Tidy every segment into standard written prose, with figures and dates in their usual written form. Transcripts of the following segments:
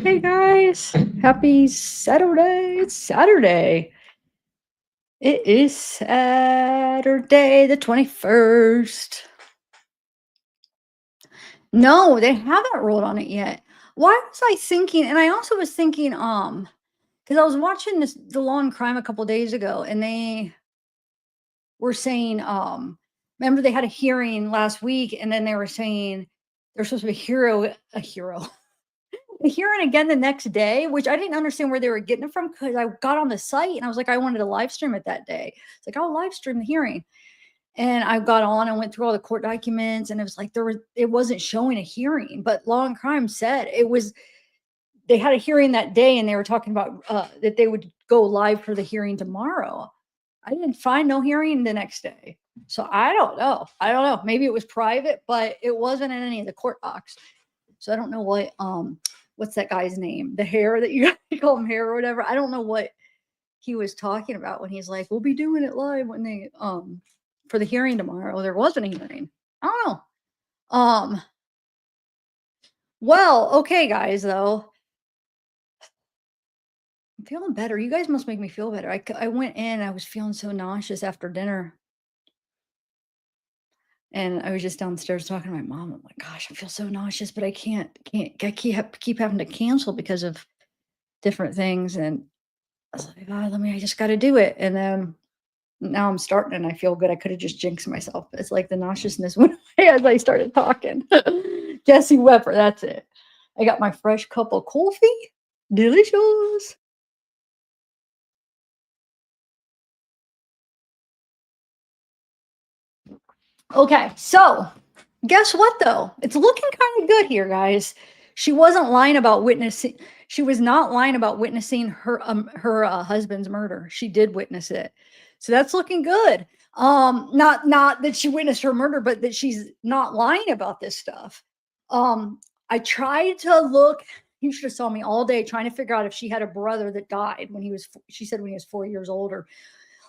Hey guys, happy Saturday. It's Saturday. It is Saturday the 21st. No, they haven't rolled on it yet. Why was I thinking, and I also was thinking, because I was watching the Law and Crime a couple days ago, and they were saying, remember they had a hearing last week, and then they were saying there's supposed to be a hero, hearing again the next day, which I didn't understand where they were getting it from because I got on the site and I was like, I wanted to live stream it that day. It's like, I'll live stream the hearing. And I got on and went through all the court documents, and it was like it wasn't showing a hearing, but Law and Crime said they had a hearing that day, and they were talking about that they would go live for the hearing tomorrow. I didn't find no hearing the next day. So I don't know. I don't know. Maybe it was private, but it wasn't in any of the court docs. So I don't know what's that guy's name? The hair that you call him hair or whatever. I don't know what he was talking about when he's like, we'll be doing it live when they for the hearing tomorrow. There wasn't a hearing. I don't know. Well, okay, guys, though. I'm feeling better. You guys must make me feel better. I went in, I was feeling so nauseous after dinner. And I was just downstairs talking to my mom. I'm like, gosh, I feel so nauseous, but I I keep having to cancel because of different things. And I was like, "God, I just gotta do it." And then now I'm starting and I feel good. I could have just jinxed myself. It's like the nauseousness went away as I started talking. Jesse Weber, that's it. I got my fresh cup of coffee. Delicious. Okay, so guess what though? It's looking kind of good here, guys. She wasn't lying about witnessing. She was not lying about witnessing her husband's murder. She did witness it, so that's looking good. Not that she witnessed her murder, but that she's not lying about this stuff. I tried to look. You should have saw me all day trying to figure out if she had a brother that died when he was. She said when he was 4 years old, or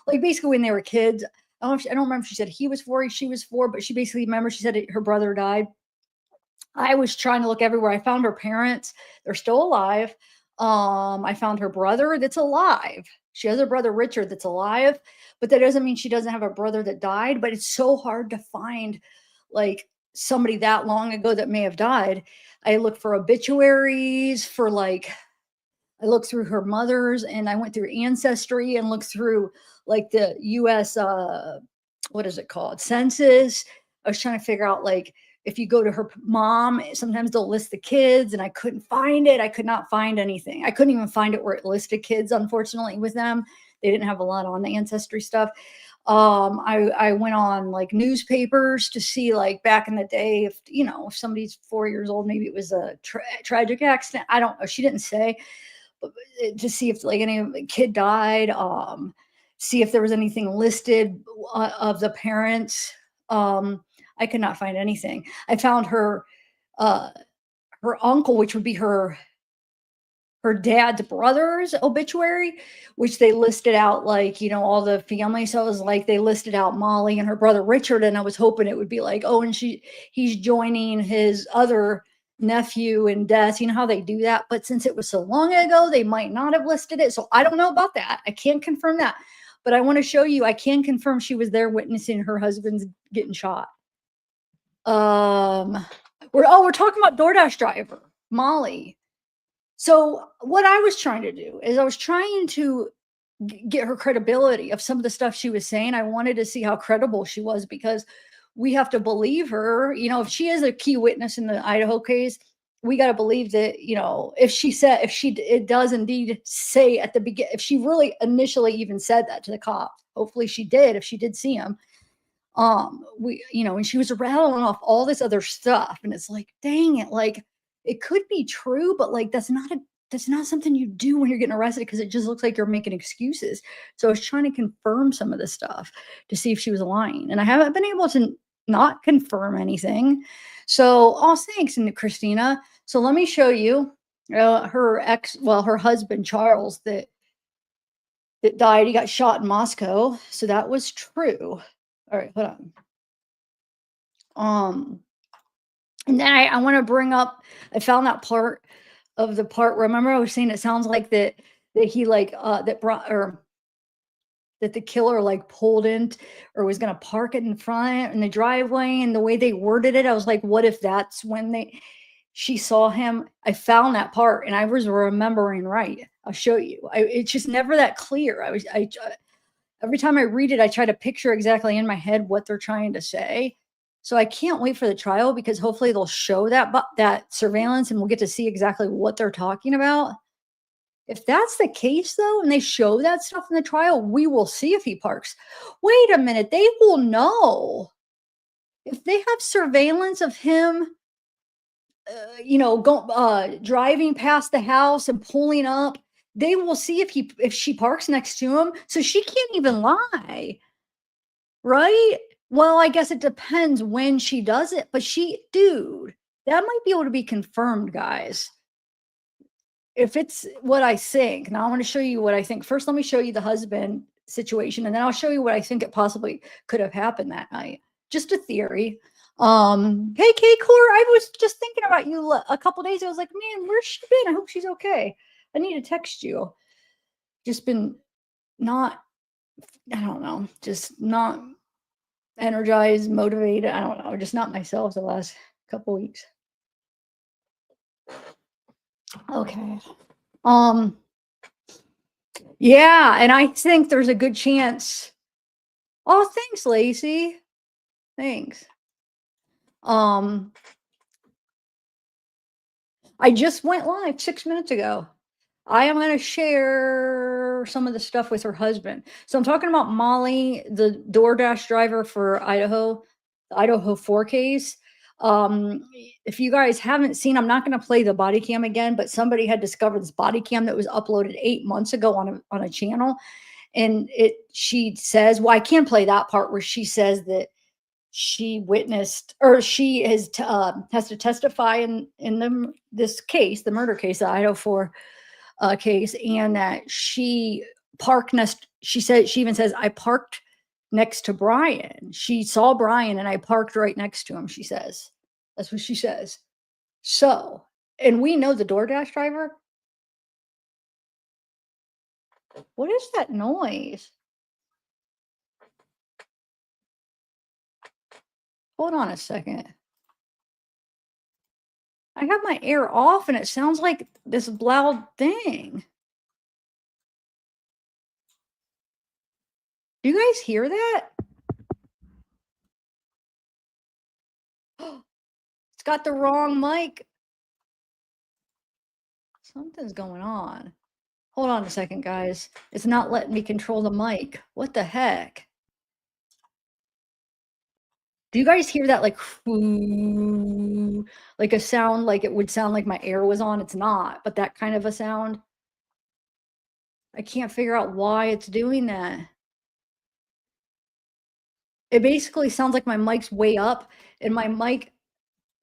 like basically when they were kids. I don't remember if she said he was 4, she was 4, but she basically remember she said her brother died. I was trying to look everywhere. I found her parents. They're still alive. I found her brother that's alive. She has a brother Richard that's alive, but that doesn't mean she doesn't have a brother that died. But it's so hard to find like somebody that long ago that may have died. I looked for obituaries for like I looked through her mother's, and I went through Ancestry and looked through like the US what is it called? Census. I was trying to figure out like if you go to her mom, sometimes they'll list the kids, and I couldn't find it. I could not find anything. I couldn't even find it where it listed kids, unfortunately, with them. They didn't have a lot on the Ancestry stuff. I went on like newspapers to see like back in the day if somebody's 4 years old, maybe it was a tragic accident. I don't know. She didn't say, to see if like any kid died, see if there was anything listed of the parents. I could not find anything. I found uh, her uncle, which would be her dad's brother's obituary, which they listed out like all the family. So it was like they listed out Molly and her brother Richard, and I was hoping it would be like, oh, and he's joining his other nephew in death. You know how they do that, but since it was so long ago, they might not have listed it. So I don't know about that. I can't confirm that, but I want to show you. I can confirm she was there witnessing her husband's getting shot. Um, we're talking about DoorDash driver Molly. So what I was trying to do is I was trying to get her credibility of some of the stuff she was saying. I wanted to see how credible she was because we have to believe her. If she is a key witness in the Idaho case, we got to believe that, if it does indeed say at the beginning, if she really initially even said that to the cop, hopefully she did, if she did see him, and she was rattling off all this other stuff. And it's like, dang it. Like, it could be true, but like, that's not something you do when you're getting arrested, because it just looks like you're making excuses. So I was trying to confirm some of this stuff to see if she was lying, and I haven't been able to not confirm anything. So all thanks, and Christina. So let me show you her husband Charles that died. He got shot in Moscow, so that was true. All right, hold on. And then I want to bring up. I found that part of the part. Remember I was saying it sounds like that he like that brought or that the killer like pulled in or was going to park it in front in the driveway, and the way they worded it, I was like, what if that's when she saw him? I found that part and I was remembering right. I'll show you. It's just never that clear. Every time I read it, I try to picture exactly in my head what they're trying to say. So I can't wait for the trial because hopefully they'll show that surveillance and we'll get to see exactly what they're talking about. If that's the case, though, and they show that stuff in the trial, we will see if he parks. Wait a minute, they will know. If they have surveillance of him, driving past the house and pulling up, they will see if she parks next to him. So she can't even lie, right? Well, I guess it depends when she does it, but dude, that might be able to be confirmed, guys. If it's what I think. Now I want to show you what I think. First, let me show you the husband situation, and then I'll show you what I think it possibly could have happened that night. Just a theory. Hey, K-Core, I was just thinking about you a couple days ago. I was like, man, where's she been? I hope she's okay. I need to text you. Just been not, I don't know, just not energized, motivated. I don't know, just not myself the last couple weeks. Okay. Yeah, and I think there's a good chance. Oh, thanks, Lacey. Thanks. I just went live 6 minutes ago. I am going to share some of the stuff with her husband. So I'm talking about Molly, the DoorDash driver for Idaho, the Idaho 4 case. If you guys haven't seen, I'm not going to play the body cam again, but somebody had discovered this body cam that was uploaded 8 months ago on a channel. And she says, well, I can play that part where she says that she witnessed, or she has to testify in this case, the murder case, the Idaho 4 case, and that she parked next. She even says, I parked next to Brian. She saw Brian and I parked right next to him. She says, that's what she says. So, and we know the DoorDash driver. What is that noise? Hold on a second. I got my air off and it sounds like this loud thing. Do you guys hear that? It's got the wrong mic. Something's going on. Hold on a second, guys. It's not letting me control the mic. What the heck? Do you guys hear that like like a sound, like it would sound like my air was on? It's not, but that kind of a sound. I can't figure out why it's doing that. It basically sounds like my mic's way up and my mic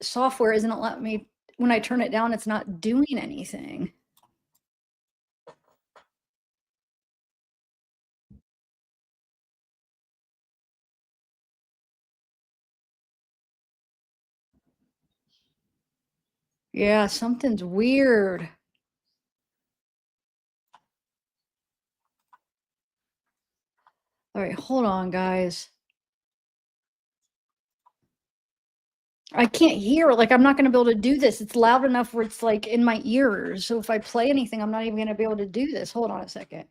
software isn't letting me, when I turn it down, it's not doing anything. Yeah, something's weird. All right, hold on, guys. I can't hear, like, I'm not gonna be able to do this. It's loud enough where it's, like, in my ears, so if I play anything, I'm not even gonna be able to do this. Hold on a second.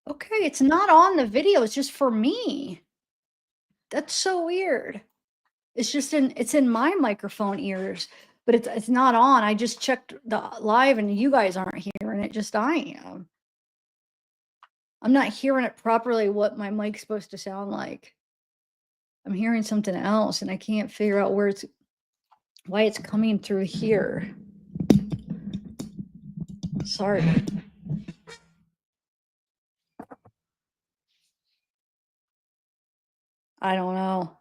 Okay, it's not on the video, it's just for me. That's so weird. It's in my microphone ears, but it's not on. I just checked the live and you guys aren't hearing it, just I am. I'm not hearing it properly what my mic's supposed to sound like. I'm hearing something else and I can't figure out why it's coming through here. Sorry. I don't know.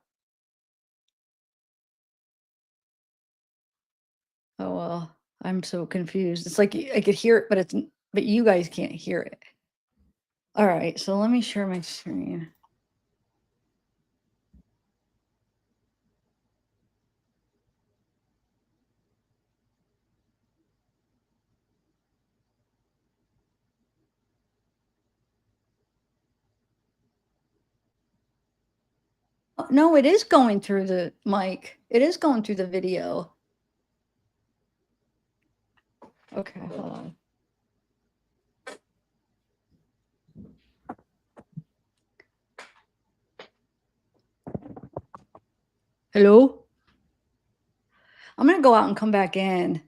Oh, well, I'm so confused. It's like I could hear it, but but you guys can't hear it. All right, so let me share my screen. No, it is going through the mic. It is going through the video. Okay, hold on. Hello? I'm gonna go out and come back in.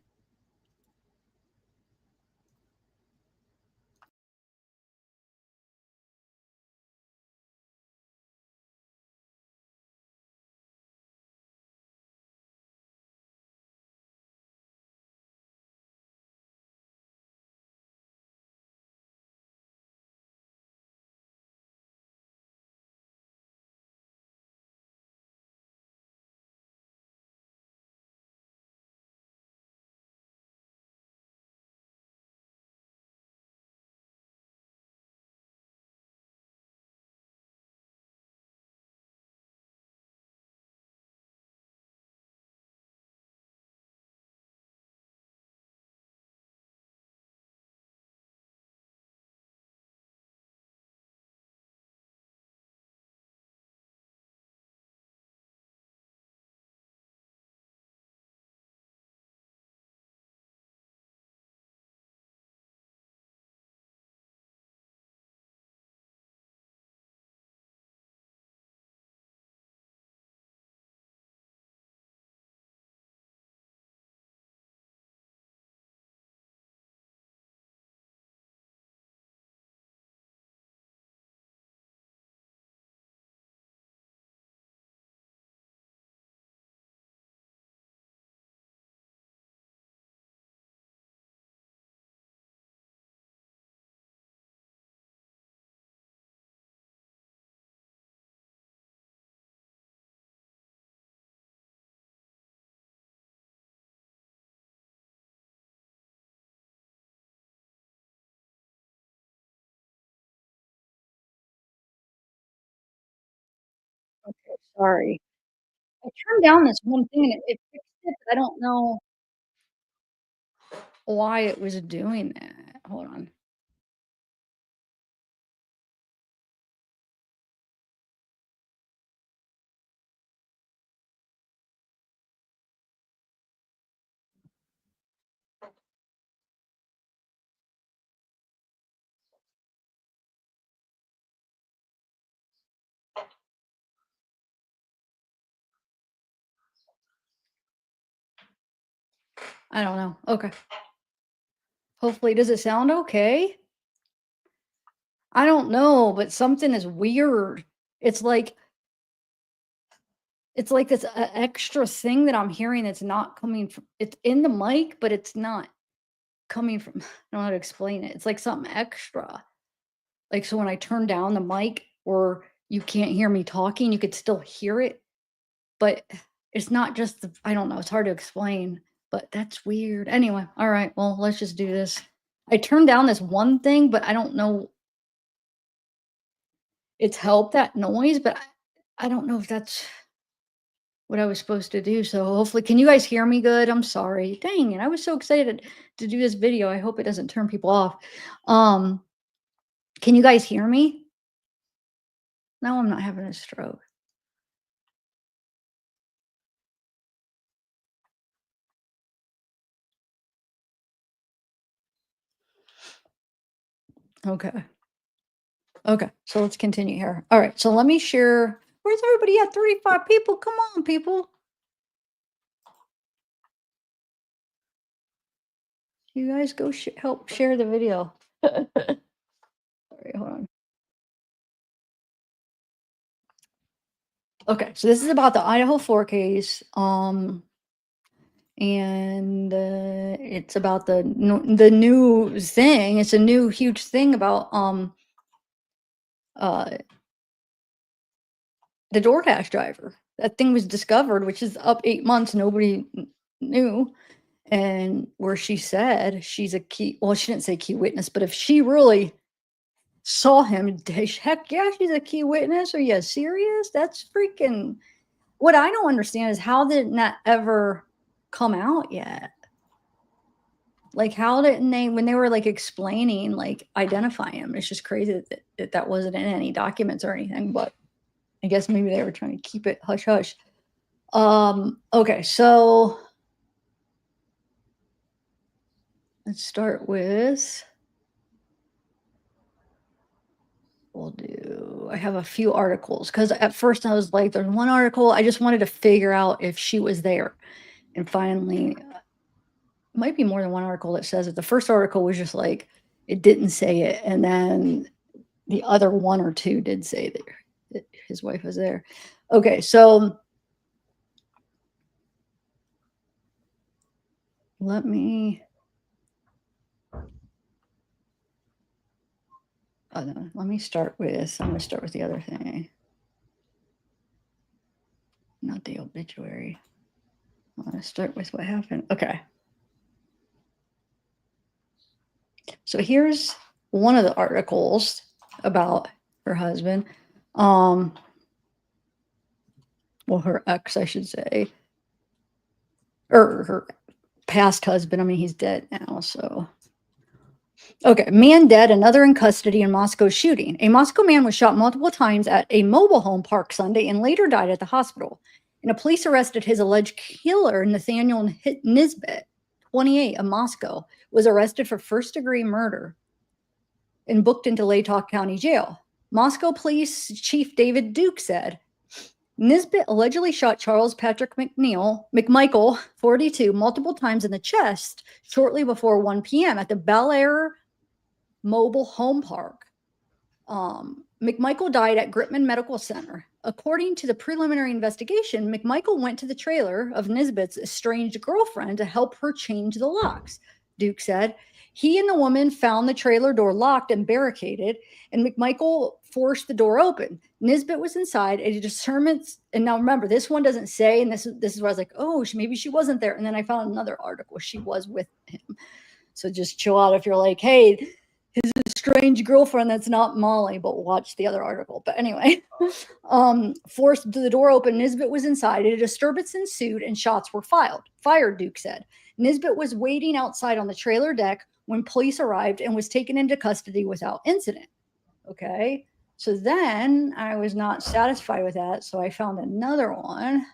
Okay, sorry. I turned down this one thing and it fixed it, but I don't know why it was doing that. Hold on. I don't know. Okay. Hopefully, does it sound okay? I don't know, but something is weird. It's like it's like this extra thing that I'm hearing that's not coming from it's in the mic, but it's not coming from I don't know how to explain it. It's like something extra. Like so when I turn down the mic or you can't hear me talking, you could still hear it, but it's not just the I don't know, it's hard to explain, but that's weird. Anyway, all right, well, let's just do this. I turned down this one thing, but I don't know it's helped that noise, but I don't know if that's what I was supposed to do. So hopefully, can you guys hear me good? I'm sorry. Dang it. I was so excited to do this video. I hope it doesn't turn people off. Um, can you guys hear me? No, I'm not having a stroke. Okay. Okay. So let's continue here. All right. So let me share. Where's everybody at? 35 people. Come on, people. You guys go help share the video. All right, hold on. Okay. So this is about the Idaho 4 case. And it's about the new thing. It's a new huge thing about uh the DoorDash driver. That thing was discovered, which is up 8 months. Nobody knew. And where she said she's a key, well, she didn't say key witness, but if she really saw him, heck yeah, she's a key witness. Are you serious? That's freaking, what I don't understand is how didn't that ever come out yet? Like, how didn't they, when they were like explaining, like identify him? It's just crazy that wasn't in any documents or anything, but I guess maybe they were trying to keep it hush hush. Okay, so let's start with, I have a few articles because at first I was like, there's one article, I just wanted to figure out if she was there. And finally, might be more than one article that says it. The first article was just like, it didn't say it. And then the other one or two did say that his wife was there. Okay, so let me, no, let me start with, I'm going to start with the other thing. Not the obituary. I'm going to start with what happened. Okay. So here's one of the articles about her husband. Well, her ex, I should say, or her past husband. I mean, he's dead now, so. Okay, man dead, another in custody in Moscow shooting. A Moscow man was shot multiple times at a mobile home park Sunday and later died at the hospital. And the police arrested his alleged killer, Nathaniel Nisbet, 28, of Moscow, was arrested for first-degree murder and booked into Latah County Jail. Moscow Police Chief David Duke said, Nisbet allegedly shot Charles Patrick McMichael, 42, multiple times in the chest shortly before 1 p.m. at the Bel Air Mobile Home Park. McMichael died at Gritman Medical Center. According to the preliminary investigation, McMichael went to the trailer of Nisbet's estranged girlfriend to help her change the locks, Duke said. He and the woman found the trailer door locked and barricaded, and McMichael forced the door open. Nisbet was inside, and discernment. And now remember, this one doesn't say, and this is where I was like, oh, maybe she wasn't there. And then I found another article. She was with him. So just chill out if you're like, hey, his estranged girlfriend, that's not Molly, but watch the other article. But anyway, forced the door open. Nisbet was inside. A disturbance ensued, and shots were fired, Duke said. Nisbet was waiting outside on the trailer deck when police arrived and was taken into custody without incident. Okay, so then I was not satisfied with that, so I found another one,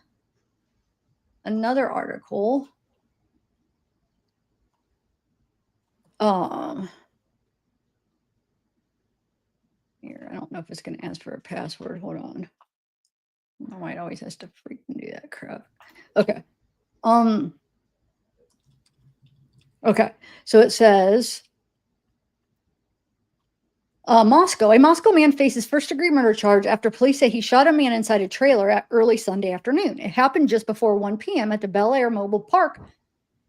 another article. Here, I don't know if it's going to ask for a password. Hold on. I might always has to freaking do that crap. Okay. Okay, so it says, a Moscow man faces first-degree murder charge after police say he shot a man inside a trailer at early Sunday afternoon. It happened just before 1 p.m. at the Bel Air Mobile Park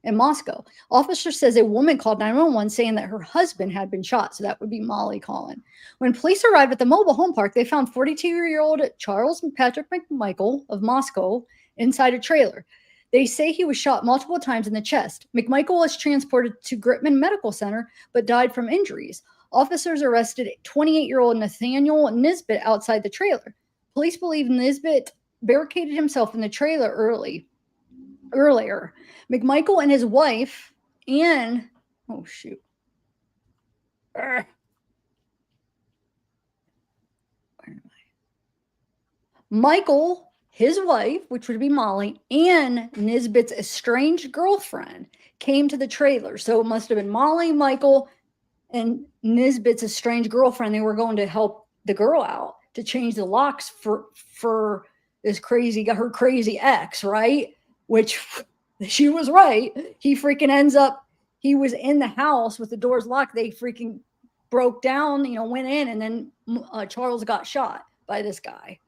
in Moscow. Officer says a woman called 911 saying that her husband had been shot. So that would be Molly calling. When police arrived at the mobile home park, they found 42-year-old Charles Patrick McMichael of Moscow inside a trailer. They say he was shot multiple times in the chest. McMichael was transported to Gritman Medical Center, but died from injuries. Officers arrested 28-year-old Nathaniel Nisbet outside the trailer. Police believe Nisbet barricaded himself in the trailer earlier. McMichael and his wife and, oh shoot. Where am I? Michael, his wife, which would be Molly, and Nisbet's estranged girlfriend came to the trailer. So it must have been Molly, Michael, and Nisbet's estranged girlfriend. They were going to help the girl out to change the locks for this her crazy ex, right? Which she was right. He freaking ends up, he was in the house with the doors locked. They freaking broke down, went in, and then Charles got shot by this guy.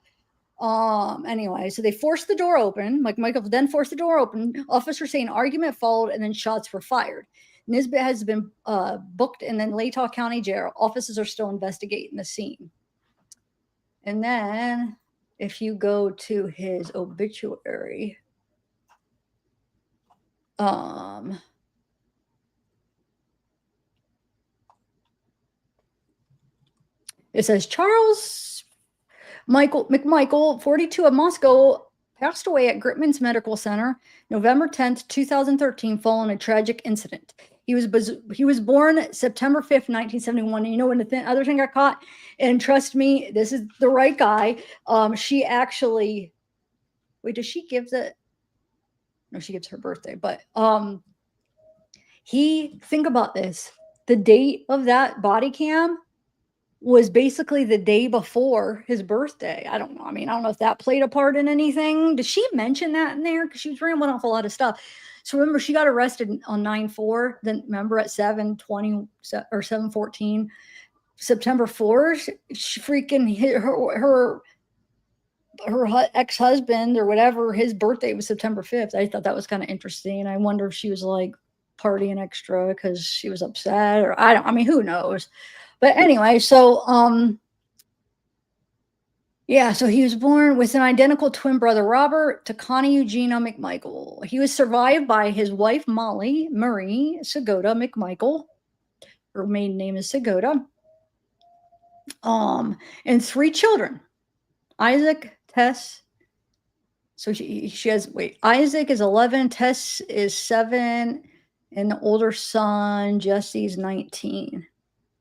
Anyway, so they forced the door open. Michael then forced the door open. Officers say an argument followed, and then shots were fired. Nisbet has been booked in the Latah County Jail. Officers are still investigating the scene. And then if you go to his obituary, it says Charles McMichael, 42 of Moscow, passed away at Gritman's Medical Center November 10th, 2013, following a tragic incident. He was born September 5th, 1971. And you know when the other thing got caught? And trust me, this is the right guy. She actually, wait, does she give the, no, she gives her birthday, but think about this. The date of that body cam was basically the day before his birthday. I don't know. I mean, I don't know if that played a part in anything. Did she mention that in there? Because she was rambling off a lot of stuff. So remember, she got arrested on 9/4. Then remember at 7/20 or 7/14, September 4th, she freaking hit her ex-husband or whatever. His birthday was September 5th. I thought that was kind of interesting. I wonder if she was like partying extra because she was upset, or I mean, who knows? But anyway, so yeah, so he was born with an identical twin brother, Robert, to Connie Eugenia McMichael. He was survived by his wife, Molly Marie Segota McMichael. Her maiden name is Segota. And 3 children, Isaac, Tess. So she has, Isaac is 11, Tess is 7, and the older son, Jesse's 19.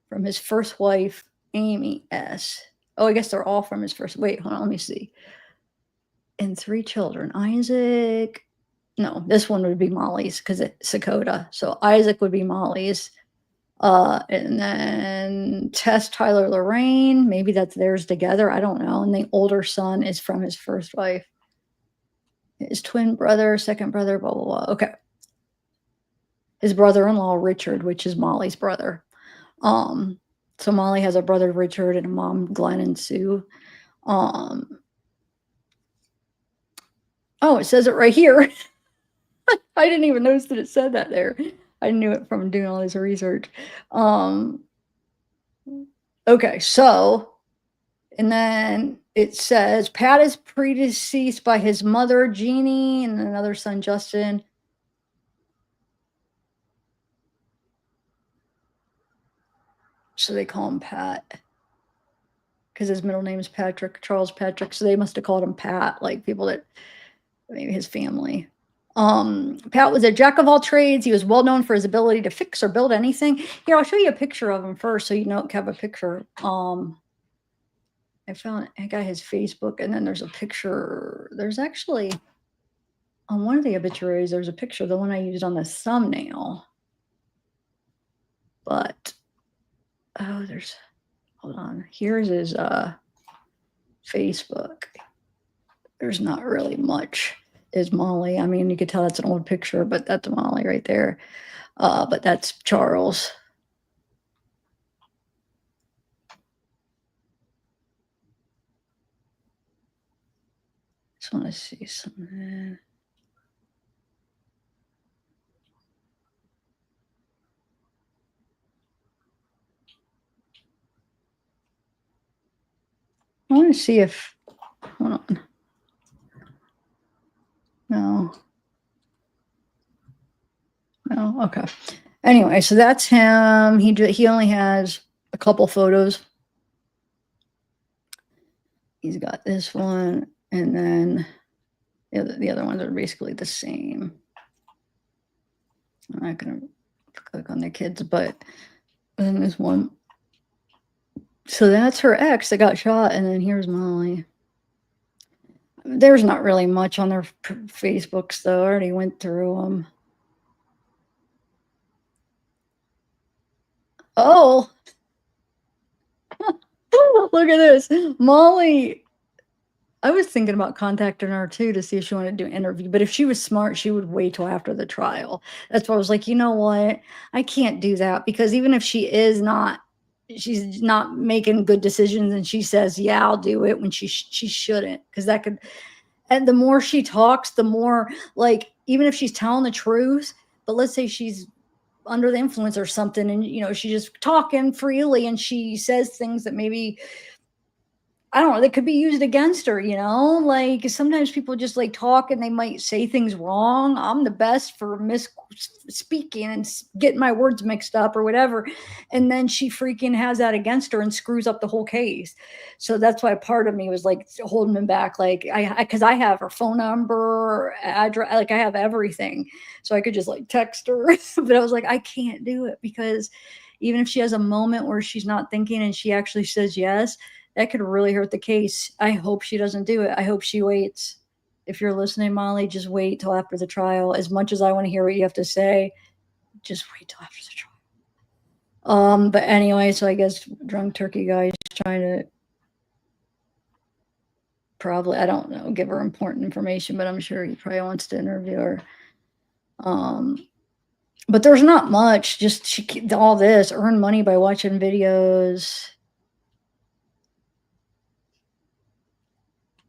From his first wife, Amy S. Oh, I guess they're all from his first. Wait, hold on, let me see. And 3 children. Isaac. No, this one would be Molly's because it's Sakota. So Isaac would be Molly's. And then Tess, Tyler, Lorraine. Maybe that's theirs together. I don't know. And the older son is from his first wife. His twin brother, second brother, blah, blah, blah. Okay. His brother-in-law, Richard, which is Molly's brother. So Molly has a brother, Richard, and a mom, Glenn and Sue. Oh, it says it right here. I didn't even notice that it said that there. I knew it from doing all this research. Okay, so, and then it says Pat is predeceased by his mother, Jeannie, and another son, Justin. So they call him Pat because his middle name is Patrick, Charles Patrick. So they must have called him Pat, like people that maybe his family. Pat was a jack of all trades. He was well known for his ability to fix or build anything. Here, I'll show you a picture of him first, so you know, have a picture. I got his Facebook, and then there's a picture. There's actually on one of the obituaries, there's a picture, the one I used on the thumbnail. But oh, hold on. Here's his Facebook. There's not really much. Is Molly. I mean, you could tell that's an old picture, but that's Molly right there. But that's Charles. Just want to see something. I want to see if, hold on. No. Okay. Anyway, so that's him. He only has a couple photos. He's got this one, and then the other ones are basically the same. I'm not gonna click on the kids, but then this one. So that's her ex that got shot, and then here's Molly. There's not really much on their Facebooks, though. I already went through them. Oh, look at this. Molly, I was thinking about contacting her too to see if she wanted to do an interview, but if she was smart, she would wait till after the trial. That's why I was like, you know what? I can't do that, because even if she's not making good decisions and she says, yeah, I'll do it, when she shouldn't, because that could, and the more she talks, the more, like, even if she's telling the truth, but let's say she's under the influence or something, and she's just talking freely and she says things that maybe, I don't know, they could be used against her, you know? Like sometimes people just like talk and they might say things wrong. I'm the best for speaking and getting my words mixed up or whatever. And then she freaking has that against her and screws up the whole case. So that's why part of me was like holding me back. Like cause I have her phone number, address, like I have everything. So I could just like text her, but I was like, I can't do it because even if she has a moment where she's not thinking and she actually says yes, that could really hurt the case. I hope she doesn't do it. I hope she waits. If you're listening, Molly, just wait till after the trial. As much as I want to hear what you have to say, just wait till after the trial. But anyway, so I guess drunk turkey guy is trying to probably, I don't know, give her important information, but I'm sure he probably wants to interview her. But there's not much, just all this, earn money by watching videos.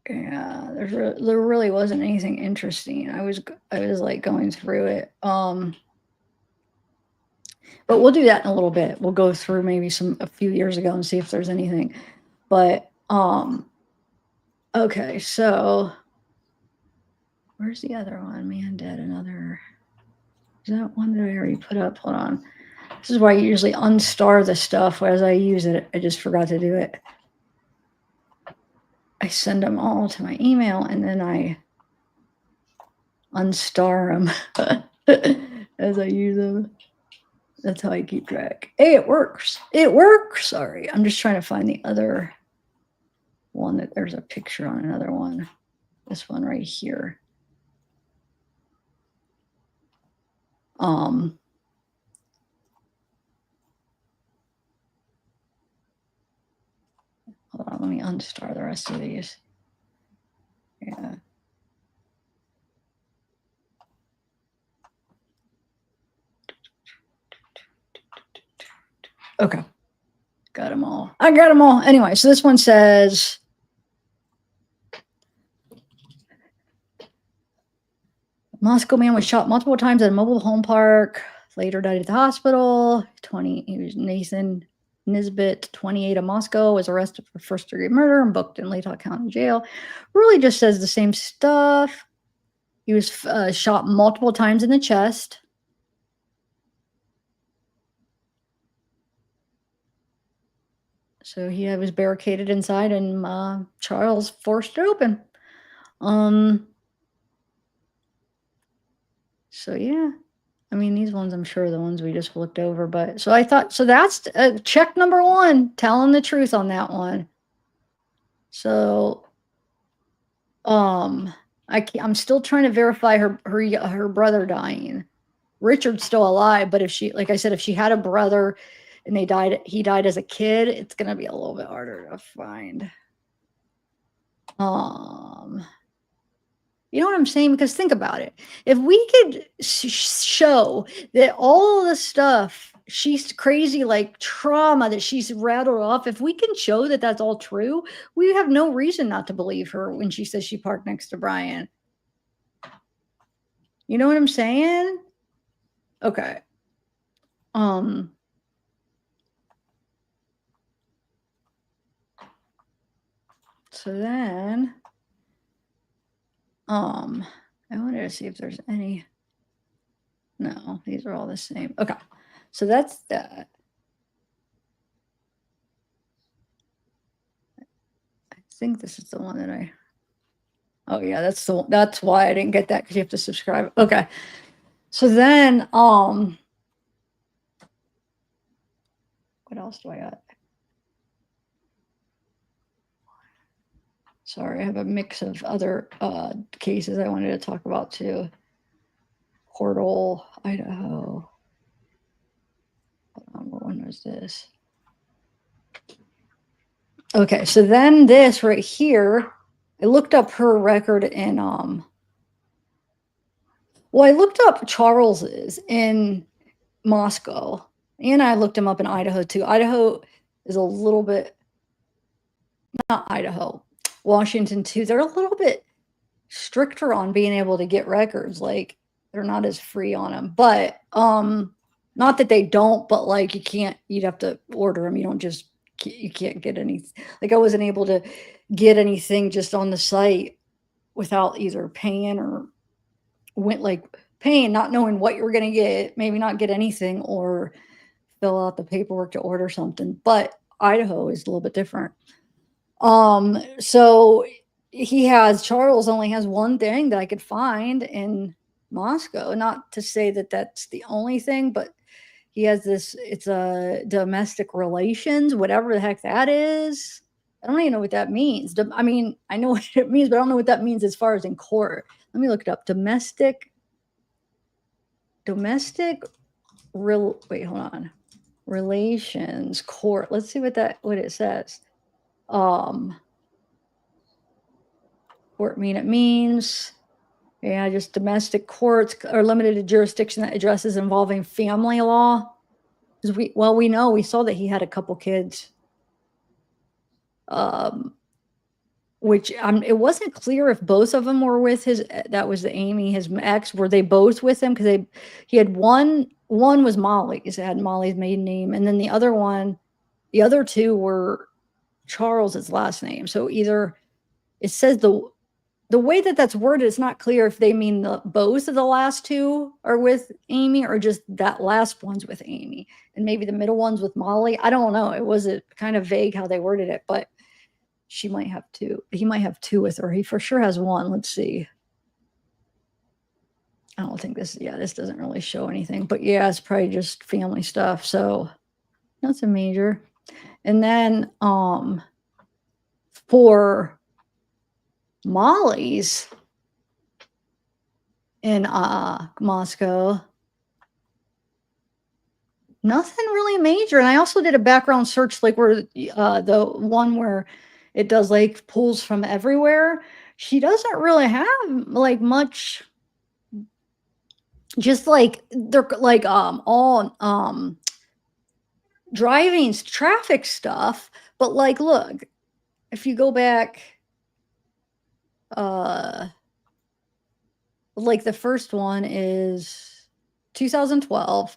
Yeah, there really wasn't anything interesting. I was like going through it. But we'll do that in a little bit. We'll go through maybe a few years ago and see if there's anything. But okay, so where's the other one? Man dead, another. Is that one that I already put up? Hold on. This is why I usually unstar the stuff as I use it. I just forgot to do it. I send them all to my email and then I unstar them as I use them. That's how I keep track. Hey, it works. It works. Sorry. I'm just trying to find the other one that there's a picture on another one. This one right here. Hold on, let me unstar the rest of these. Yeah. Okay. Got them all. I got them all. Anyway, so this one says, Moscow man was shot multiple times at a mobile home park, later died at the hospital. He was Nathan Nisbet, 28 of Moscow, was arrested for first-degree murder and booked in Latah County Jail. Really just says the same stuff. He was shot multiple times in the chest. So he was barricaded inside and Charles forced it open. So yeah, I mean, these ones, I'm sure the ones we just looked over, but so I thought, so that's check number one, telling the truth on that one. So, I'm still trying to verify her brother dying. Richard's still alive, but if she, like I said, if she had a brother and he died as a kid, it's going to be a little bit harder to find. You know what I'm saying? Because think about it. If we could show that all the stuff, she's crazy, like trauma that she's rattled off, if we can show that that's all true, we have no reason not to believe her when she says she parked next to Brian. You know what I'm saying? Okay. So then, I wanted to see if there's any. No, these are all the same. Okay. So that's that. I think this is the one that oh yeah, that's why I didn't get that, because you have to subscribe. Okay. So then, what else do I got? Sorry, I have a mix of other cases I wanted to talk about too. Portal, Idaho. What one was this? Okay, so then this right here, I looked up her record in well, I looked up Charles's in Moscow, and I looked him up in Idaho too. Idaho is a little bit, not Idaho, Washington too. They're a little bit stricter on being able to get records. Like they're not as free on them, but not that they don't, but like you'd have to order them. You don't just You can't get any, like, I wasn't able to get anything just on the site without either paying or went like paying, not knowing what you were gonna get, maybe not get anything or fill out the paperwork to order something. But Idaho is a little bit different. So Charles only has one thing that I could find in Moscow. Not to say that that's the only thing, but he has this, it's a domestic relations, whatever the heck that is. I don't even know what that means. I mean, I know what it means, but I don't know what that means as far as in court. Let me look it up. Domestic real wait, hold on. Relations court. Let's see what it says. Court it means, yeah, just domestic courts are limited to jurisdiction that addresses involving family law. Because we know, we saw that he had a couple kids. Which it wasn't clear if both of them were with his, that was the Amy, his ex, were they both with him? Because he had one was Molly's, it had Molly's maiden name, and then the other two were Charles's last name. So either it says the way that that's worded, it's not clear if they mean both of the last two are with Amy or just that last one's with Amy, and maybe the middle one's with Molly. I don't know. It was kind of vague how they worded it, but she might have two. He might have two with her. He for sure has one. Let's see. I don't think this doesn't really show anything, but yeah, it's probably just family stuff. So nothing major. And then for Molly's in Moscow, nothing really major. And I also did a background search, like where the one where it does like pulls from everywhere. She doesn't really have like much, just like they're like all driving traffic stuff. But like, look, if you go back, like the first one is 2012.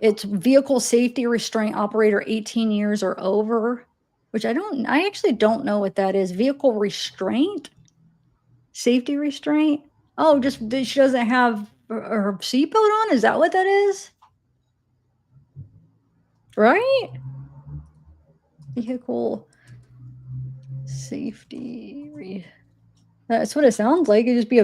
It's vehicle safety restraint operator 18 years or over, which I actually don't know what that is. Vehicle restraint, safety restraint. Oh, just she doesn't have her seatbelt on. Is that what that is? Right? Vehicle safety. That's what it sounds like. It'd just be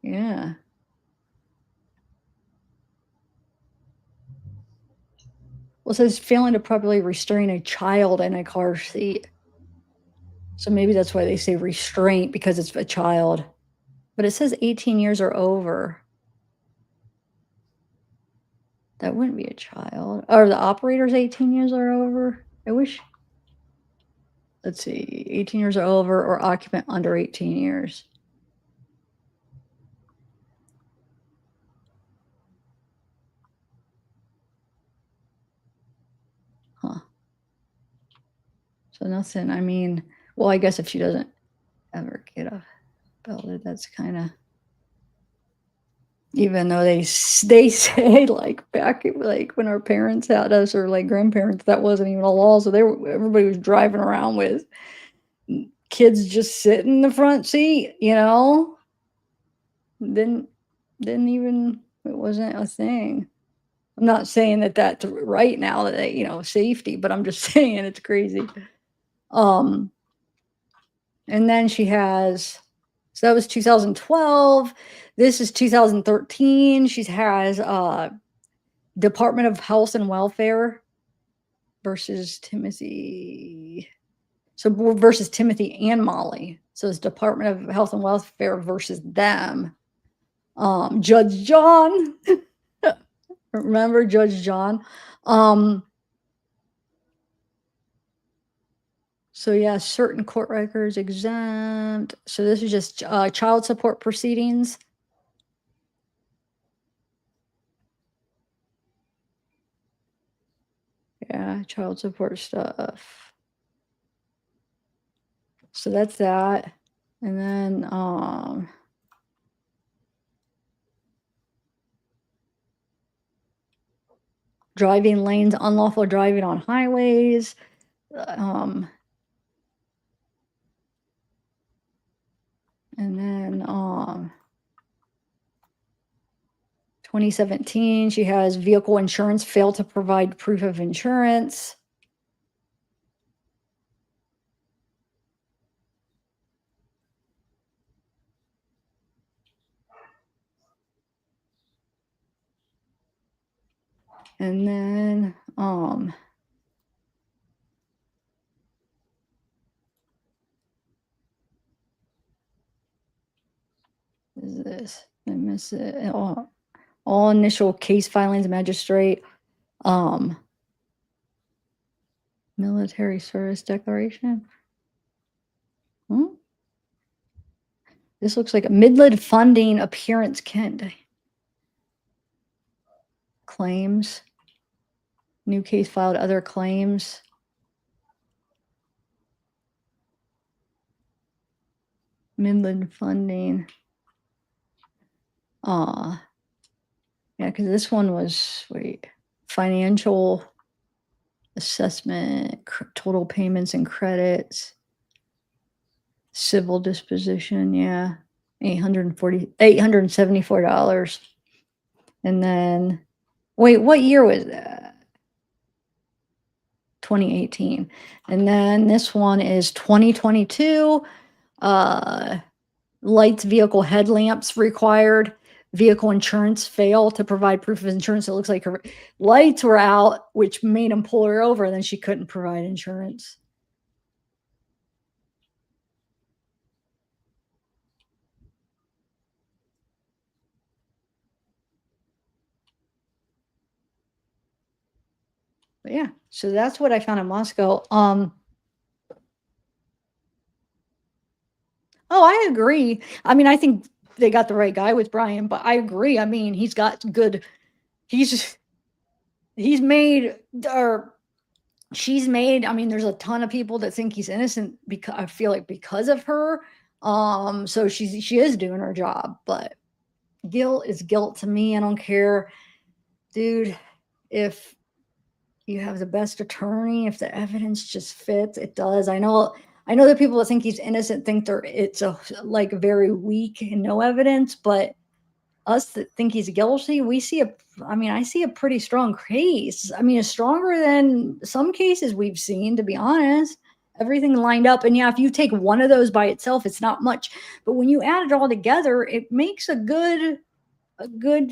yeah. Well, it says failing to properly restrain a child in a car seat. So maybe that's why they say restraint, because it's a child. But it says 18 years or over. That wouldn't be a child. Or the operator's 18 years or over? I wish. Let's see, 18 years or over, or occupant under 18 years. Huh. So nothing. I mean, well, I guess if she doesn't ever get a belted, that's kind of, even though they say like back like when our parents had us, or like grandparents, that wasn't even a law. So everybody was driving around with kids just sit in the front seat, Didn't even, it wasn't a thing. I'm not saying that that's right now, that safety, but I'm just saying it's crazy. And then she has, so that was 2012. This is 2013. She has Department of Health and Welfare versus Timothy. So versus Timothy and Molly. So it's Department of Health and Welfare versus them. Judge John. Remember Judge John? So yeah, certain court records exempt. So this is just child support proceedings. Yeah, child support stuff. So that's that. And then driving lanes, unlawful driving on highways, um, and then 2017, she has vehicle insurance failed to provide proof of insurance. And then is this? I miss it. All initial case filings, magistrate, um, military service declaration. Hmm? This looks like a Midland funding appearance claims. New case filed, other claims. Midland funding. Yeah, because this one was, wait, financial assessment, total payments and credits, civil disposition, yeah, $874. And then, wait, what year was that? 2018. And then this one is 2022. Lights, vehicle headlamps required. Vehicle insurance fail to provide proof of insurance. It looks like her lights were out, which made them pull her over. And then she couldn't provide insurance. But yeah, so that's what I found in Moscow. Oh, I agree. I mean, I think they got the right guy with Brian, but I agree. I mean, he's got good. He's he's made or she's made. I mean, there's a ton of people that think he's innocent because I feel like because of her. So she is doing her job, but guilt is guilt to me. I don't care, dude. If you have the best attorney, if the evidence just fits, it does. I know that people that think he's innocent think it's a like very weak and no evidence, but us that think he's guilty, I see a pretty strong case. I mean, it's stronger than some cases we've seen, to be honest. Everything lined up. And yeah, if you take one of those by itself, it's not much. But when you add it all together, it makes a good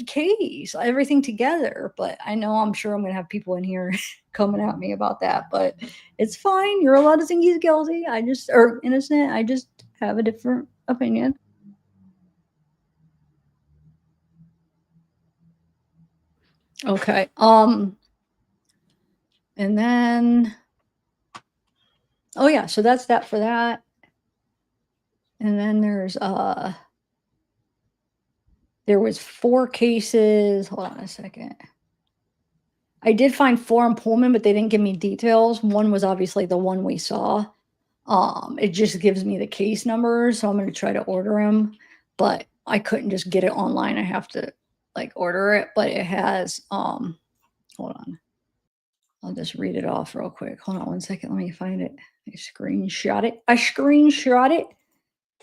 case, everything together. But I know I'm sure I'm gonna have people in here coming at me about that, but it's fine. You're allowed to think he's guilty. Or innocent. I just have a different opinion. Okay. And then, oh yeah, so that's that for that. And then there was 4 cases. Hold on a second. I did find 4 in Pullman, but they didn't give me details. One was obviously the one we saw. It just gives me the case numbers, so I'm gonna try to order them, but I couldn't just get it online. I have to like order it, but it has hold on. I'll just read it off real quick. Hold on one second. Let me find it. I screenshot it. I screenshot it.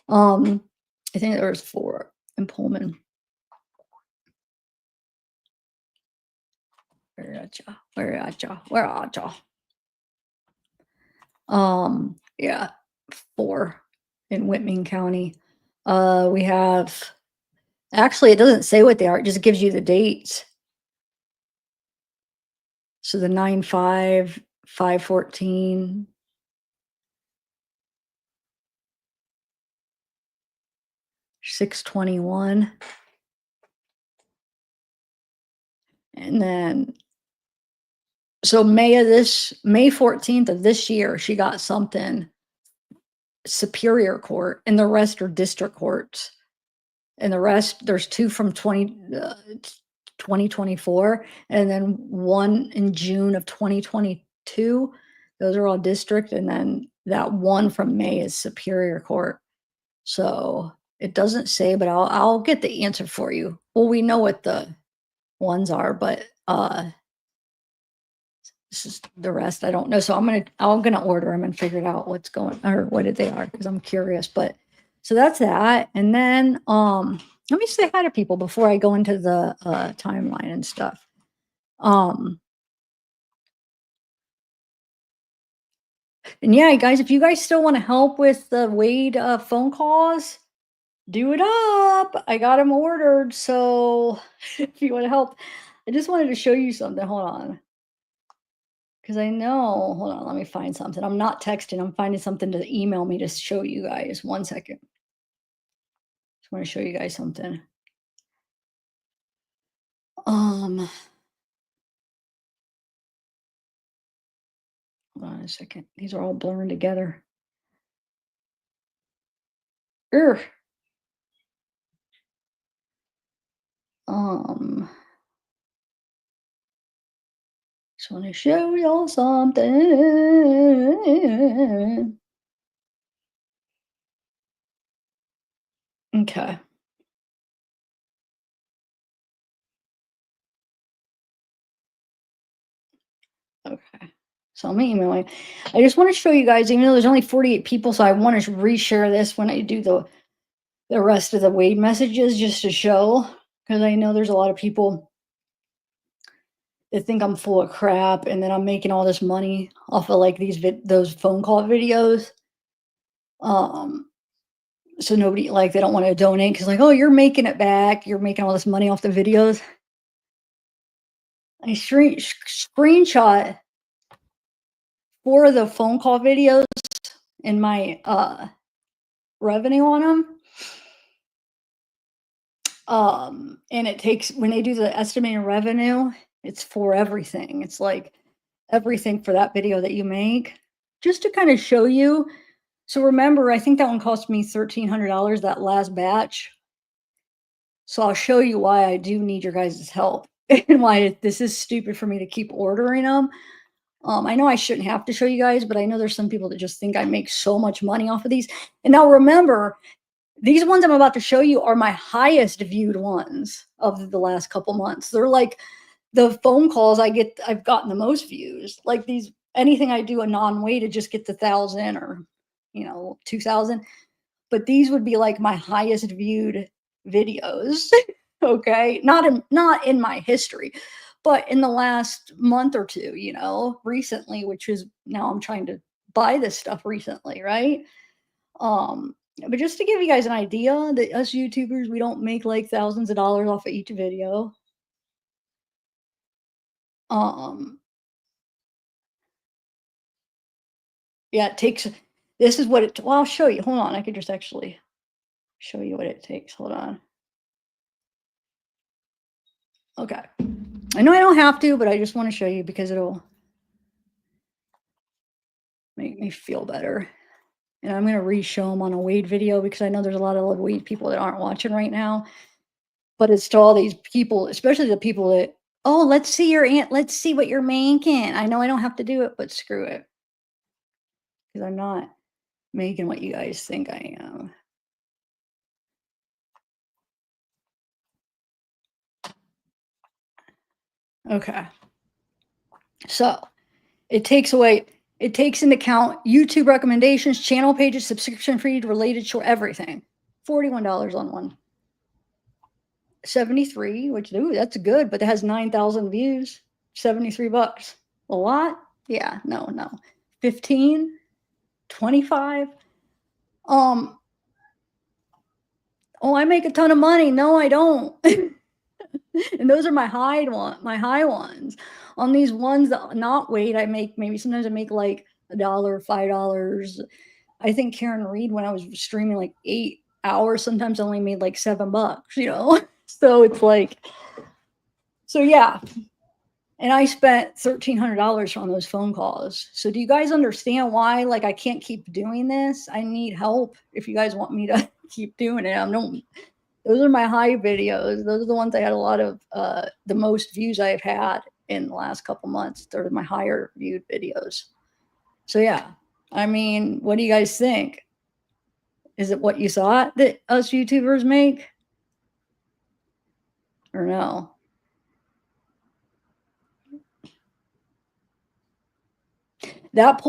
I think there was 4 in Pullman. Where at ya? Where at ya? Where at ya? Yeah, 4 in Whitman County. We have actually, it doesn't say what they are. It just gives you the dates. So the 9/5, 5/14, 6/21, and then so May 14th of this year, she got something Superior Court, and the rest are district courts. And the rest, there's 2 from 2024, and then 1 in June of 2022. Those are all district, and then that one from May is Superior Court. So it doesn't say, but I'll get the answer for you. Well, we know what the ones are, but This is the rest. I don't know. So I'm gonna order them and figure out what's going or what they are because I'm curious. But so that's that. And then let me say hi to people before I go into the timeline and stuff. And yeah, guys, if you guys still want to help with the Wade phone calls, do it up. I got them ordered. So if you want to help, I just wanted to show you something. Hold on. Because I know, hold on, let me find something. I'm not texting. I'm finding something to email me to show you guys. 1 second. Just want to show you guys something. Hold on a second. These are all blurring together. Ugh. Just want to show y'all something. Okay. Okay. So I'm emailing. I just want to show you guys, even though there's only 48 people, so I want to reshare this when I do the rest of the Wade messages just to show, because I know there's a lot of people that think I'm full of crap and that I'm making all this money off of like those phone call videos. So nobody like they don't want to donate because like, oh, you're making it back. You're making all this money off the videos. I screenshot 4 of the phone call videos in my revenue on them. And it takes when they do the estimated revenue, it's for everything. It's like everything for that video that you make, just to kind of show you. So remember, I think that one cost me $1,300, that last batch. So I'll show you why I do need your guys' help and why this is stupid for me to keep ordering them. I know I shouldn't have to show you guys, but I know there's some people that just think I make so much money off of these. And now remember, these ones I'm about to show you are my highest viewed ones of the last couple months. They're like the phone calls I've gotten the most views. Like these, anything I do a non-weighted just gets 1,000 or 2,000. But these would be like my highest viewed videos. Okay, not in my history, but in the last month or two, recently, which is now I'm trying to buy this stuff recently, right? But just to give you guys an idea that us YouTubers, we don't make like thousands of dollars off of each video. Yeah, it takes this is what it well, I'll show you. Hold on, I could just actually show you what it takes. Hold on. Okay. I know I don't have to, but I just want to show you because it'll make me feel better. And I'm going to re-show them on a Wade video because I know there's a lot of Wade people that aren't watching right now. But it's to all these people, especially the people that, oh, let's see your aunt, let's see what you're making. I know I don't have to do it, but screw it. Because I'm not making what you guys think I am. Okay. So it takes into account YouTube recommendations, channel pages, subscription feed, related short, everything. $41 on one. 73, which ooh, that's good, but it has 9,000 views. $73. A lot? Yeah, no. 15, 25. Oh, I make a ton of money. No, I don't. And those are my high ones. On these ones that not Wade, I make sometimes I make like $1, $5. I think Karen Reed, when I was streaming like 8 hours, sometimes I only made like $7, So it's like, so yeah. And I spent $1,300 on those phone calls. So do you guys understand why, like, I can't keep doing this? I need help if you guys want me to keep doing it. Those are my high videos. Those are the ones I had a lot of, the most views I've had in the last couple months. They're my higher viewed videos. So yeah, I mean, what do you guys think? Is it what you thought that us YouTubers make? Or no? that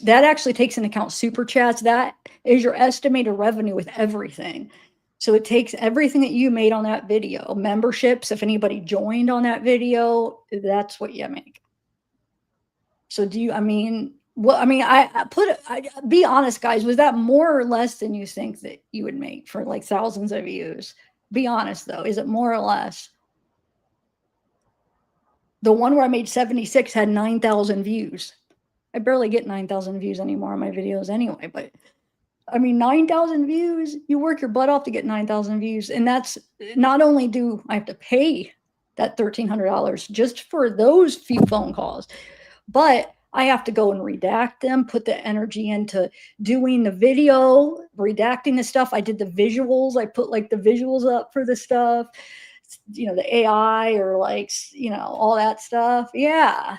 actually takes into account super chats. That is your estimated revenue with everything. So it takes everything that you made on that video, memberships, if anybody joined on that video, that's what you make. So do you, I mean, well, I mean, be honest, guys, was that more or less than you think that you would make for like thousands of views? Be honest though, is it more or less? The one where I made 76 had 9,000 views. I barely get 9,000 views anymore on my videos anyway, but I mean, 9,000 views, you work your butt off to get 9,000 views. And that's not only do I have to pay that $1,300 just for those few phone calls, but I have to go and redact them, put the energy into doing the video, redacting the stuff. I did the visuals. I put like the visuals up for the stuff, the AI or like, all that stuff. Yeah.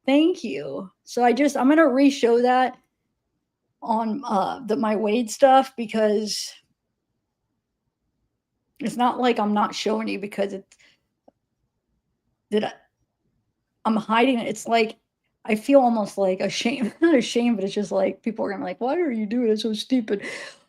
Thank you. So I'm going to re-show that on my Wade stuff, because it's not like I'm not showing you because I'm hiding it. It's like I feel almost like ashamed, not ashamed, but it's just like people are gonna be like, why are you doing it so stupid?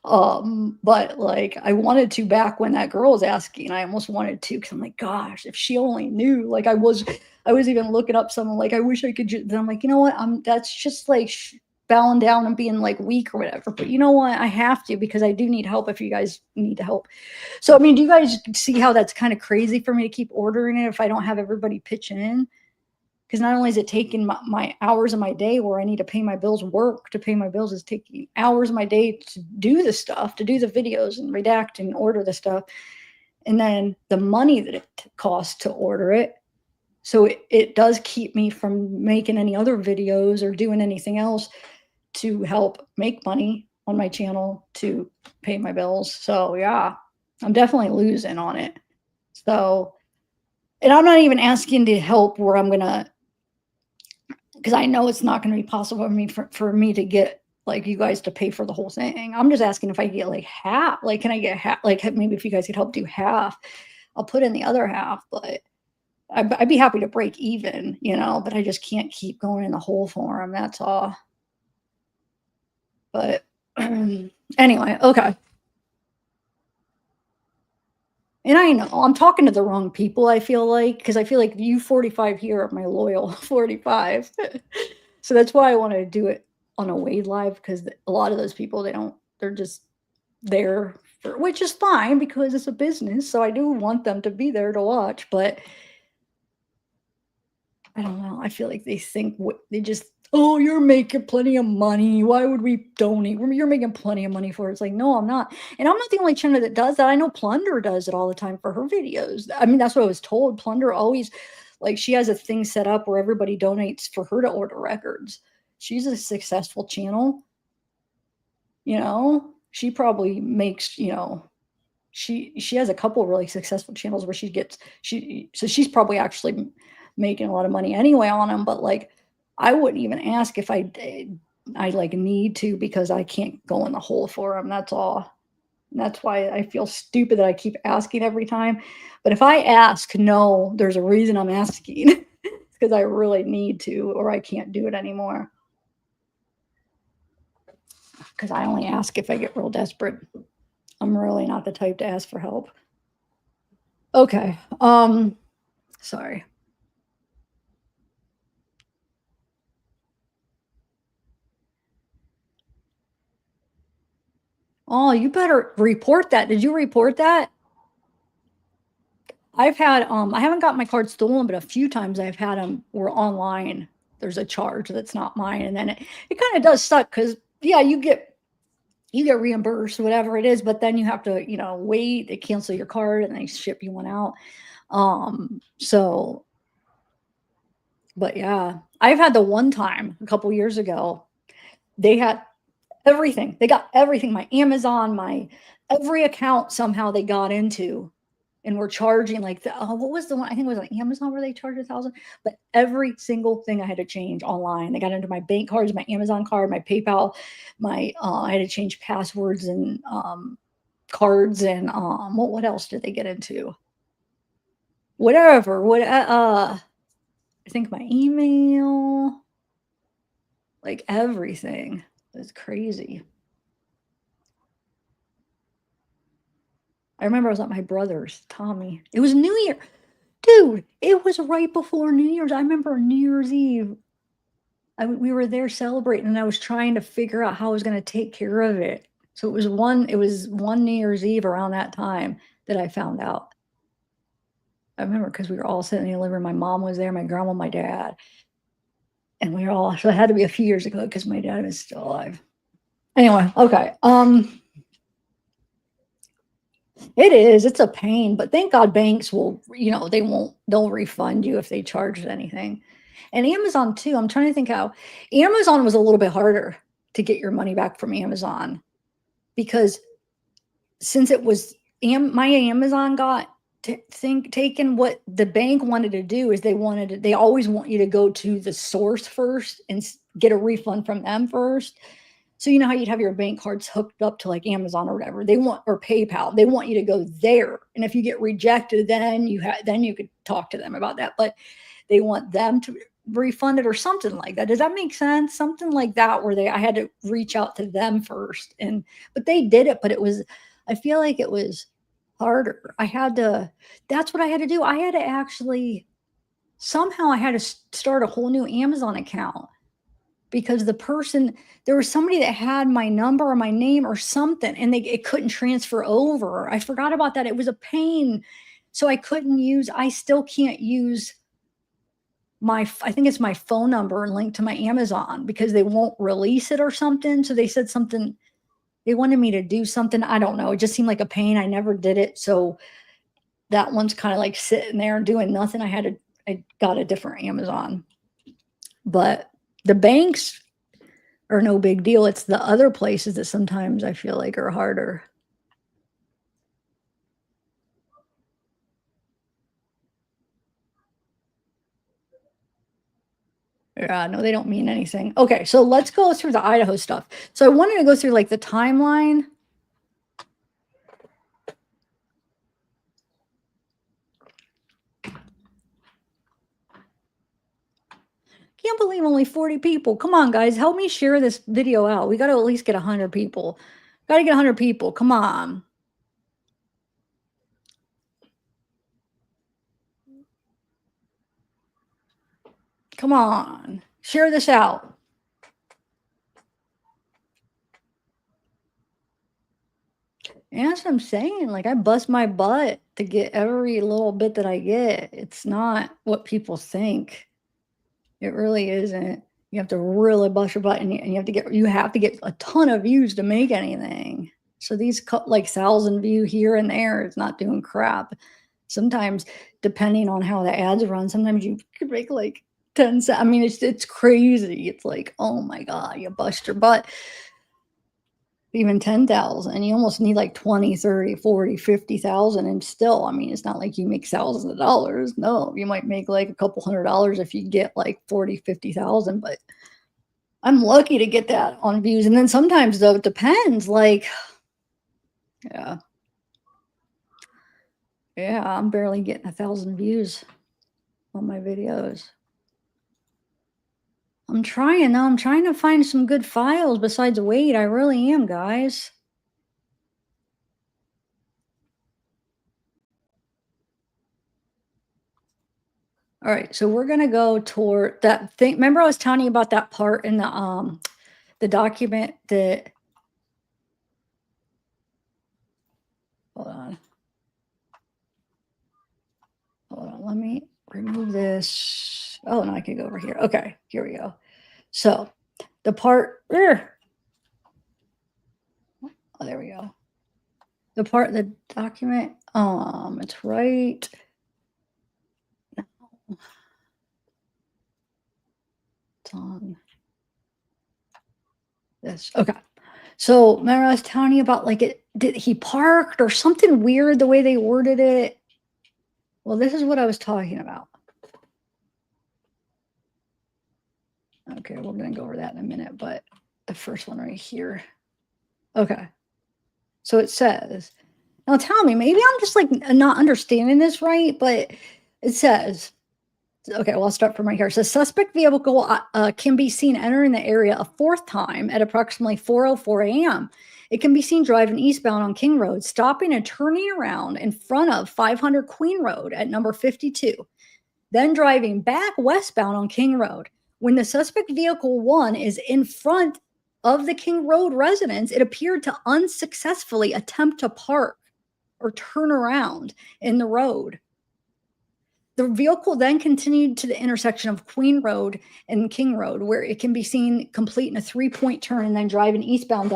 But like I wanted to back when that girl was asking, I almost wanted to, because I'm like, gosh, if she only knew. Like I was even looking up someone like, I wish I could. Then I'm like, you know what? That's just like bowing down and being like weak or whatever. But you know what? I have to, because I do need help if you guys need help. So I mean, do you guys see how that's kind of crazy for me to keep ordering it if I don't have everybody pitching in? Because not only is it taking my hours of my day where I need to pay my bills, work to pay my bills, is taking hours of my day to do the stuff, to do the videos and redact and order the stuff. And then the money that it costs to order it. So it does keep me from making any other videos or doing anything else to help make money on my channel to pay my bills. So yeah, I'm definitely losing on it. So, and I'm not even asking to help where I'm going to, because I know it's not going to be possible for me to get like you guys to pay for the whole thing. I'm just asking if I get like half. Like, can I get half? Like, maybe if you guys could help do half, I'll put in the other half. But I'd be happy to break even, But I just can't keep going in the hole for them. That's all. But anyway, okay. And I know I'm talking to the wrong people, I feel like, because I feel like you 45 here are my loyal 45. So that's why I want to do it on a Wade Live, because a lot of those people, they're just there, which is fine because it's a business. So I do want them to be there to watch, but I don't know. I feel like they think they just, oh, you're making plenty of money. Why would we donate? You're making plenty of money for it. It's like, no, I'm not. And I'm not the only channel that does that. I know Plunder does it all the time for her videos. I mean, that's what I was told. Plunder always, like, she has a thing set up where everybody donates for her to order records. She's a successful channel. She probably makes, she has a couple of really successful channels where so she's probably actually making a lot of money anyway on them. But like, I wouldn't even ask if I like need to, because I can't go in the hole for them. That's all. And that's why I feel stupid that I keep asking every time. But if I ask, no, there's a reason I'm asking. It's because I really need to, or I can't do it anymore. Because I only ask if I get real desperate. I'm really not the type to ask for help. Okay. Sorry. Oh, you better report that. Did you report that? I've had, I haven't got my card stolen, but a few times I've had them where online there's a charge that's not mine. And then it kind of does suck, because yeah, you get reimbursed, whatever it is, but then you have to, wait, they cancel your card and they ship you one out. So, but yeah, I've had the one time a couple years ago, they had everything. They got everything, my Amazon, my every account somehow they got into, and were charging like what was the one? I think it was on Amazon where they charged 1,000, but every single thing I had to change online. They got into my bank cards, my Amazon card, my PayPal, I had to change passwords and cards, and what else did they get into? Whatever, I think my email. like everything. It's crazy. I remember I was at my brother's, Tommy. It was New Year. Dude, it was right before New Year's. I remember New Year's Eve. We were there celebrating, and I was trying to figure out how I was going to take care of it. So it was one New Year's Eve around that time that I found out. I remember because we were all sitting in the living room. My mom was there, my grandma, my dad, and we were all. So it had to be a few years ago because my dad was still alive. Anyway, okay. It is. It's a pain, but thank God banks will, they'll refund you if they charge anything. And Amazon too. I'm trying to think how Amazon was a little bit harder to get your money back from Amazon because since it was my Amazon got taken, what the bank wanted to do is they always want you to go to the source first and get a refund from them first. So you know how you'd have your bank cards hooked up to like Amazon or whatever or PayPal. They want you to go there, and if you get rejected, then you could talk to them about that. But they want them to refund it or something like that. Does that make sense? Something like that, where I had to reach out to them first, but they did it. But I feel like it was harder. That's what I had to do. I had to actually somehow I had to start a whole new Amazon account because there was somebody that had my number or my name or something, and it couldn't transfer over. I forgot about that. It was a pain. So I still can't use I think it's my phone number linked to my Amazon because they won't release it or something. So they said something, they wanted me to do something. I don't know. It just seemed like a pain. I never did it. So that one's kind of like sitting there and doing nothing. I got a different Amazon, but the banks are no big deal. It's the other places that sometimes I feel like are harder. Yeah, no, they don't mean anything. Okay, so let's go through the Idaho stuff. So I wanted to go through like the timeline. Can't believe only 40 people. Come on, guys, help me share this video out. We got to at least get 100 people. Got to get 100 people. Come on. Come on. Share this out. And that's what I'm saying. Like, I bust my butt to get every little bit that I get. It's not what people think. It really isn't. You have to really bust your butt, and you have to get a ton of views to make anything. So these like 1,000 view here and there is not doing crap. Sometimes, depending on how the ads run, sometimes you could make like 10 cents. I mean, it's crazy. It's like, oh my God, you bust your butt. Even 10,000, you almost need like 20, 30, 40, 50,000. And still, I mean, it's not like you make thousands of dollars. No, you might make like a couple $100 if you get like 40, 50,000, but I'm lucky to get that on views. And then sometimes though, it depends, like, yeah, I'm barely getting 1,000 views on my videos. I'm trying to find some good files besides weight. I really am, guys. All right, so we're gonna go toward that thing. Remember I was telling you about that part in the document that, hold on. Hold on, let me remove this. Oh, no, I can go over here. Okay, here we go. So the part, oh, there we go. The part, the document, it's right. It's on this. Okay. So remember I was telling you about like did he parked or something weird the way they worded it? Well, this is what I was talking about. Okay, we're going to go over that in a minute, but the first one right here. Okay. So it says, now tell me, maybe I'm just like not understanding this right, but it says, Okay, well, I'll start from right here. So suspect vehicle can be seen entering the area a fourth time at approximately 4:04 a.m. It can be seen driving eastbound on King Road, stopping and turning around in front of 500 Queen Road at number 52, then driving back westbound on King Road. When the suspect vehicle 1 is in front of the King Road residence, it appeared to unsuccessfully attempt to park or turn around in the road. The vehicle then continued to the intersection of Queen Road and King Road, where it can be seen complete in a 3-point turn and then driving eastbound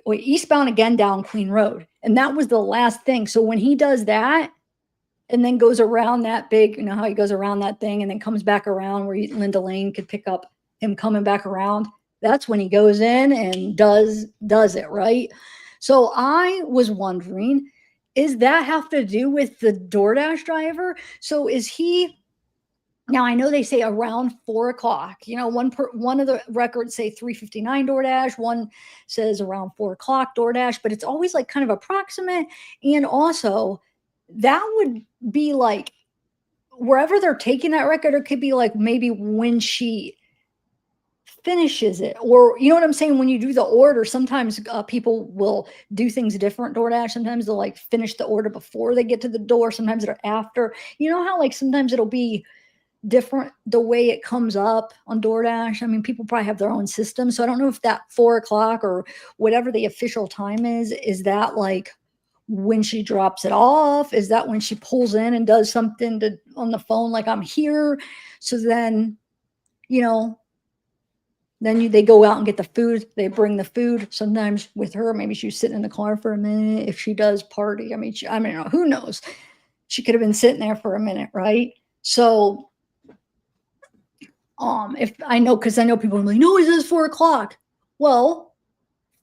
eastbound again down Queen Road. And that was the last thing. So when he does that and then goes around that big, you know how he goes around that thing and then comes back around where Linda Lane could pick up him coming back around, that's when he goes in and does it, right? So I was wondering, is that have to do with the DoorDash driver? So is he, now I know they say around 4 o'clock, you know, one of the records say 3:59 DoorDash, one says around 4 o'clock DoorDash, but it's always like kind of approximate. And also that would be like wherever they're taking that record, it could be like maybe when she finishes it, or you know what I'm saying, when you do the order, sometimes people will do things different. DoorDash, sometimes they'll like finish the order before they get to the door, sometimes they're after, you know how like sometimes it'll be different the way it comes up on DoorDash. I mean, people probably have their own system, so I don't know if that 4 o'clock or whatever the official time is that like when she drops it off, is that when she pulls in and does something on the phone like I'm here, so then you know, then they go out and get the food. They bring the food. Sometimes with her, maybe she's sitting in the car for a minute. If she does party, I mean, who knows? She could have been sitting there for a minute, right? So, if I know, because I know people are like, no, it says 4 o'clock. Well,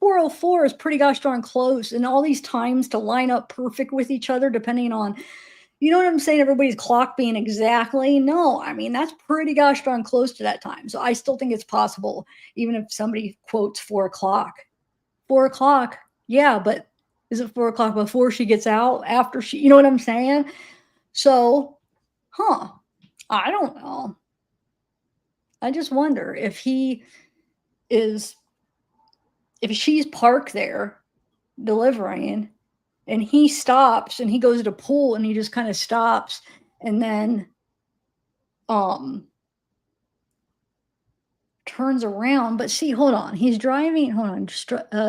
4:04 is pretty gosh darn close, and all these times to line up perfect with each other, depending on, you know what I'm saying? Everybody's clock being exactly. No, I mean, that's pretty gosh darn close to that time. So I still think it's possible, even if somebody quotes 4 o'clock. 4 o'clock, yeah, but is it 4 o'clock before she gets out? After she, you know what I'm saying? So, I don't know. I just wonder if she's parked there delivering and he stops and he goes to pull and he just kind of stops and then turns around. But see, hold on, he's driving, hold on,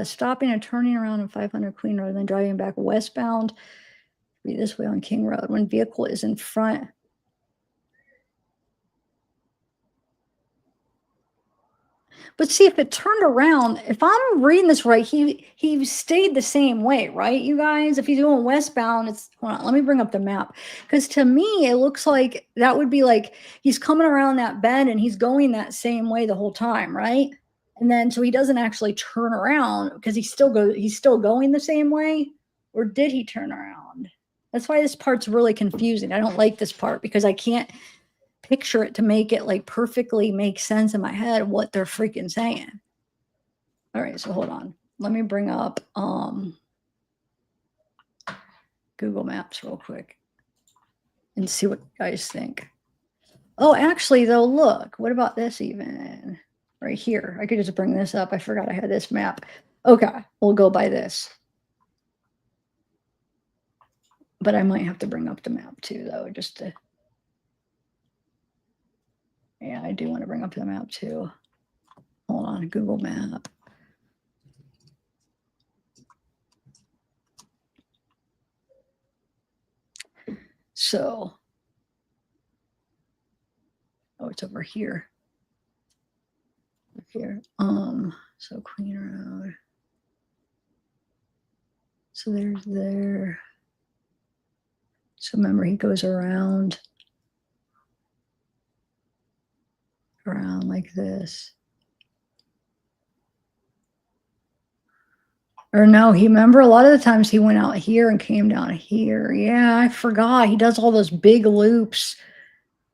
stopping and turning around in 500 Queen Road and then driving back westbound, be this way on King Road when vehicle is in front. But see, if it turned around, if I'm reading this right, he stayed the same way, right, you guys? If he's going westbound, it's, hold on, let me bring up the map. Because to me, it looks like that would be like he's coming around that bend and he's going that same way the whole time, right? And then so he doesn't actually turn around because he's still going the same way. Or did he turn around? That's why this part's really confusing. I don't like this part because I can't picture it to make it like perfectly make sense in my head what they're freaking saying. All right, so hold on. Let me bring up Google Maps real quick and see what you guys think. Oh, actually though, look, what about this even? Right here. I could just bring this up. I forgot I had this map. Okay, we'll go by this. But I might have to bring up the map too, though, just to. Yeah, I do want to bring up the map too. Hold on, Google Map. So, oh, it's over here. Here. So Queen Road. So there's there. So remember, he goes around like this. Or no, he, remember a lot of the times he went out here and came down here. Yeah, I forgot. He does all those big loops.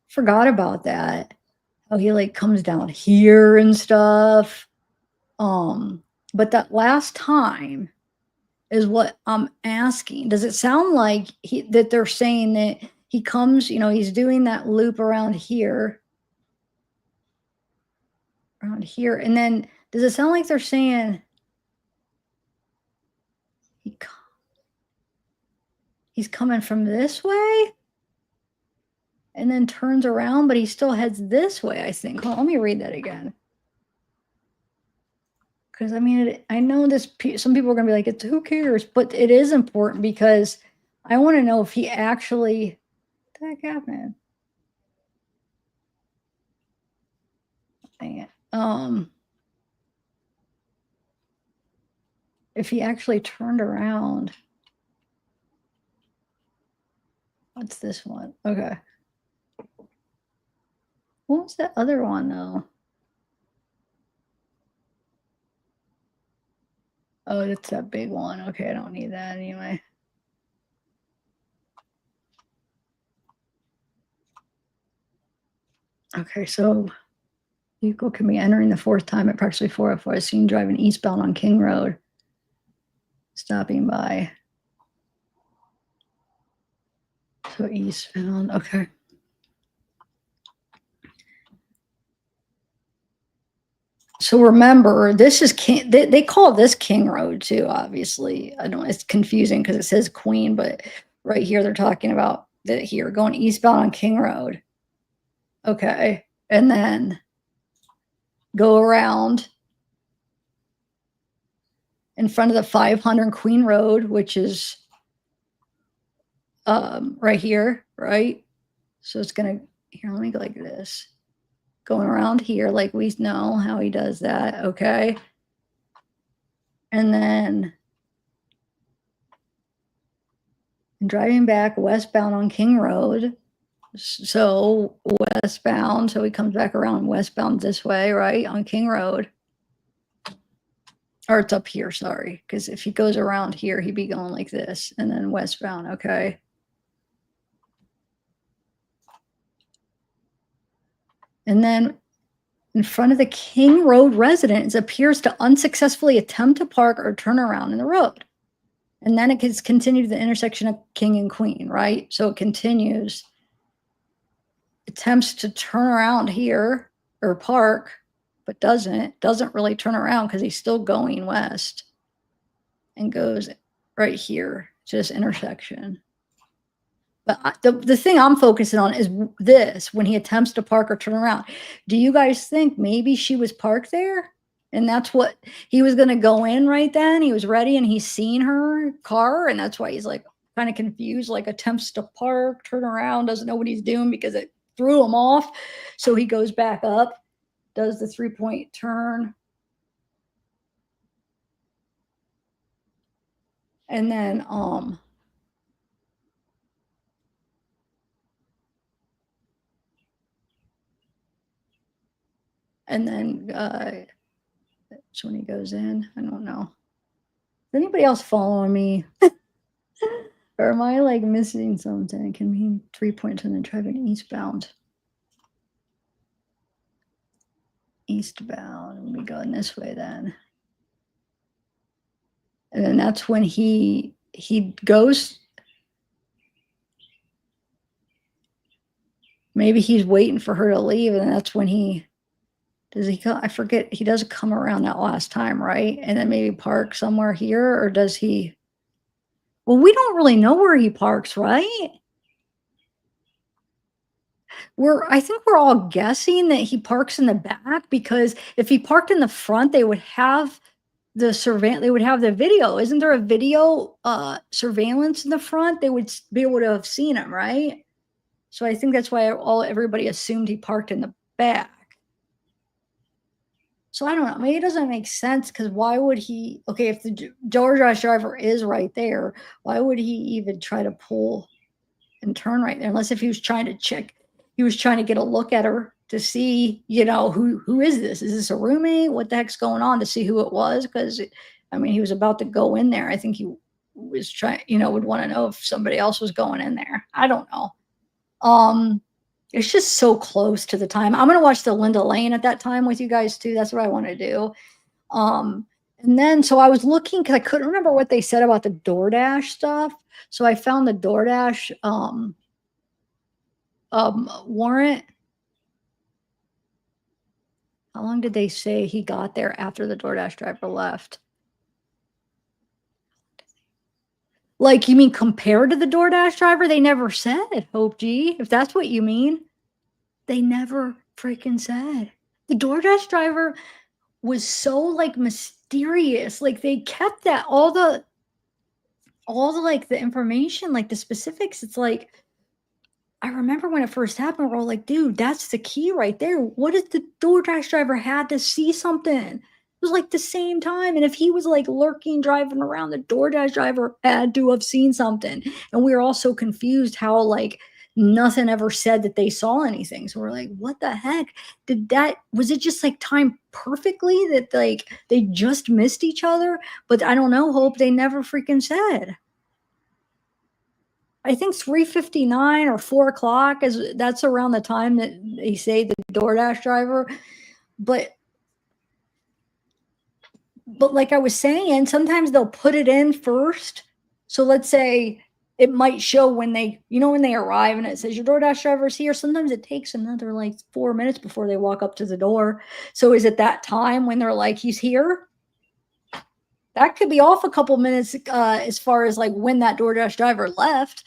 Forgot about that. How he like comes down here and stuff. But that last time is what I'm asking. Does it sound like that they're saying that he comes, you know, he's doing that loop around here. Around here. And then does it sound like they're saying he's coming from this way? And then turns around, but he still heads this way, I think. Hold on, let me read that again. Because I mean, I know this. Some people are gonna be like, "It's who cares?" But it is important because I want to know if he actually. What the heck happened? Dang it. If he actually turned around. What's this one? Okay. What was that other one though? Oh, it's that big one. Okay, I don't need that anyway. Okay, so vehicle can be entering the fourth time at approximately 4:04. Seen driving eastbound on King Road. Stopping by. So eastbound. Okay. So remember, this is King. They call this King Road too. Obviously, I don't. It's confusing because it says Queen, but right here they're talking about that here going eastbound on King Road. Okay, and then go around in front of the 500 Queen Road, which is right here, right? So it's gonna here. Let me go like this, going around here, like we know how he does that. Okay, and then driving back westbound on King Road. So westbound, so he comes back around westbound this way, right, on King Road. Or it's up here, sorry, because if he goes around here, he'd be going like this, and then westbound, okay. And then in front of the King Road residence appears to unsuccessfully attempt to park or turn around in the road. And then it gets continued to the intersection of King and Queen, right? So it continues, attempts to turn around here or park, but doesn't really turn around because he's still going west and goes right here to this intersection. But the thing I'm focusing on is this, when he attempts to park or turn around. Do you guys think maybe she was parked there? And that's what he was going to go in right then. He was ready and he's seen her car. And that's why he's like kind of confused, like attempts to park, turn around, doesn't know what he's doing because it threw him off. So he goes back up, does the 3-point turn. And then, so when he goes in, I don't know. Is anybody else following me? Or am I like missing something? It can mean 3 points and then driving eastbound. Eastbound. Let me go in this way then. And then that's when he goes. Maybe he's waiting for her to leave, and that's when does he come? I forget. He does come around that last time, right? And then maybe park somewhere here, or does he? Well, we don't really know where he parks, right? I think we're all guessing that he parks in the back because if he parked in the front, they would have they would have the video. Isn't there a video surveillance in the front? They would be able to have seen him, right? So I think that's why everybody assumed he parked in the back. So I don't know. Maybe it doesn't make sense because why would he? Okay, if the DoorDash driver is right there, why would he even try to pull and turn right there? Unless if he was trying to check, he was trying to get a look at her to see, you know, who is this? Is this a roommate? What the heck's going on? To see who it was? Because I mean, he was about to go in there. I think he was trying, you know, would want to know if somebody else was going in there. I don't know. It's just so close to the time. I'm gonna watch the Linda Lane at that time with you guys too. That's what I want to do. And then so I was looking because I couldn't remember what they said about the DoorDash stuff. So I found the DoorDash Warrant. How long did they say he got there after the DoorDash driver left? Like, you mean compared to the DoorDash driver? They never said, Hope G, if that's what you mean. They never freaking said. The DoorDash driver was so, like, mysterious. Like, they kept that all the, like, the information, like, the specifics. It's like, I remember when it first happened, we're all like, "Dude, that's the key right there. What if the DoorDash driver had to see something?" It was, like, the same time, and if he was, like, lurking, driving around, the DoorDash driver had to have seen something, and we were all so confused how, like, nothing ever said that they saw anything, so we're like, "What the heck? Was it just, like, timed perfectly that, like, they just missed each other?" But I don't know, Hope, they never freaking said. I think 3:59 or 4 o'clock is that's around the time that they say the DoorDash driver, but like I was saying, sometimes they'll put it in first. So let's say it might show when when they arrive and it says your DoorDash driver is here. Sometimes it takes another like 4 minutes before they walk up to the door. So is it that time when they're like, he's here? That could be off a couple minutes as far as like when that DoorDash driver left,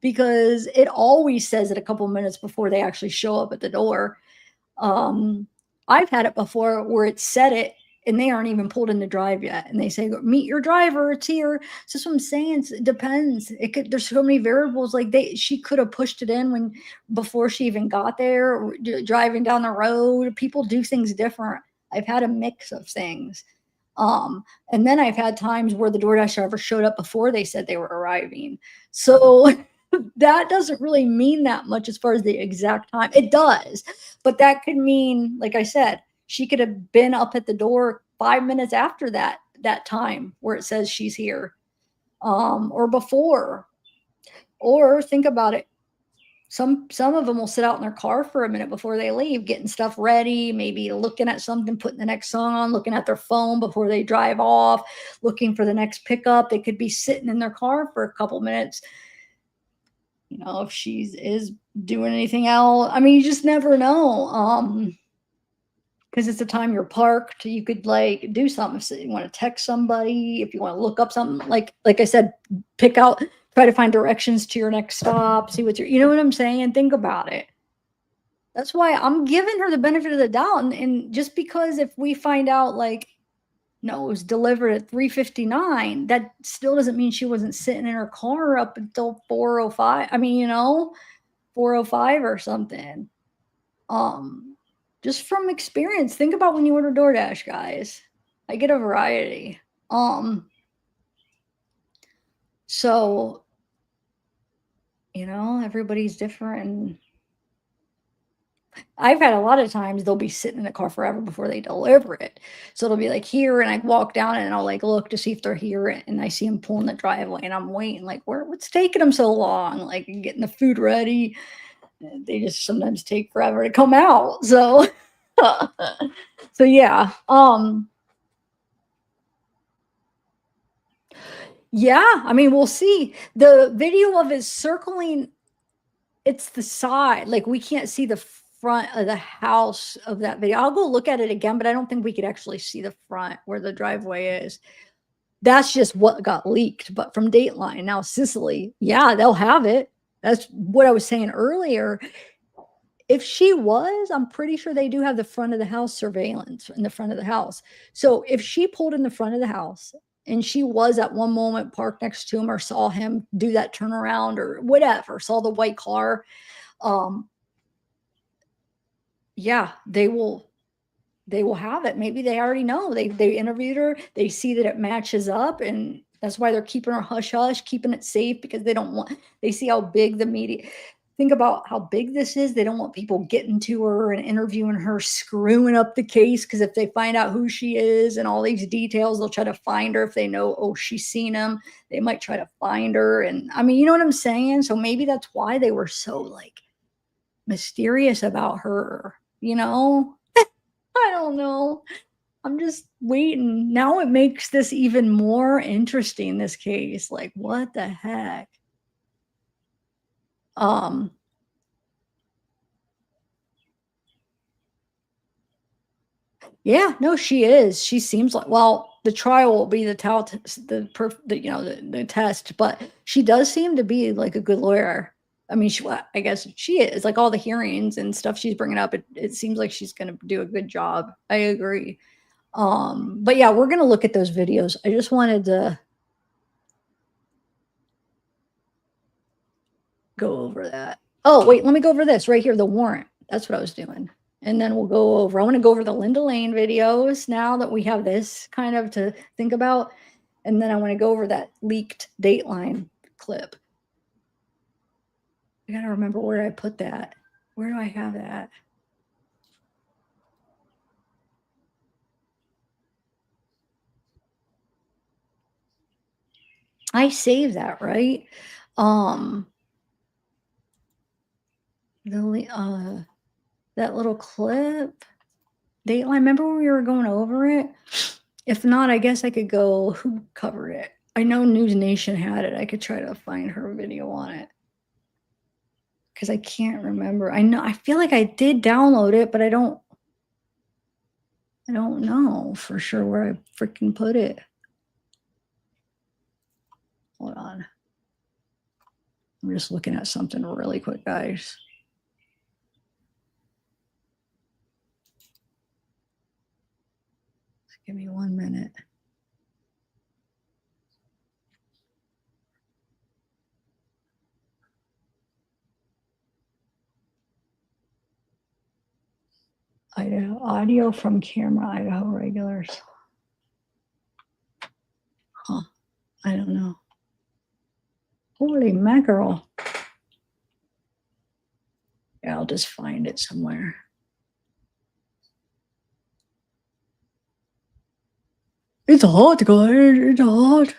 because it always says it a couple minutes before they actually show up at the door. I've had it before where it said it and they aren't even pulled in the drive yet, and they say, "Meet your driver, it's here." So that's what I'm saying. It depends. It could. There's so many variables. Like she could have pushed it in when before she even got there, or driving down the road. People do things different. I've had a mix of things. And then I've had times where the DoorDash driver showed up before they said they were arriving. So that doesn't really mean that much as far as the exact time. It does, but that could mean, like I said, she could have been up at the door 5 minutes after that time where it says she's here, or before. Or think about it. Some of them will sit out in their car for a minute before they leave, getting stuff ready, maybe looking at something, putting the next song on, looking at their phone before they drive off, looking for the next pickup. They could be sitting in their car for a couple minutes. If she's is doing anything else. I mean, you just never know. Because it's the time you're parked, you could like do something. If you want to text somebody, if you want to look up something, like I said, try to find directions to your next stop, see what you know what I'm saying? Think about it. That's why I'm giving her the benefit of the doubt. And just because if we find out like, no, it was delivered at 3:59, that still doesn't mean she wasn't sitting in her car up until 4:05. I mean, 4:05 or something. Just from experience, think about when you order DoorDash, guys. I get a variety. So, everybody's different. And I've had a lot of times they'll be sitting in the car forever before they deliver it. So it'll be like here, and I walk down and I'll like look to see if they're here, and I see them pulling the driveway, and I'm waiting like, what's taking them so long? Like getting the food ready. They just sometimes take forever to come out. So, so yeah. Yeah, I mean, we'll see. The video of it circling, it's the side. Like we can't see the front of the house of that video. I'll go look at it again, but I don't think we could actually see the front where the driveway is. That's just what got leaked. But from Dateline, now Sicily, yeah, they'll have it. That's what I was saying earlier. If she was, I'm pretty sure they do have the front of the house surveillance in the front of the house. So if she pulled in the front of the house and she was at one moment parked next to him, or saw him do that turnaround or whatever, saw the white car, yeah, they will have it. Maybe they already know. They interviewed her. They see that it matches up, and that's why they're keeping her hush hush, keeping it safe, because they see how big the media. Think about how big this is. They don't want people getting to her and interviewing her, screwing up the case, because if they find out who she is and all these details, they'll try to find her. If they know, oh, she's seen him, they might try to find her. And I mean, you know what I'm saying? So maybe that's why they were so like mysterious about her, I don't know. I'm just waiting. Now it makes this even more interesting, this case. Like, what the heck? Yeah, no, she is. She seems like, well, the trial will be the the test, but she does seem to be like a good lawyer. I mean, I guess she is, like all the hearings and stuff she's bringing up. It seems like she's going to do a good job. I agree. But yeah, we're going to look at those videos. I just wanted to go over that. Oh, wait, let me go over this right here, the warrant. That's what I was doing. And then we'll go over, I want to go over the Linda Lane videos now that we have this kind of to think about. And then I want to go over that leaked Dateline clip. I got to remember where I put that. Where do I have that? I saved that, right? That little clip. Dateline, remember when we were going over it? If not, I guess I could go, who covered it? I know News Nation had it. I could try to find her video on it. Because I can't remember. I feel like I did download it, but I don't know for sure where I freaking put it. Hold on. I'm just looking at something really quick, guys. Give me 1 minute. Idaho audio from camera, Idaho regulars. Huh. I don't know. Holy mackerel. Yeah, I'll just find it somewhere. It's hot, guys. It's hot.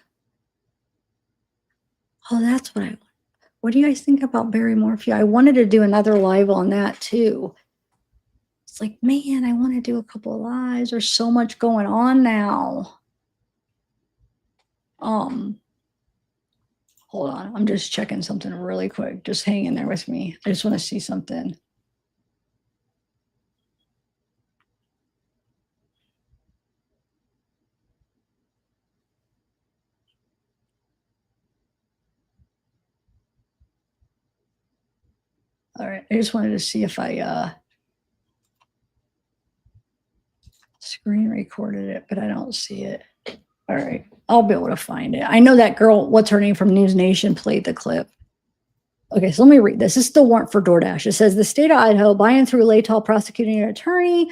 Oh, that's what do you guys think about Barry Morphew? I wanted to do another live on that too. It's like, man, I want to do a couple of lives. There's so much going on now. Hold on. I'm just checking something really quick. Just hang in there with me. I just want to see something. All right. I just wanted to see if I screen recorded it, but I don't see it. All right. I'll be able to find it. I know that girl, what's her name, from News Nation played the clip. Okay, so let me read this. This is the warrant for DoorDash. It says the state of Idaho, by and through Latall prosecuting attorney,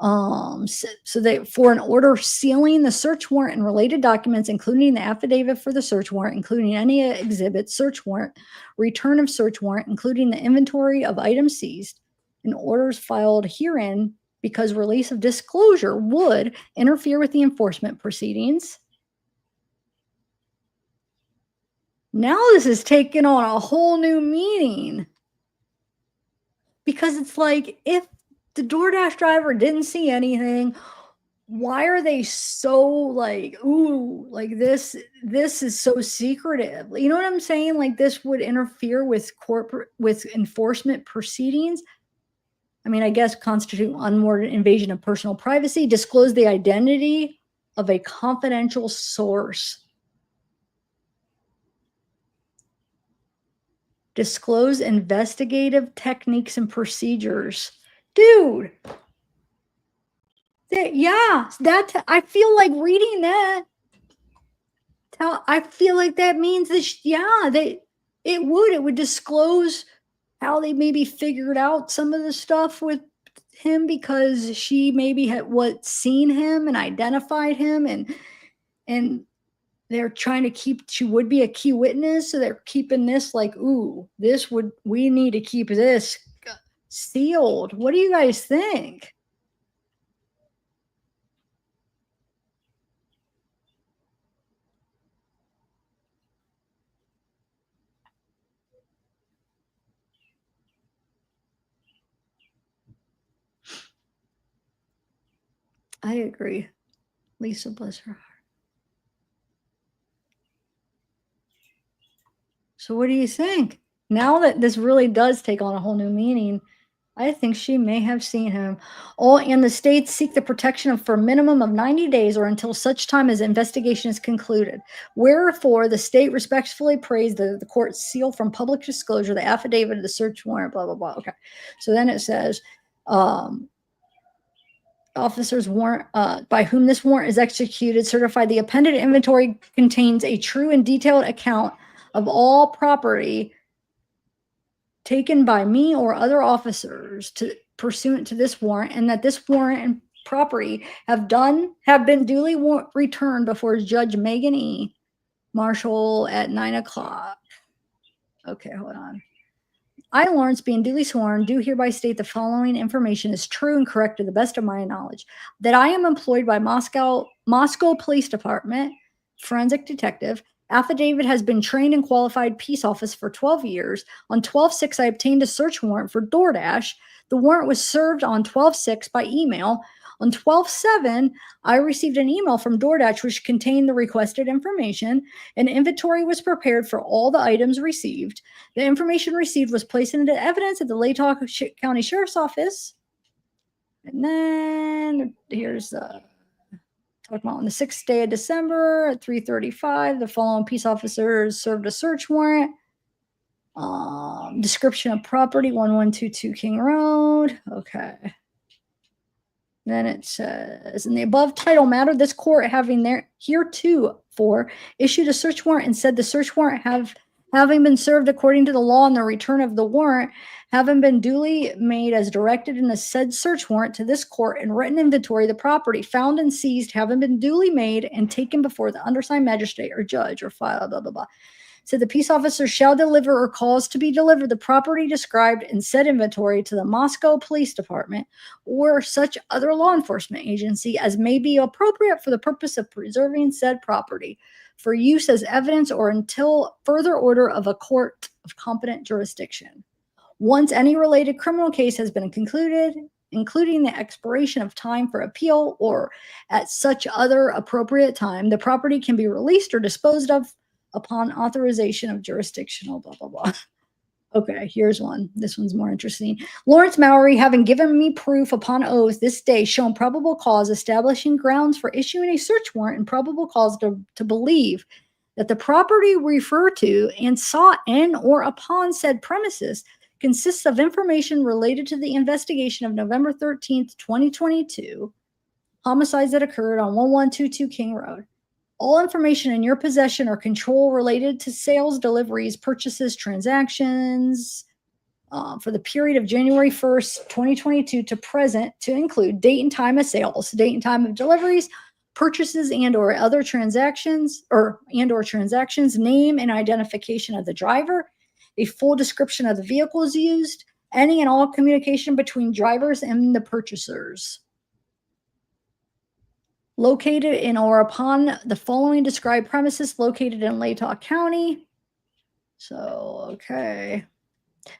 so they for an order sealing the search warrant and related documents, including the affidavit for the search warrant, including any exhibit, search warrant, return of search warrant, including the inventory of items seized, and orders filed herein because release of disclosure would interfere with the enforcement proceedings. Now this is taking on a whole new meaning. Because it's like, if the DoorDash driver didn't see anything, why are they so like, ooh, like this is so secretive? You know what I'm saying? Like this would interfere with enforcement proceedings. I mean, I guess constitute unwarranted invasion of personal privacy, disclose the identity of a confidential source. Disclose investigative techniques and procedures. Dude, yeah, that I feel like reading that. I feel like that means that, yeah, it would disclose how they maybe figured out some of the stuff with him, because she maybe had seen him and identified him, and they're trying to she would be a key witness, so they're keeping this like, ooh, we need to keep this sealed. What do you guys think? I agree. Lisa, bless her heart. So what do you think? Now that this really does take on a whole new meaning, I think she may have seen him. All and the states seek the protection of for a minimum of 90 days or until such time as investigation is concluded. Wherefore, the state respectfully prays the court seal from public disclosure the affidavit of the search warrant, blah, blah, blah. Okay. So then it says, officers warrant by whom this warrant is executed certify the appended inventory contains a true and detailed account of all property taken by me or other officers to pursuant to this warrant, and that this warrant and property have been duly returned before Judge Megan E. Marshall at 9 o'clock. Okay, hold on. I, Lawrence, being duly sworn, do hereby state the following information is true and correct to the best of my knowledge. That I am employed by Moscow Police Department, forensic detective. Affidavit has been trained and qualified peace office for 12 years. On 12/6, I obtained a search warrant for DoorDash. The warrant was served on 12/6 by email. On 12/7, I received an email from DoorDash which contained the requested information. An inventory was prepared for all the items received. The information received was placed into evidence at the Latah County Sheriff's Office. And then here's talking about on the 6th day of December at 3:35, the following peace officers served a search warrant. Description of property, 1122 King Road. Okay. Then it says, in the above title matter, this court having heretofore issued a search warrant and said the search warrant having been served according to the law and the return of the warrant, having been duly made as directed in the said search warrant to this court and written inventory, the property found and seized having been duly made and taken before the undersigned magistrate or judge or filed, blah, blah, blah. So the peace officer shall deliver or cause to be delivered the property described in said inventory to the Moscow Police Department or such other law enforcement agency as may be appropriate for the purpose of preserving said property for use as evidence or until further order of a court of competent jurisdiction. Once any related criminal case has been concluded, including the expiration of time for appeal or at such other appropriate time, the property can be released or disposed of upon authorization of jurisdictional, blah, blah, blah. Okay, here's one. This one's more interesting. Lawrence Mowry, having given me proof upon oath this day, shown probable cause establishing grounds for issuing a search warrant and probable cause to believe that the property referred to and sought in or upon said premises consists of information related to the investigation of November 13th, 2022, homicides that occurred on 1122 King Road. All information in your possession or control related to sales, deliveries, purchases, transactions for the period of January 1st, 2022 to present to include date and time of sales, date and time of deliveries, purchases and or other transactions transactions, name and identification of the driver, a full description of the vehicles used, any and all communication between drivers and the purchasers. Located in or upon the following described premises located in Latah County. So, okay.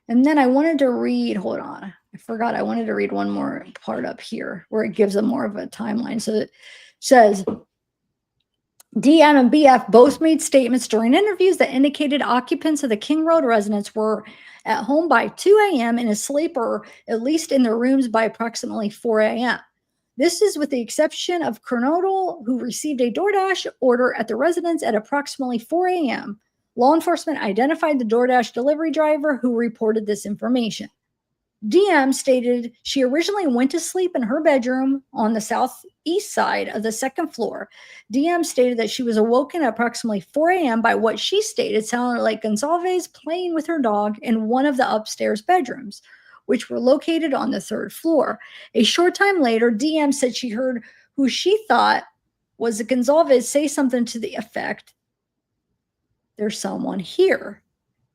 And then I wanted to read, hold on, I forgot I wanted to read one more part up here where it gives them more of a timeline. So it says, DM and BF both made statements during interviews that indicated occupants of the King Road residence were at home by 2 a.m. and asleep or at least in their rooms by approximately 4 a.m. This is with the exception of Coronado, who received a DoorDash order at the residence at approximately 4 a.m. Law enforcement identified the DoorDash delivery driver who reported this information. DM stated she originally went to sleep in her bedroom on the southeast side of the second floor. DM stated that she was awoken at approximately 4 a.m. by what she stated sounded like Gonzalez playing with her dog in one of the upstairs bedrooms, which were located on the third floor. A short time later, DM said she heard who she thought was Gonzalez say something to the effect, "There's someone here."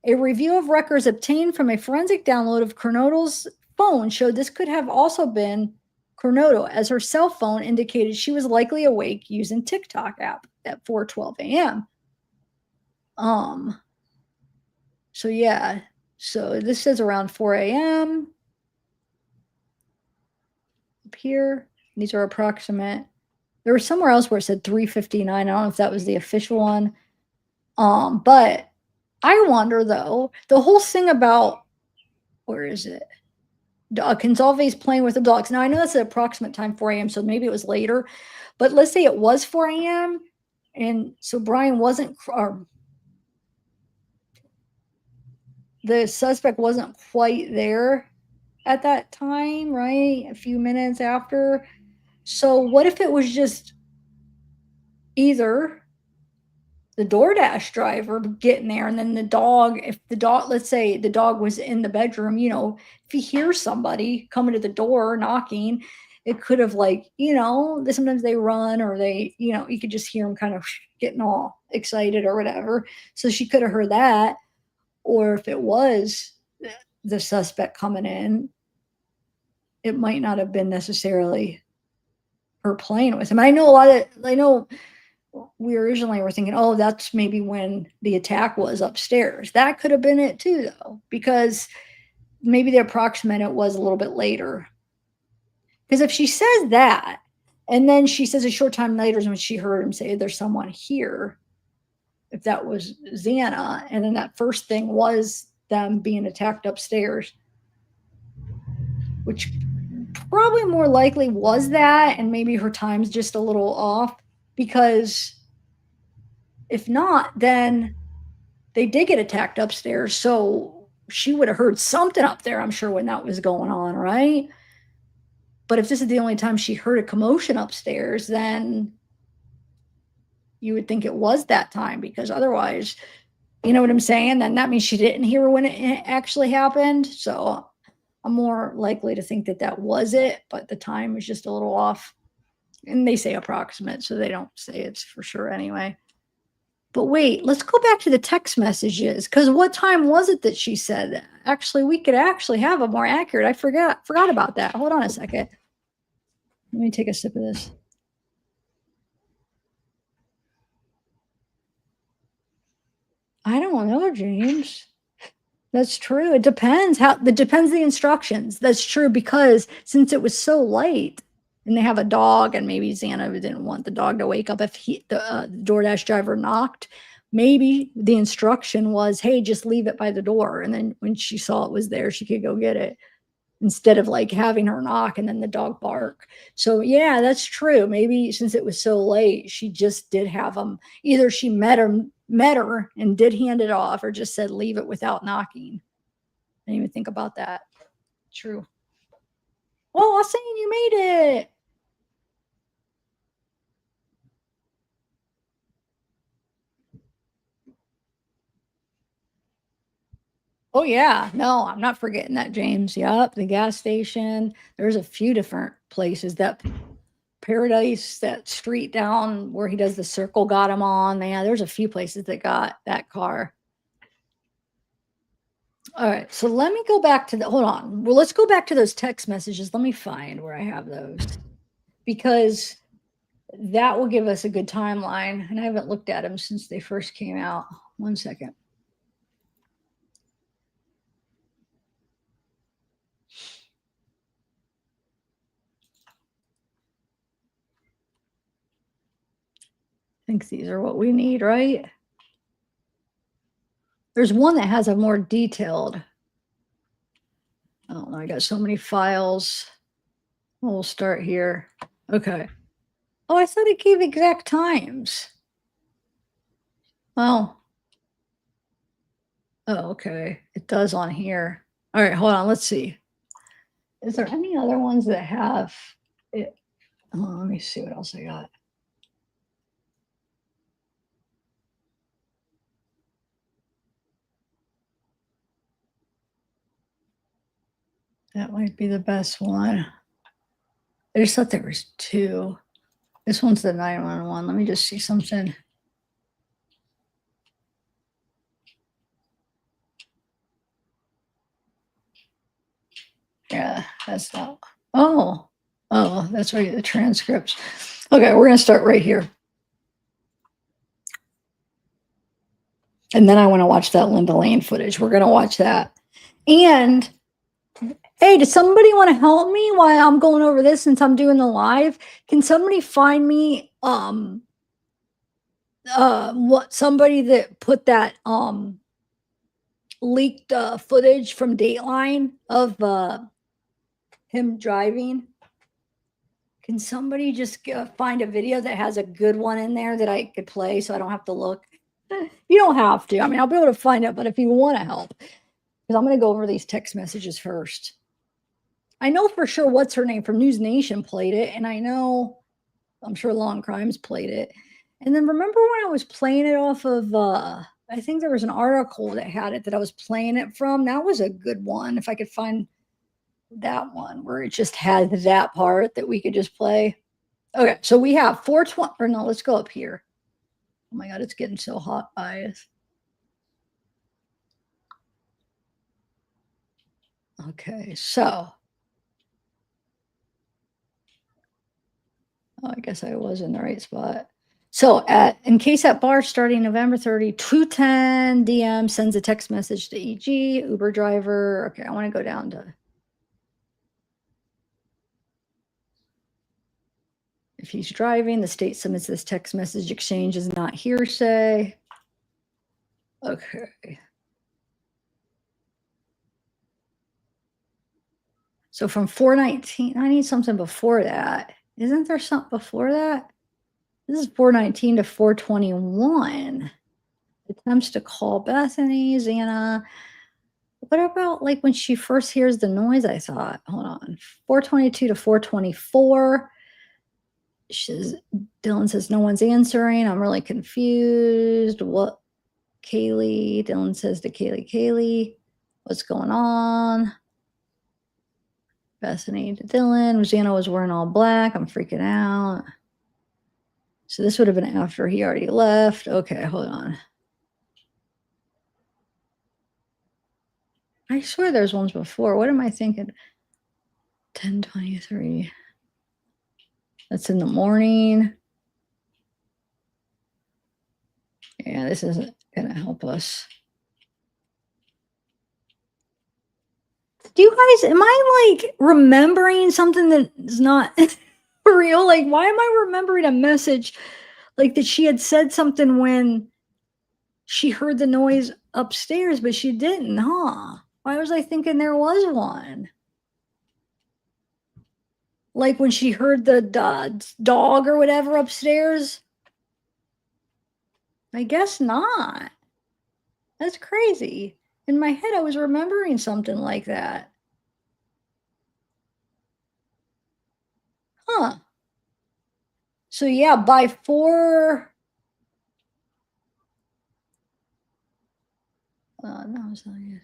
A review of records obtained from a forensic download of Coronado's phone showed this could have also been Coronado, as her cell phone indicated she was likely awake using TikTok app at 4:12 a.m. So yeah. So this says around 4 a.m. up here. These are approximate. There was somewhere else where it said 3:59. I don't know if that was the official one. But I wonder though, the whole thing about, where is it? Gonzalez playing with the dogs. Now I know that's an approximate time, 4 a.m., so maybe it was later, but let's say it was 4 a.m. And so Brian wasn't, or the suspect wasn't quite there at that time, right? A few minutes after. So what if it was just either the DoorDash driver getting there and then the dog, if the dog, let's say the dog was in the bedroom, you know, if he hears somebody coming to the door knocking, it could have, like, you know, sometimes they run, or they, you know, you could just hear them kind of getting all excited or whatever. So she could have heard that. Or if it was the suspect coming in, it might not have been necessarily her playing with him. I know we originally were thinking, oh, that's maybe when the attack was upstairs. That could have been it too, though, because maybe the approximate it was a little bit later. Because if she says that, and then she says a short time later is when she heard him say, there's someone here, if that was Xana, and then that first thing was them being attacked upstairs, which probably more likely was that, and maybe her time's just a little off, because if not, then they did get attacked upstairs, so she would have heard something up there, I'm sure, when that was going on, right? But if this is the only time she heard a commotion upstairs, then you would think it was that time, because otherwise, you know what I'm saying? Then that means she didn't hear when it actually happened. So I'm more likely to think that that was it, but the time is just a little off. And they say approximate, so they don't say it's for sure anyway. But wait, let's go back to the text messages, because what time was it that she said that? Actually, we could actually have a more accurate. I forgot about that. Hold on a second. Let me take a sip of this. I don't know, James. That's true. It depends the instructions. That's true, because since it was so late and they have a dog, and maybe Xana didn't want the dog to wake up if the DoorDash driver knocked, maybe the instruction was, hey, just leave it by the door. And then when she saw it was there, she could go get it, instead of like having her knock and then the dog bark. So yeah, that's true. Maybe since it was so late, she just did have them. Either she met her and did hand it off, or just said leave it without knocking. I didn't even think about that. True. Oh, I was saying you made it. Oh yeah, no, I'm not forgetting that, James. Yep, the gas station. There's a few different places. That Paradise, that street down where he does the circle, got him on. Yeah, there's a few places that got that car. All right, so let me go back to the, hold on. Well, let's go back to those text messages. Let me find where I have those, because that will give us a good timeline. And I haven't looked at them since they first came out. 1 second. I think these are what we need, right? There's one that has a more detailed. I don't know. I got so many files. We'll start here. Okay. Oh, I thought it gave exact times. Well, oh, okay. It does on here. All right, hold on. Let's see. Is there any other ones that have it? Oh, let me see what else I got. That might be the best one. I just thought there was two. This one's the 911. Let me just see something. Yeah, that's not. Oh, that's right. The transcripts. Okay, we're going to start right here. And then I want to watch that Linda Lane footage. We're going to watch that. And hey, does somebody want to help me while I'm going over this, since I'm doing the live? Can somebody find me what somebody that put that leaked footage from Dateline of him driving. Can somebody just find a video that has a good one in there that I could play so I don't have to look? You don't have to. I mean, I'll be able to find it, but if you want to help, because I'm going to go over these text messages first. I know for sure what's her name from News Nation played it, and I know I'm sure Long Crimes played it. And then remember when I was playing it off of I think there was an article that had it that I was playing it from. That was a good one. If I could find that one where it just had that part that we could just play. Okay, so we have 420, or no, let's go up here. Oh my God, it's getting so hot, guys. Okay, so. Oh, I guess I was in the right spot. So in case at bar starting November 30, 210 DM sends a text message to EG, Uber driver. Okay, I want to go down to. If he's driving, the state submits this text message exchange is not hearsay. Okay. So from 419, I need something before that. Isn't there something before that? This is 419 to 421. Attempts to call Bethany, Xana. What about like when she first hears the noise? I thought, hold on, 422 to 424. Dylan says no one's answering. I'm really confused. What? Kaylee. Dylan says to Kaylee, what's going on? Bethany to Dylan. Xana was wearing all black. I'm freaking out. So this would have been after he already left. Okay, hold on. I swear there's ones before. What am I thinking? 10:23. That's in the morning. Yeah, this isn't going to help us. Do you guys, am I like remembering something that is not real? Like, why am I remembering a message like that she had said something when she heard the noise upstairs, but she didn't, huh? Why was I thinking there was one? Like when she heard the dog or whatever upstairs? I guess not. That's crazy. In my head, I was remembering something like that. Huh. So yeah, by 4. No, it's not yet.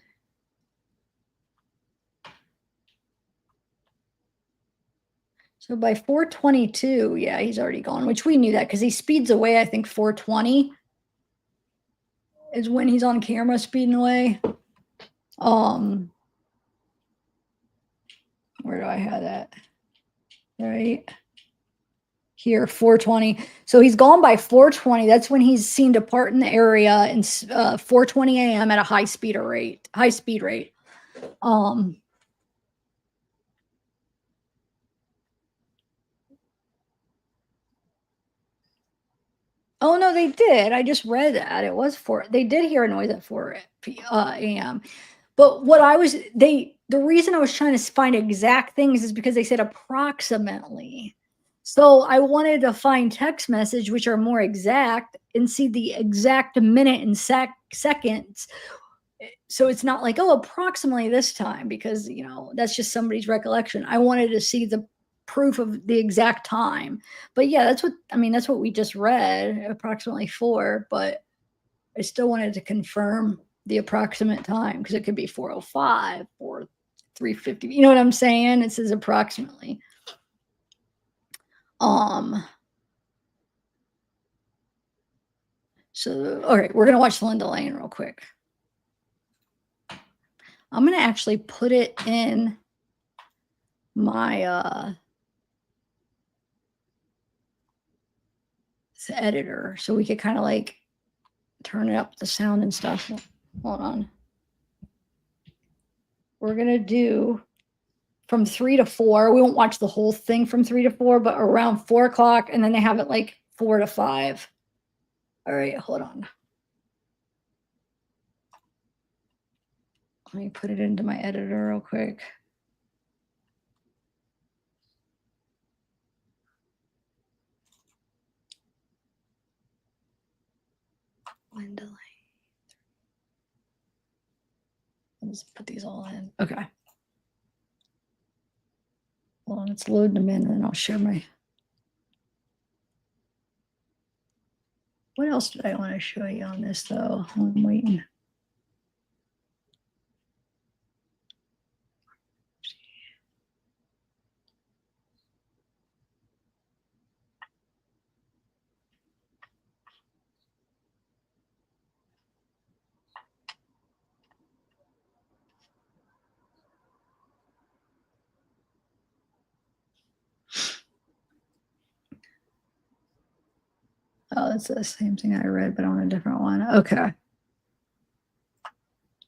So by 422, yeah, he's already gone, which we knew that because he speeds away, I think 420 is when he's on camera speeding away. Where do I have that? Right here, 420. So he's gone by 420. That's when he's seen depart in the area and 4:20 a.m. at a high speed rate. Oh no, they did. I just read that. It was 4. They did hear a noise at 4 a.m. But what the reason I was trying to find exact things is because they said approximately. So I wanted to find text message which are more exact and see the exact minute and seconds. So it's not like, oh, approximately this time, because that's just somebody's recollection. I wanted to see the proof of the exact time. But yeah, that's what we just read, approximately 4, but I still wanted to confirm the approximate time because it could be 4:05 or 3:50. You know what I'm saying? It says approximately. So all right, we're gonna watch Linda Lane real quick. I'm gonna actually put it in my editor so we could kind of like turn it up the sound and stuff. Hold on. We're gonna do from 3 to 4. We won't watch the whole thing from 3 to 4, but around 4 o'clock, and then they have it like 4 to 5. All right, hold on. Let me put it into my editor real quick. let's put these all in. Okay. Hold on, it's loading them in, and then I'll share my. What else did I want to show you on this, though? I'm waiting. Oh, it's the same thing I read, but on a different one. Okay.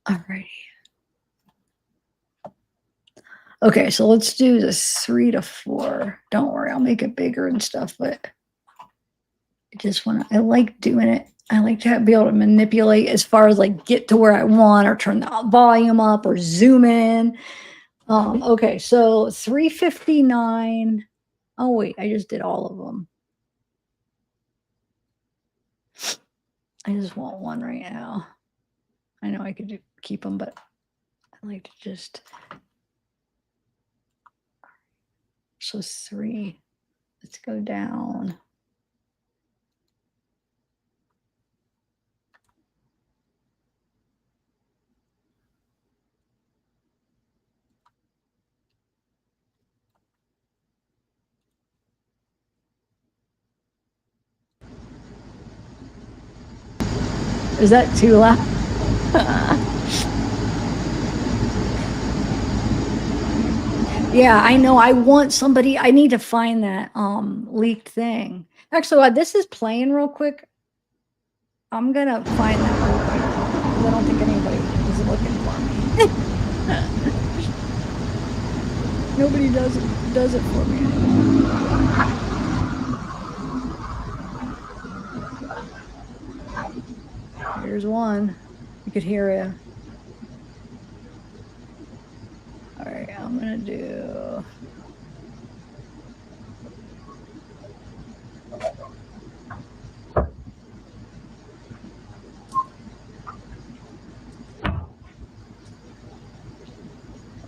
All right. Okay, so let's do this 3 to 4. Don't worry, I'll make it bigger and stuff, but I just want to, I like doing it. I like to be able to manipulate as far as like get to where I want or turn the volume up or zoom in. Okay, so 359. Oh, wait, I just did all of them. I just want one right now. I know I could keep them, but I like to just. So 3. Let's go down. Is that too loud? Yeah, I know. I want somebody. I need to find that leaked thing. Actually, while this is playing real quick, I'm gonna find that real quick. 'Cause I don't think anybody is looking for me. Nobody does it for me anymore. Here's one. You could hear it. All right, I'm gonna do.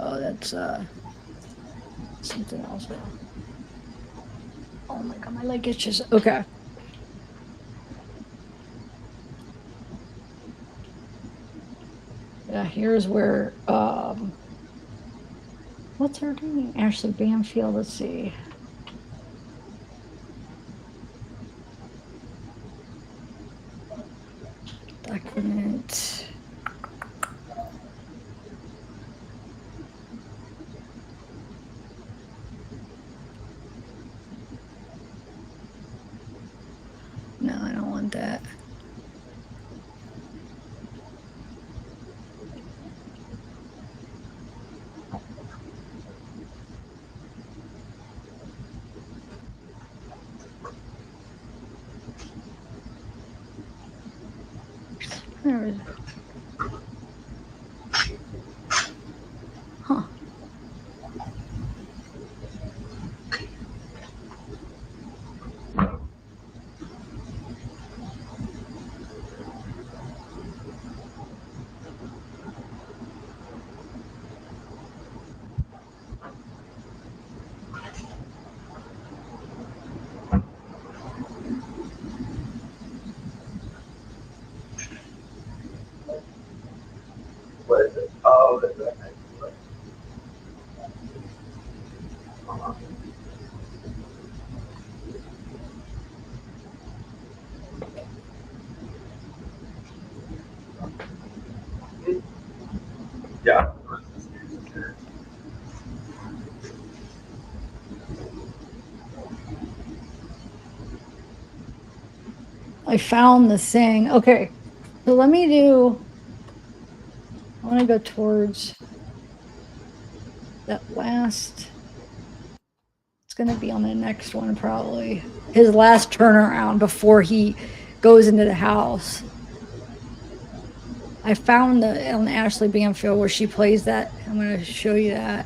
Oh, that's something else. Oh my god, my leg itches. Okay. Yeah, here's where what's her name? Ashley Banfield. Let's see. Document. No, I don't want that. There is. Huh. What is it? Oh, that's right. Yeah. I found the thing. Okay. So let me do. I want to go towards that last. It's going to be on the next one, probably. His last turnaround before he goes into the house. I found the on Ashley Banfield where she plays that. I'm going to show you that.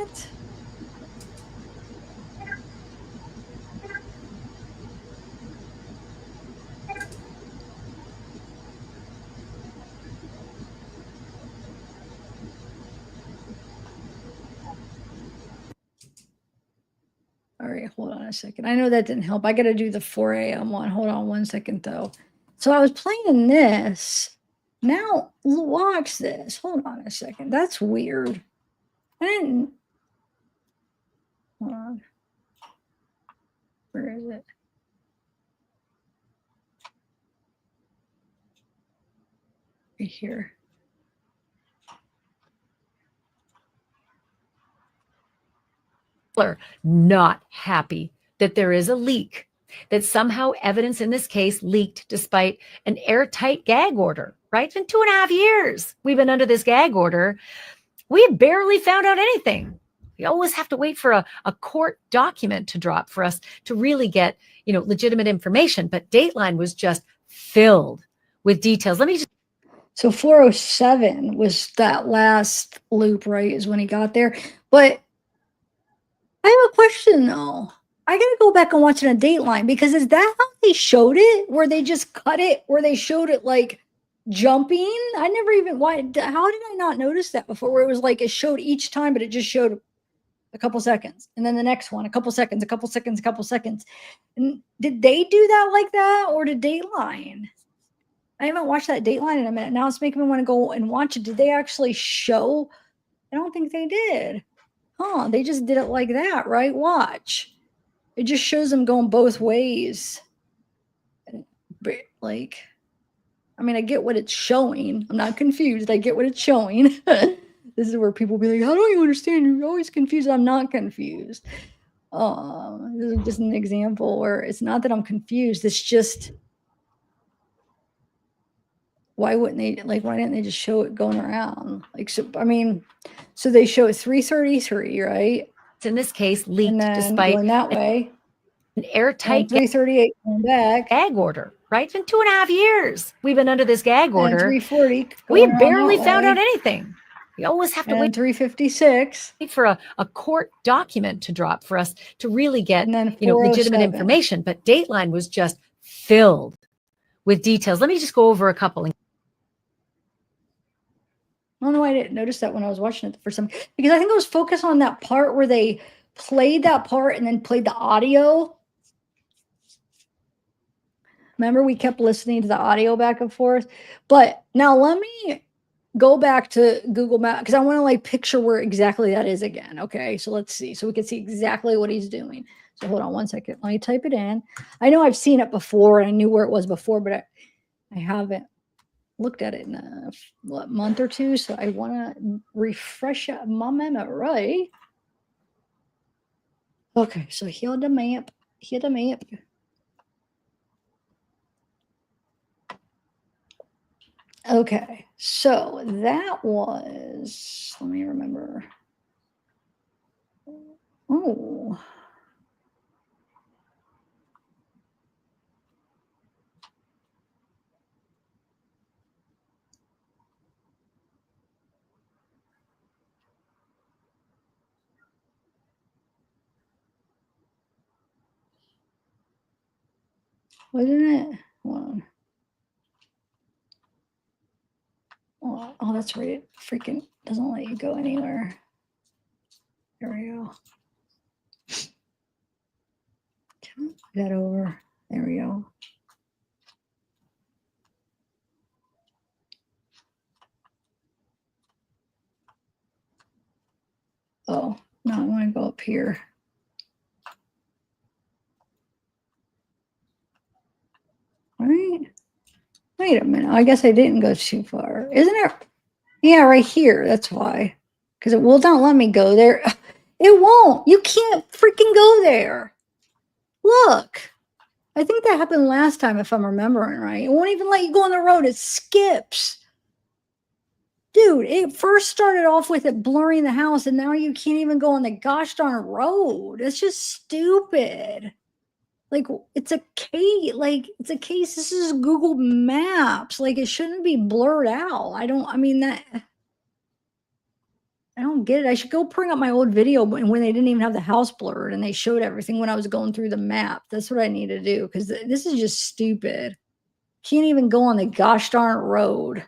What? All right, hold on a second. I know that didn't help. I got to do the 4 a.m. one. Hold on one second, though. So I was playing this. Now, watch this. Hold on a second. That's weird. I didn't. Hold on. Where is it? Right here. Not happy that there is a leak, that somehow evidence in this case leaked despite an airtight gag order, right? It's been 2.5 years we've been under this gag order. We barely found out anything. We always have to wait for a court document to drop for us to really get, legitimate information. But Dateline was just filled with details. Let me just. So 407 was that last loop, right? Is when he got there. But I have a question though. I gotta go back and watch it on Dateline, because is that how they showed it? Where they just cut it, where they showed it like jumping? I never even, how did I not notice that before? Where it was like it showed each time, but it just showed a couple seconds, and then the next one, a couple seconds, a couple seconds, a couple seconds. And did they do that like that, or did Dateline? I haven't watched that Dateline in a minute. Now it's making me want to go and watch it. Did they actually show? I don't think they did. Huh, they just did it like that, right? Watch. It just shows them going both ways. But like, I mean, I get what it's showing. I'm not confused. I get what it's showing. This is where people be like, how don't you understand? You're always confused. I'm not confused. This is just an example where it's not that I'm confused. It's just, why wouldn't they, why didn't they just show it going around? So, I mean, so they show 333, right? In this case, leaked and then despite going that way. An airtight 338 going back. Gag order, right? It's been 2.5 years we've been under this gag order. And 340. We barely found out anything. We always have to wait. 356. For a court document to drop for us to really get, and then legitimate information. But Dateline was just filled with details. Let me just go over a couple. I don't know why I didn't notice that when I was watching it the first time, because I think I was focused on that part where they played that part and then played the audio. Remember, we kept listening to the audio back and forth. But now let me go back to Google Maps, because I want to picture where exactly that is again. Okay, so let's see. So we can see exactly what he's doing. So hold on one second. Let me type it in. I know I've seen it before. And I knew where it was before, but I haven't looked at it in a month or two. So I want to refresh my memory. Okay, so here the map. Here the map. Okay, so that was, let me remember. Oh. Wasn't it? Hold on. Oh, that's right. It freaking doesn't let you go anywhere. There we go. Move that over. There we go. Oh, no, I want to go up here. All right. Wait a minute. I guess I didn't go too far. Isn't it? Yeah, right here. That's why. Because it will not let me go there. It won't. You can't freaking go there. Look. I think that happened last time, if I'm remembering right. It won't even let you go on the road. It skips. Dude, it first started off with it blurring the house, and now you can't even go on the gosh darn road. It's just stupid. It's a case. It's a case. This is Google Maps. It shouldn't be blurred out. I don't get it. I should go bring up my old video when they didn't even have the house blurred and they showed everything when I was going through the map. That's what I need to do because this is just stupid. Can't even go on the gosh darn road.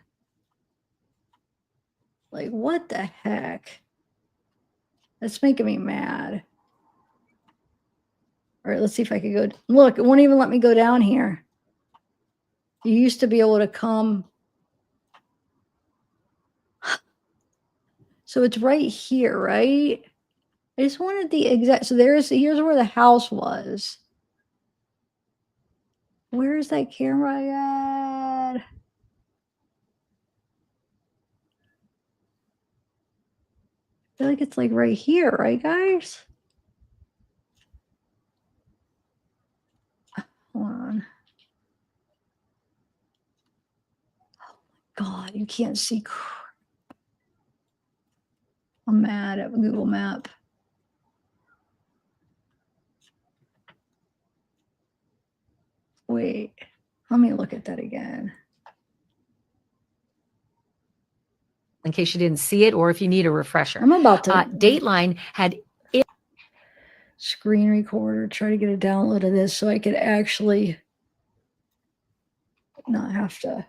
Like, what the heck? That's making me mad. All right, let's see if I could go. Look, it won't even let me go down here. You used to be able to come. So it's right here, right? I just wanted the exact. So here's where the house was. Where is that camera at? I feel like it's like right here, right, guys? Hold on. Oh my God, you can't see. I'm mad at Google Map. Wait, let me look at that again. In case you didn't see it, or if you need a refresher. I'm about to. Dateline had screen recorder, try to get a download of this so I could actually not have to.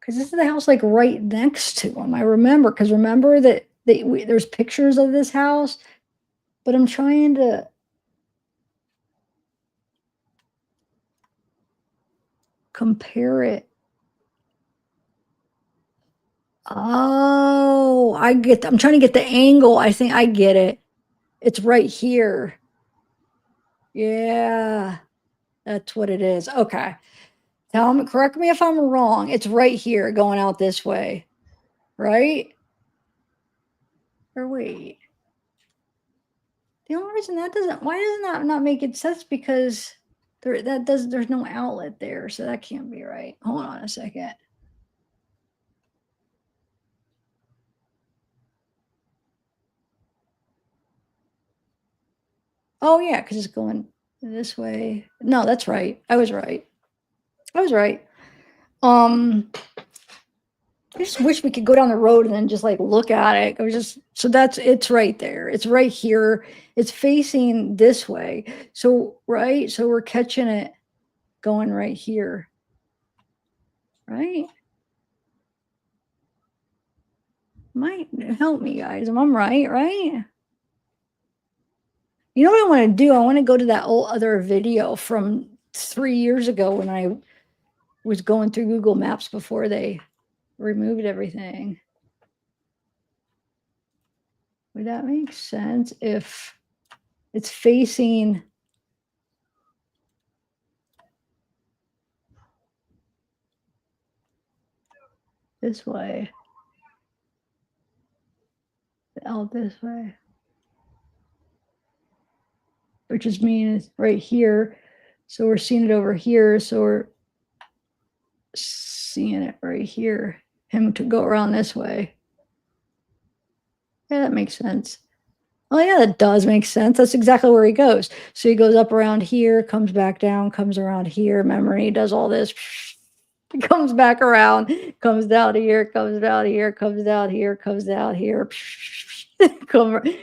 Because this is the house like right next to him. I remember, because remember that there's pictures of this house, but I'm trying to. Compare it. Oh, I'm trying to get the angle. I think I get it. It's right here. Yeah, that's what it is. Okay. Correct me if I'm wrong. It's right here going out this way, right? Or wait. The only reason why doesn't that not make it sense? Because there's no outlet there, so that can't be right. Hold on a second. Oh yeah, because it's going this way. No, that's right. I was right. I just wish we could go down the road and then just like look at it. It's right there. It's right here. It's facing this way. So, right. So we're catching it going right here. Right. Might help me, guys. Am I right? Right. You know what I want to do? I want to go to that old other video from 3 years ago when I was going through Google Maps before they removed everything. Would that make sense if it's facing this way? Out this way. Which is means right here. So we're seeing it over here. So we're seeing it right here. Him to go around this way. Yeah, that makes sense. Oh yeah, that does make sense. That's exactly where he goes. So he goes up around here, comes back down, comes around here, memory, does all this, comes back around, comes down here, comes down here, comes down here, comes down here.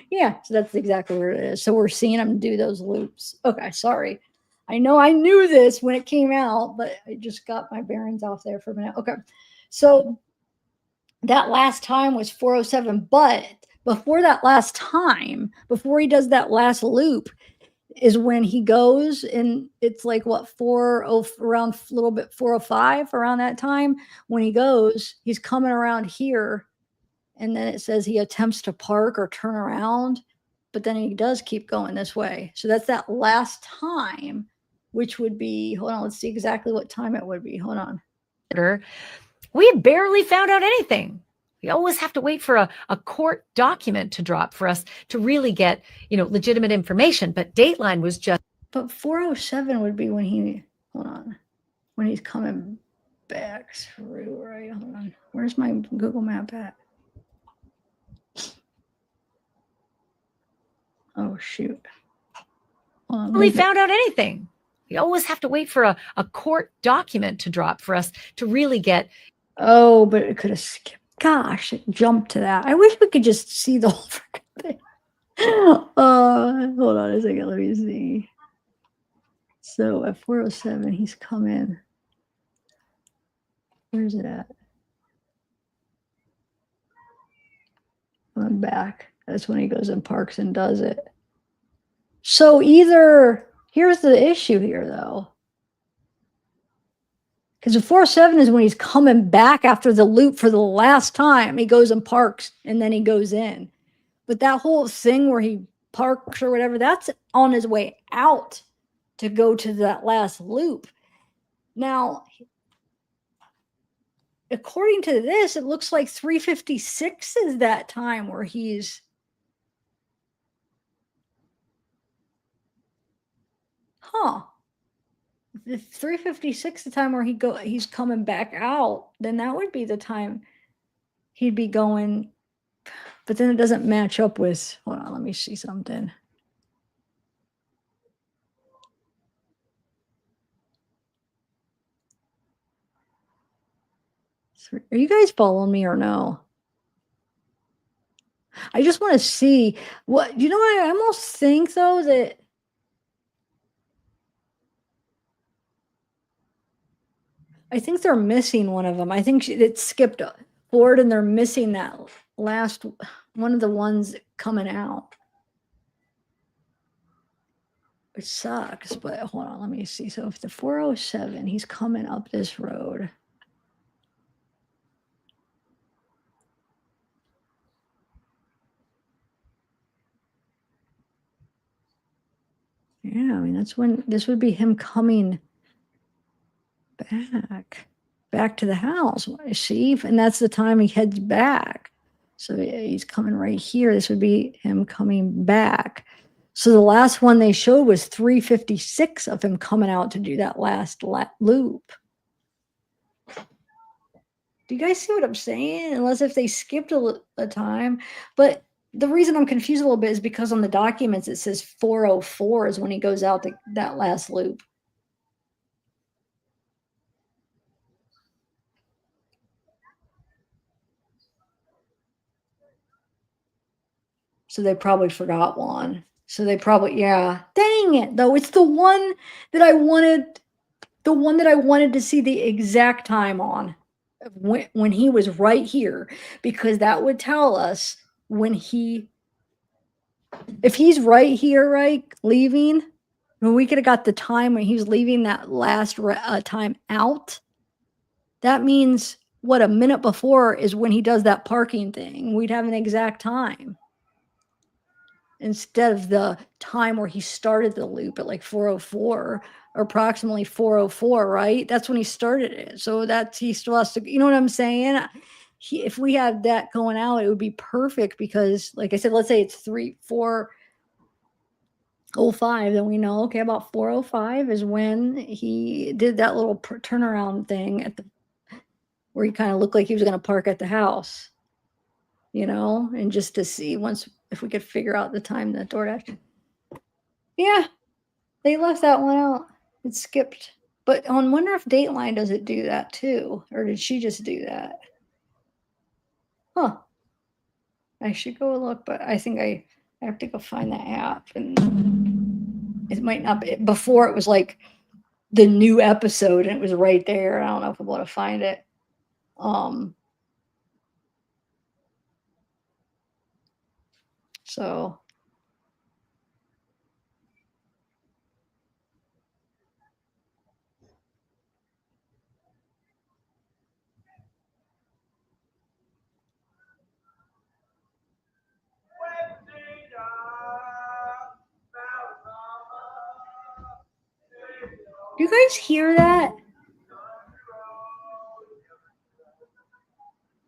Yeah, so that's exactly where it is. So we're seeing him do those loops. Okay, sorry. I know I knew this when it came out, but I just got my bearings off there for a minute. Okay, so that last time was 407, but before that last time, before he does that last loop, is when he goes and it's like what 40 around a little bit 405 around that time when he goes, he's coming around here, and then it says he attempts to park or turn around, but then he does keep going this way. So that's that last time, which would be, hold on, let's see exactly what time it would be. Hold on. We barely found out anything. We always have to wait for a court document to drop for us to really get, legitimate information. But Dateline was just. But 407 would be when he, hold on, when he's coming back through, right? Hold on. Where's my Google Map at? Oh, shoot. We found out anything. We always have to wait for a court document to drop for us to really get. Oh, but it could have skipped. Gosh, it jumped to that. I wish we could just see the whole freaking thing. Hold on a second. Let me see. So at 4:07, he's coming. Where's it at? I'm back. That's when he goes and parks and does it. So either, here's the issue here though. Because the 4:07 is when he's coming back after the loop for the last time. He goes and parks and then he goes in. But that whole thing where he parks or whatever, that's on his way out to go to that last loop. Now, according to this, it looks like 3:56 is that time where he's. Huh. If 3:56 the time where he's coming back out, then that would be the time he'd be going. But then it doesn't match up with, hold on, let me see something. Are you guys following me or no? I just want to see what, you know what I almost think though, that I think they're missing one of them. I think it skipped forward and they're missing that last one of the ones coming out. It sucks, but hold on, let me see. So if the 4:07, he's coming up this road. Yeah, I mean, that's when this would be him coming back to the house. See, and that's the time he heads back. So he's coming right here. This would be him coming back. So the last one they showed was 3:56 of him coming out to do that last loop. Do you guys see what I'm saying? Unless if they skipped a time. But the reason I'm confused a little bit is because on the documents it says 4:04 is when he goes out that last loop. So they probably forgot one. So they probably, yeah. Dang it, though. It's the one that I wanted, to see the exact time on when he was right here, because that would tell us when if he's right here, right, leaving, when we could have got the time when he was leaving that last time out. That means what, a minute before is when he does that parking thing. We'd have an exact time, instead of the time where he started the loop at like 4:04 or approximately 4:04, right? That's when he started it. So he still has to, you know what I'm saying? If we had that going out, it would be perfect, because like I said, let's say it's 4:05, then we know, okay, about 4:05 is when he did that little turnaround thing where he kind of looked like he was going to park at the house, and just to see if we could figure out the time that DoorDash. Yeah, they left that one out. It skipped. But I wonder if Dateline does it do that too, or did she just do that? Huh. I should go look, but I think I have to go find that app, and it might not be. Before it was like the new episode and it was right there. I don't know if I'm able to find it. So do you guys hear that?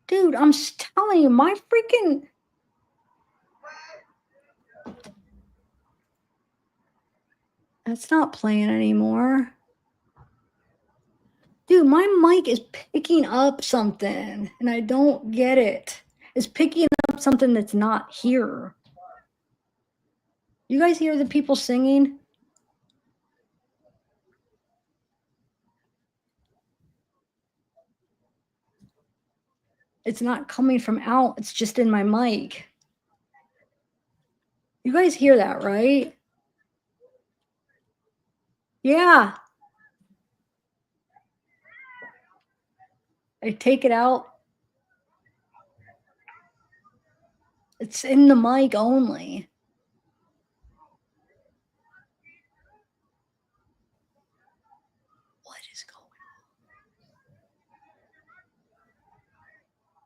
Dude, I'm telling you, my freaking that's not playing anymore. Dude, my mic is picking up something and I don't get it. It's picking up something that's not here. You guys hear the people singing? It's not coming from out. It's just in my mic. You guys hear that, right? Yeah. I take it out. It's in the mic only. What is going on?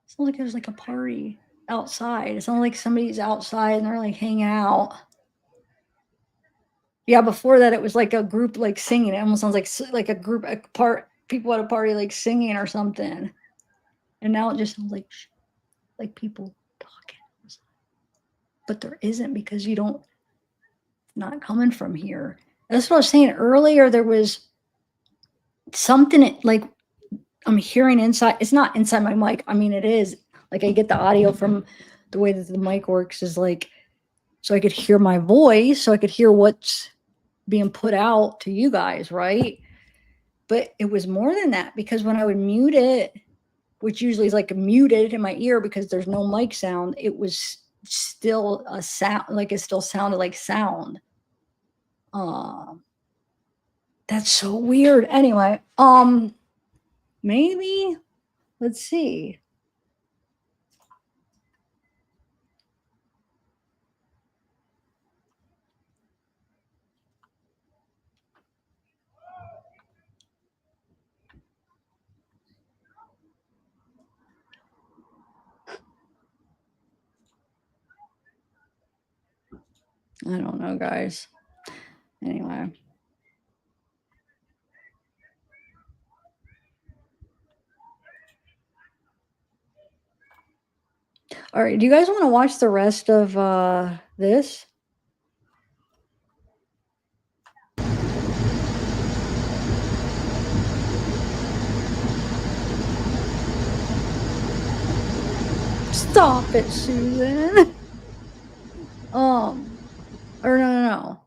It sounds like there's like a party outside. It sounds like somebody's outside and they're like hanging out. Yeah, before that it was like a group like singing. It almost sounds like a group, people at a party like singing or something. And now it just sounds like people talking. But there isn't, because you don't, not coming from here. That's what I was saying earlier. There was something like I'm hearing inside. It's not inside my mic. I mean, it is. Like I get the audio from the way that the mic works is like, so I could hear my voice, so I could hear what's being put out to you guys, right? But it was more than that, because when I would mute it, which usually is like muted in my ear because there's no mic sound, it was still a sound, like it still sounded like sound. That's so weird. Anyway, maybe, let's see. I don't know, guys. Anyway. All right. Do you guys want to watch the rest of this? Stop it, Susan. Or no.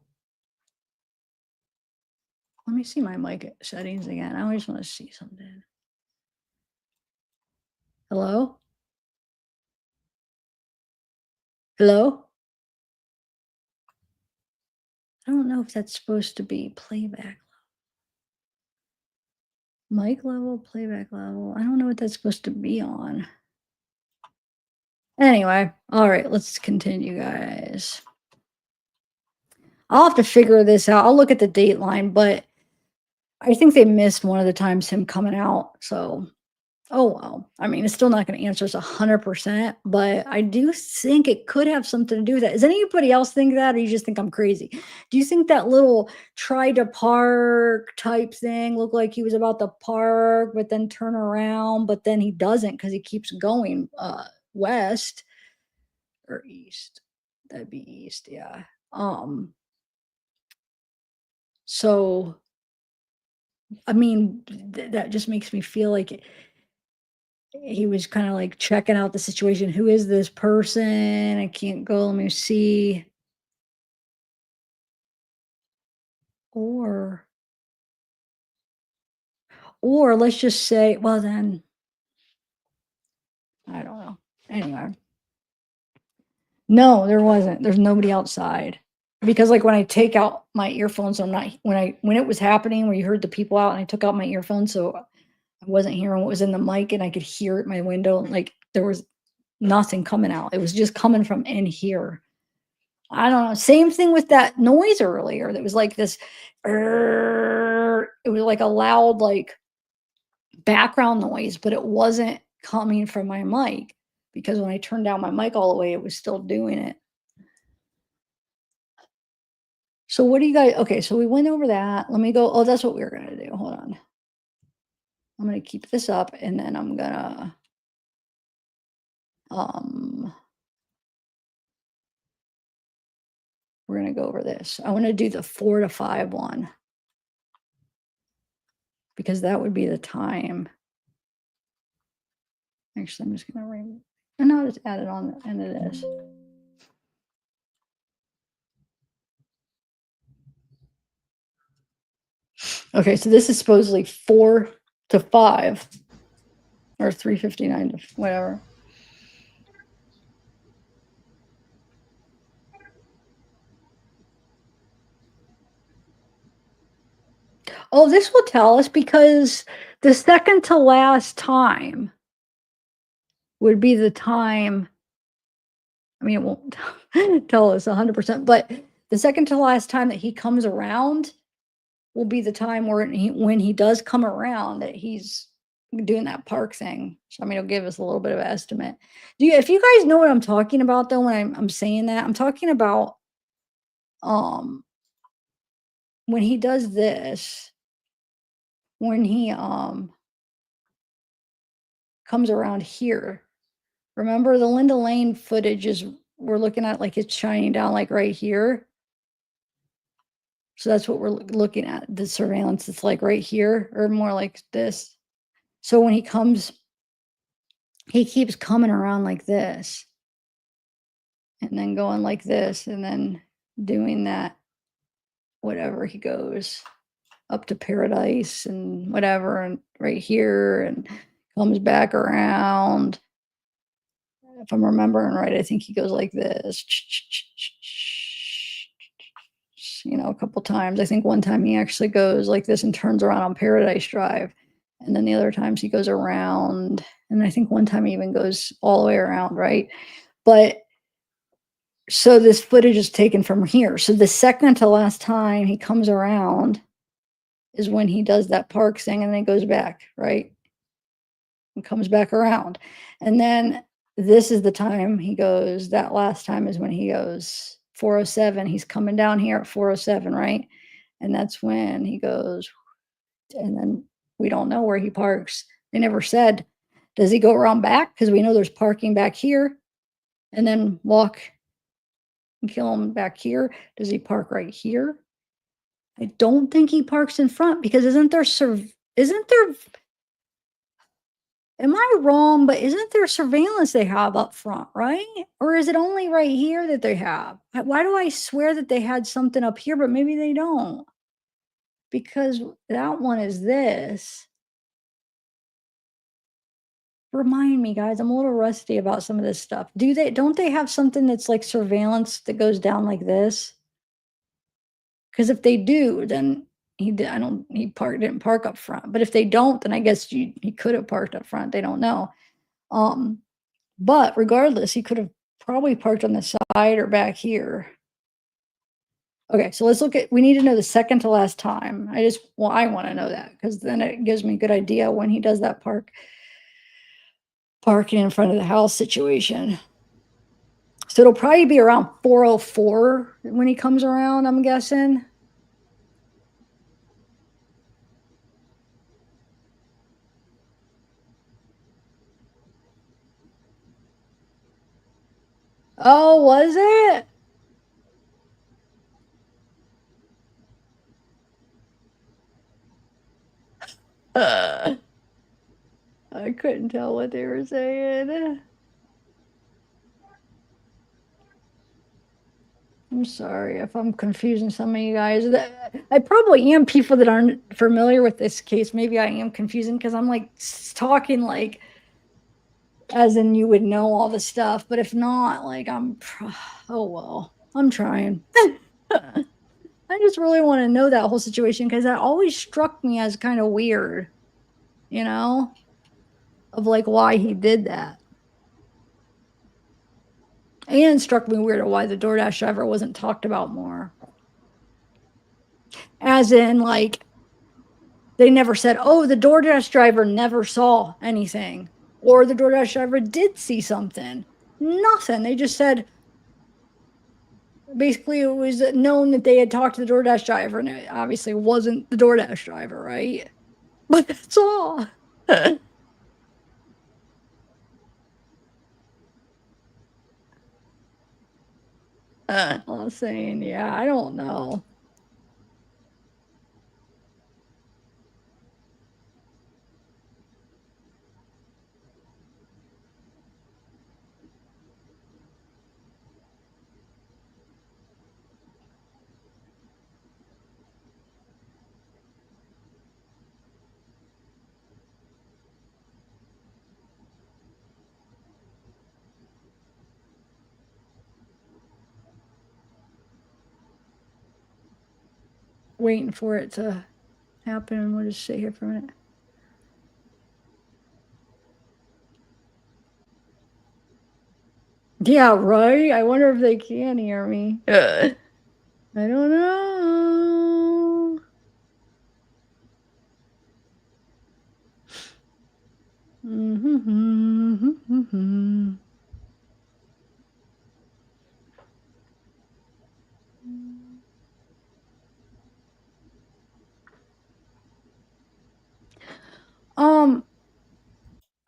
Let me see my mic settings again. I always want to see something. Hello? Hello? I don't know if that's supposed to be playback. Mic level, playback level. I don't know what that's supposed to be on. Anyway, all right, let's continue, guys. I'll have to figure this out. I'll look at the dateline, but I think they missed one of the times him coming out. So, oh well. I mean, it's still not going to answer us 100%, but I do think it could have something to do with that. Does anybody else think that, or you just think I'm crazy? Do you think that little try to park type thing looked like he was about to park, but then turn around, but then he doesn't because he keeps going west or east? That'd be east, yeah. So I mean, that just makes me feel like he was kind of like checking out the situation. Who is this person? I can't go. Let me see. Or let's just say, well, then I don't know. Anyway, no, there wasn't. There's nobody outside, because like when I take out my earphones, I'm not, when it was happening where you heard the people out and I took out my earphones, so I wasn't hearing what was in the mic, and I could hear it my window. Like there was nothing coming out. It was just coming from in here. I don't know. Same thing with that noise earlier. That was like this. It was like a loud, like background noise, but it wasn't coming from my mic, because when I turned down my mic all the way, it was still doing it. So what do you guys? Okay, so we went over that. Let me go. Oh, that's what we were gonna do. Hold on. I'm gonna keep this up, and then I'm gonna we're gonna go over this. I want to do the 4 to 5 one, because that would be the time. Actually, I'm just gonna remove. And I'll just add it on the end of this. Okay, so this is supposedly 4 to 5. or 3:59 to whatever. Oh, this will tell us because the second to last time would be the time. I mean, it won't tell us 100%, but the second to last time that he comes around will be the time where when he does come around that he's doing that park thing. So I mean, it'll give us a little bit of an estimate. If you guys know what I'm talking about though, when I'm saying that, I'm talking about um when he does this, when he comes around here. Remember the Linda Lane footage is we're looking at like it's shining down like right here. So that's what we're looking at. The surveillance it's like right here or more like this. So when he comes, he keeps coming around like this and then going like this and then doing that, whatever he goes up to paradise and whatever and right here and comes back around. If I'm remembering right, I think he goes like this, a couple times. I think one time he actually goes like this and turns around on Paradise Drive. And then the other times he goes around. And I think one time he even goes all the way around, right? But so this footage is taken from here. So the second to last time he comes around is when he does that park thing and then goes back, right? And comes back around. And then this is the time he goes, that last time is when he goes 407. He's coming down here at 407, right? And that's when he goes, and then we don't know where he parks. They never said, does he go around back? Because we know there's parking back here and then walk and kill him back here. Does he park right here? I don't think he parks in front because isn't there am I wrong, but isn't there surveillance they have up front, right? Or is it only right here that they have? Why do I swear that they had something up here, but maybe they don't? Because that one is this. Remind me, guys, I'm a little rusty about some of this stuff. Don't they have something that's like surveillance that goes down like this? Because if they do, then didn't park up front. But if they don't, then I guess he could have parked up front. They don't know. But regardless, he could have probably parked on the side or back here. Okay, so let's we need to know the second to last time. I want to know that because then it gives me a good idea when he does that parking in front of the house situation. So it'll probably be around 404 when he comes around, I'm guessing. Oh, was it? I couldn't tell what they were saying. I'm sorry if I'm confusing some of you guys. I probably am people that aren't familiar with this case. Maybe I am confusing because I'm like talking like as in you would know all the stuff. But if not, like oh well, I'm trying. I just really want to know that whole situation because that always struck me as kind of weird, of like why he did that. And struck me weird of why the DoorDash driver wasn't talked about more. As in, like, they never said, oh, the DoorDash driver never saw anything. Or the DoorDash driver did see something. Nothing. They just said, basically, it was known that they had talked to the DoorDash driver, and it obviously wasn't the DoorDash driver, right? But that's all. I'm saying, yeah, I don't know. waiting for it to happen. We'll just sit here for a minute. Yeah, right? I wonder if they can hear me. I don't know. Mm-hmm.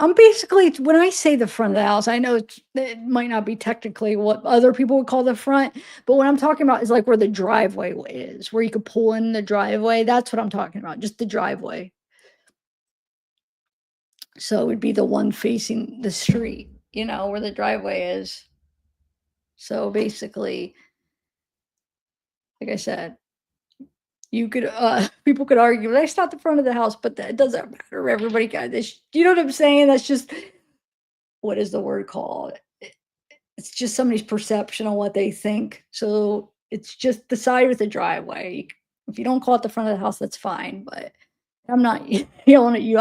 I'm basically, when I say the front of the house, I know it might not be technically what other people would call the front, but what I'm talking about is like where the driveway is, where you could pull in the driveway. That's what I'm talking about, just the driveway. So it would be the one facing the street, where the driveway is. So basically, like I said, you could people could argue that's not the front of the house, but that doesn't matter. Everybody got this. You know what I'm saying? That's just, what is the word called? It's just somebody's perception on what they think. So it's just the side with the driveway. If you don't call it the front of the house, that's fine. But I'm not yelling at you.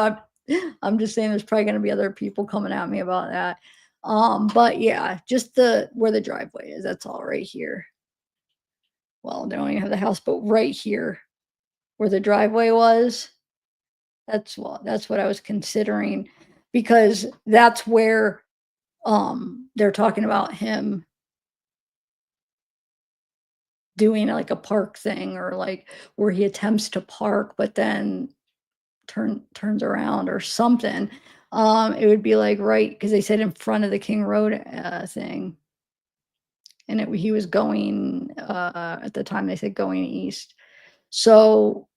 I'm just saying there's probably going to be other people coming at me about that. But yeah, just where the driveway is. That's all right here. Well, they don't even have the house, but right here, where the driveway was, that's what I was considering, because that's where they're talking about him doing like a park thing, or like where he attempts to park but then turns around or something. It would be like, right, because they said in front of the King Road thing, and he was going at the time they said going east. So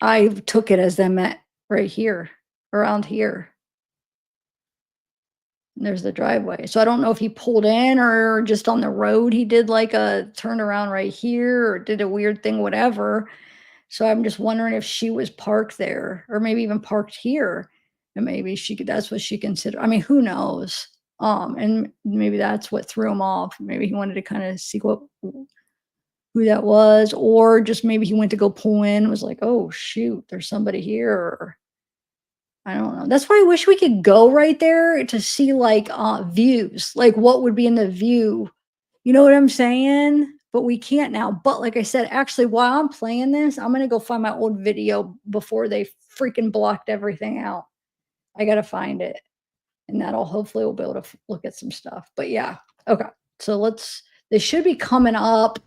I took it as them at right here, around here. And there's the driveway. So I don't know if he pulled in or just on the road he did like a turnaround right here, or did a weird thing, whatever. So I'm just wondering if she was parked there, or maybe even parked here. And maybe that's what she considered. I mean, who knows? And maybe that's what threw him off. Maybe he wanted to kind of see who that was, or just maybe he went to go pull in, was like, oh shoot, there's somebody here. Or I don't know. That's why I wish we could go right there to see like views, like what would be in the view. You know what I'm saying? But we can't now. But like I said, actually, while I'm playing this, I'm gonna go find my old video before they freaking blocked everything out. I gotta find it, and that'll hopefully we'll be able to look at some stuff. But yeah, okay. So they should be coming up.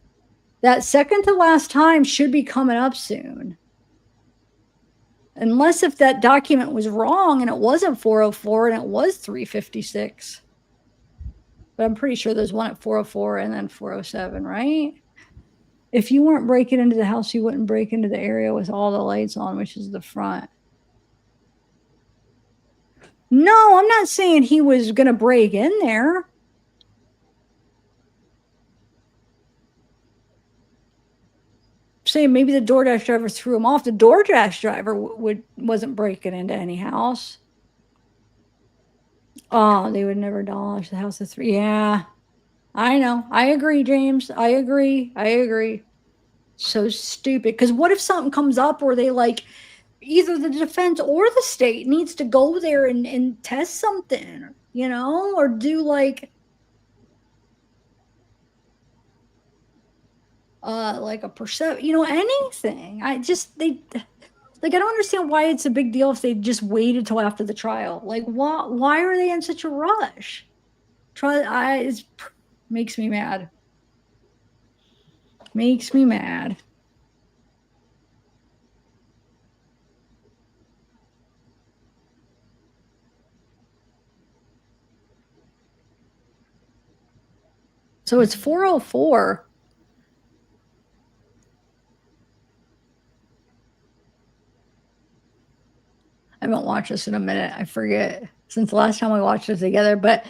That second to last time should be coming up soon. Unless if that document was wrong and it wasn't 404 and it was 356. But I'm pretty sure there's one at 404 and then 407, right? If you weren't breaking into the house, you wouldn't break into the area with all the lights on, which is the front. No, I'm not saying he was going to break in there. Saying maybe the DoorDash driver threw him off. The DoorDash driver wasn't breaking into any house. Oh, they would never demolish the house of three. Yeah, I know. I agree, James. I agree. So stupid. Because what if something comes up where they like either the defense or the state needs to go there and test something, or do like a percent, anything. I don't understand why it's a big deal if they just waited till after the trial. Like, why are they in such a rush? It makes me mad. Makes me mad. So it's 404. I haven't watched this in a minute. I forget since the last time we watched it together, but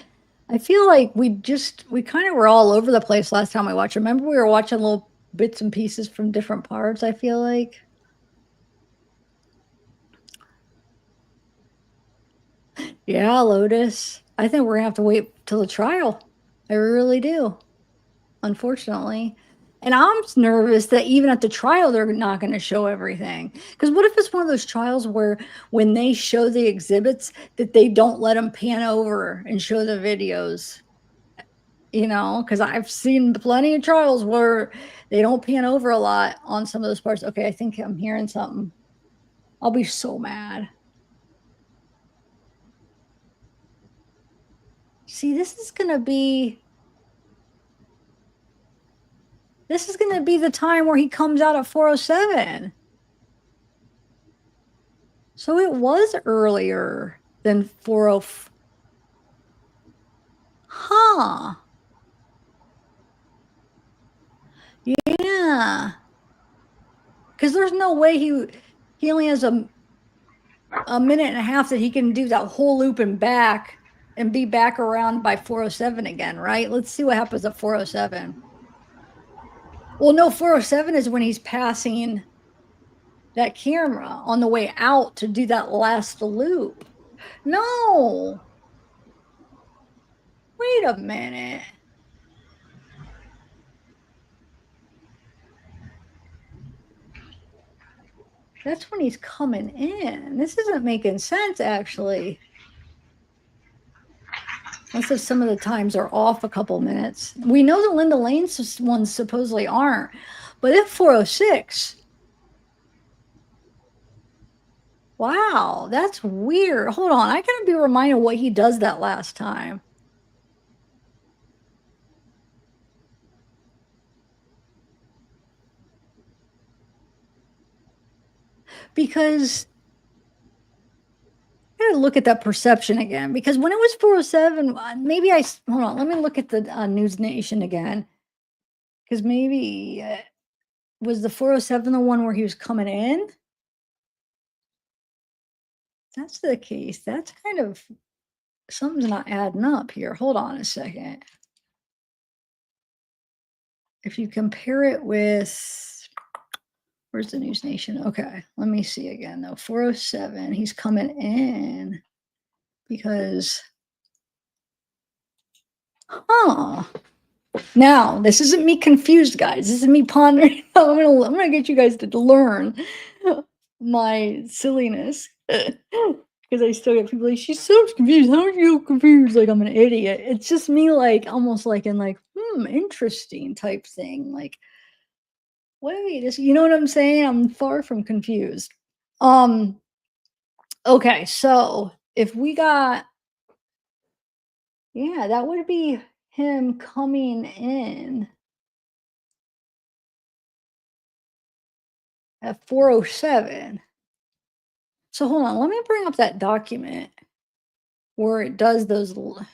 I feel like we kind of were all over the place last time we watched it. Remember we were watching little bits and pieces from different parts, I feel like. Yeah, Lotus. I think we're gonna have to wait till the trial. I really do. Unfortunately. And I'm nervous that even at the trial, they're not going to show everything. Because what if it's one of those trials where when they show the exhibits, that they don't let them pan over and show the videos? You know, because I've seen plenty of trials where they don't pan over a lot on some of those parts. Okay, I think I'm hearing something. I'll be so mad. See, this is going to be the time where he comes out at 4:07. So it was earlier than 4:04. Huh. Yeah. Because there's no way he only has a minute and a half that he can do that whole loop and back and be back around by 4:07 again, right? Let's see what happens at 4:07. Well, no, 4:07 is when he's passing that camera on the way out to do that last loop. No. Wait a minute. That's when he's coming in. This isn't making sense, actually. Unless if some of the times are off a couple minutes. We know the Linda Lane ones supposedly aren't. But at 4:06, wow, that's weird. Hold on, I gotta be reminded what he does that last time. Because I gotta look at that perception again. Because when it was 4:07, maybe hold on. Let me look at the News Nation again. Because maybe was the 4:07 the one where he was coming in? If that's the case. That's kind of something's not adding up here. Hold on a second. If you compare it with, where's the News Nation? Okay, let me see again though. 4:07, he's coming in because, now this isn't me confused, guys. This is me pondering. I'm gonna get you guys to learn my silliness. Because I still get people like, she's so confused. How are you confused? Like I'm an idiot. It's just me, like almost like in like, interesting type thing. Like, wait, you know what I'm saying? I'm far from confused. Okay, so if we got, yeah, that would be him coming in at 4:07. So hold on, let me bring up that document where it does those. Hold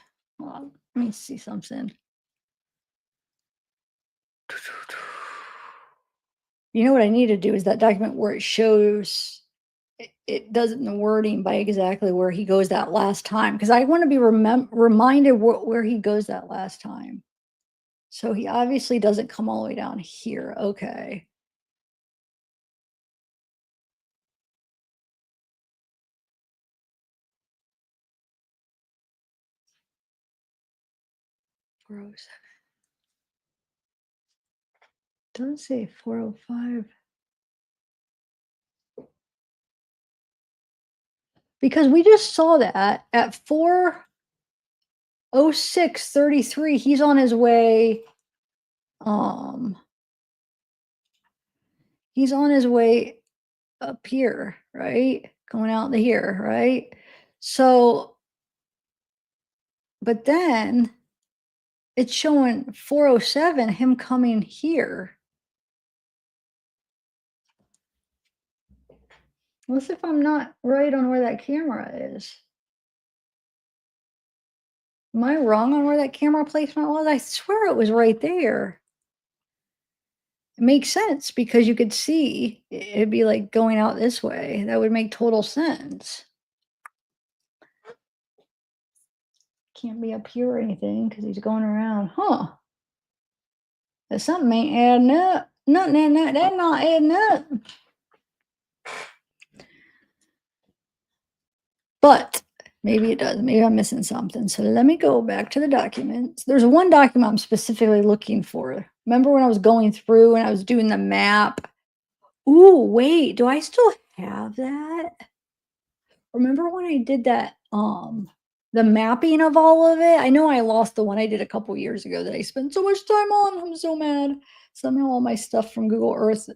on, let me see something. You know what I need to do is that document where it shows it does it in the wording by exactly where he goes that last time, because I want to be reminded where he goes that last time. So he obviously doesn't come all the way down here. Okay. Doesn't say 4:05. Because we just saw that at 4:06:33, he's on his way. He's on his way up here, right? Going out to here, right? So, but then it's showing 4:07, him coming here. Let's see if I'm not right on where that camera is. Am I wrong on where that camera placement was? I swear it was right there. It makes sense because you could see it'd be like going out this way. That would make total sense. Can't be up here or anything because he's going around. Huh. But something ain't adding up. Nothing, that's not adding up. But maybe it does. Maybe I'm missing something. So let me go back to the documents. There's one document I'm specifically looking for Remember when I was going through and I was doing the map? Ooh, wait, do I still have that? Remember when I did that, the mapping of all of it? I know I lost the one I did a couple years ago that I spent so much time on. I'm so mad. Somehow all my stuff from Google Earth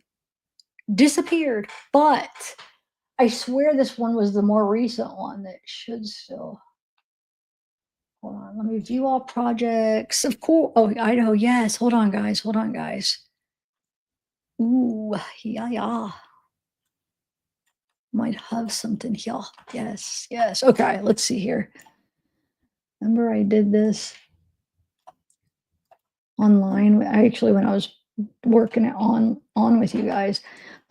disappeared, but I swear this one was the more recent one that should still. Hold on, let me view all projects. Of course. Oh, Idaho. Yes. Hold on, guys. Hold on, guys. Ooh, yeah, yeah. Might have something here. Yes, yes. Okay, let's see here. Remember I did this online. Actually, when I was working it on with you guys.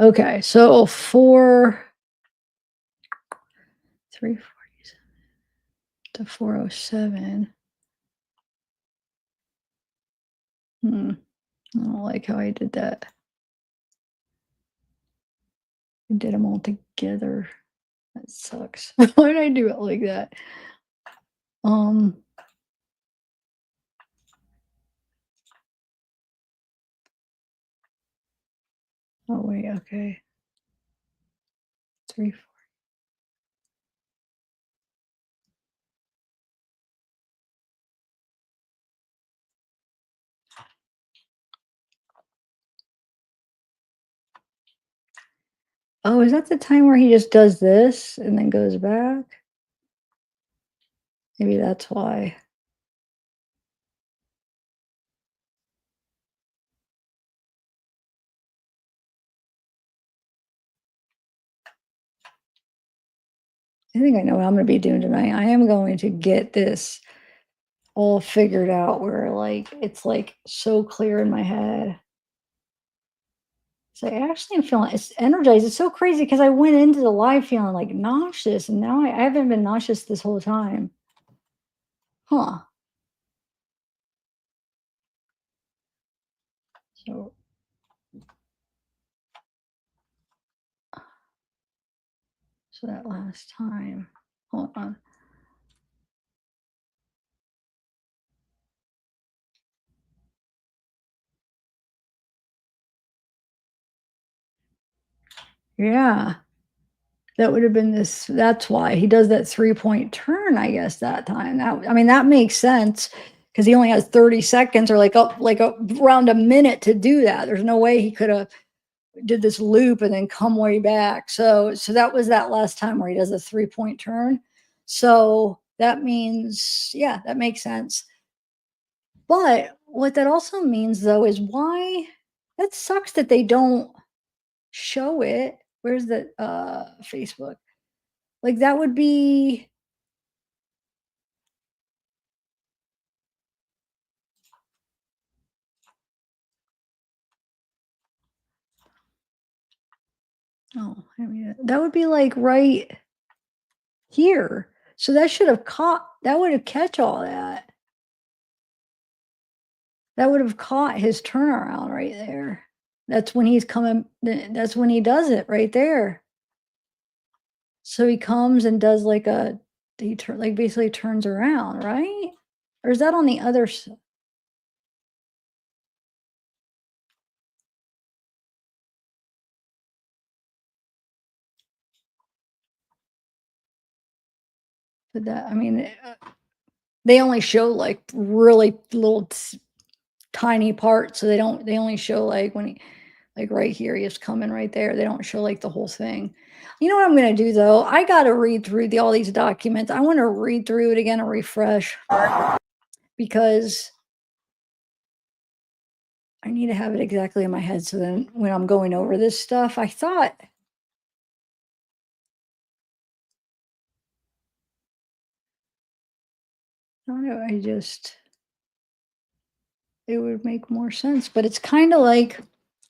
Okay, so 347 to 407. I don't like how I did that. I did them all together. That sucks. Why did I do it like that? Oh wait, okay. 3, 4. Oh, is that the time where he just does this and then goes back? Maybe that's why. I think I know what I'm going to be doing tonight. I am going to get this all figured out where like it's like so clear in my head. So I actually am feeling it's energized. It's so crazy because I went into the live feeling like nauseous, and now I haven't been nauseous this whole time. Huh. So that last time. Hold on. Yeah. That would have been this. That's why he does that 3-point turn, I guess, that time. I mean, that makes sense because he only has 30 seconds or like around a minute to do that. There's no way he could have did this loop and then come way back. So that was that last time where he does a 3-point turn. So that means, yeah, that makes sense. But what that also means though is why that sucks that they don't show it. Where's the Facebook? Like that would be oh, I mean that would be like right here. So that should have caught that would have catch all that. That would have caught his turnaround right there. That's when he's coming that's when he does it right there. So he comes and does like he like basically turns around, right? Or is that on the other side? But that I mean, they only show like really little tiny parts, so they only show like when he like right here, he is coming right there. They don't show like the whole thing. You know what I'm gonna do though? I gotta read through all these documents. I want to read through it again and refresh because I need to have it exactly in my head. So then when I'm going over this stuff, I thought I just it would make more sense, but it's kind of like,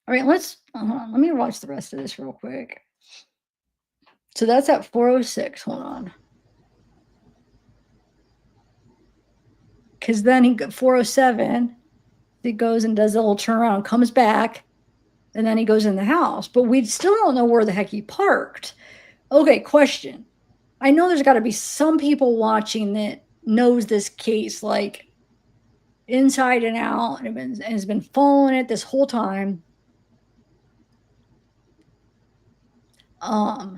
all right, let me watch the rest of this real quick. So that's at 406. Hold on. Because then he got 407. He goes and does a little turnaround, comes back, and then he goes in the house. But we still don't know where the heck he parked. Okay, question. I know there's got to be some people watching that knows this case like inside and out, and has been following it this whole time. I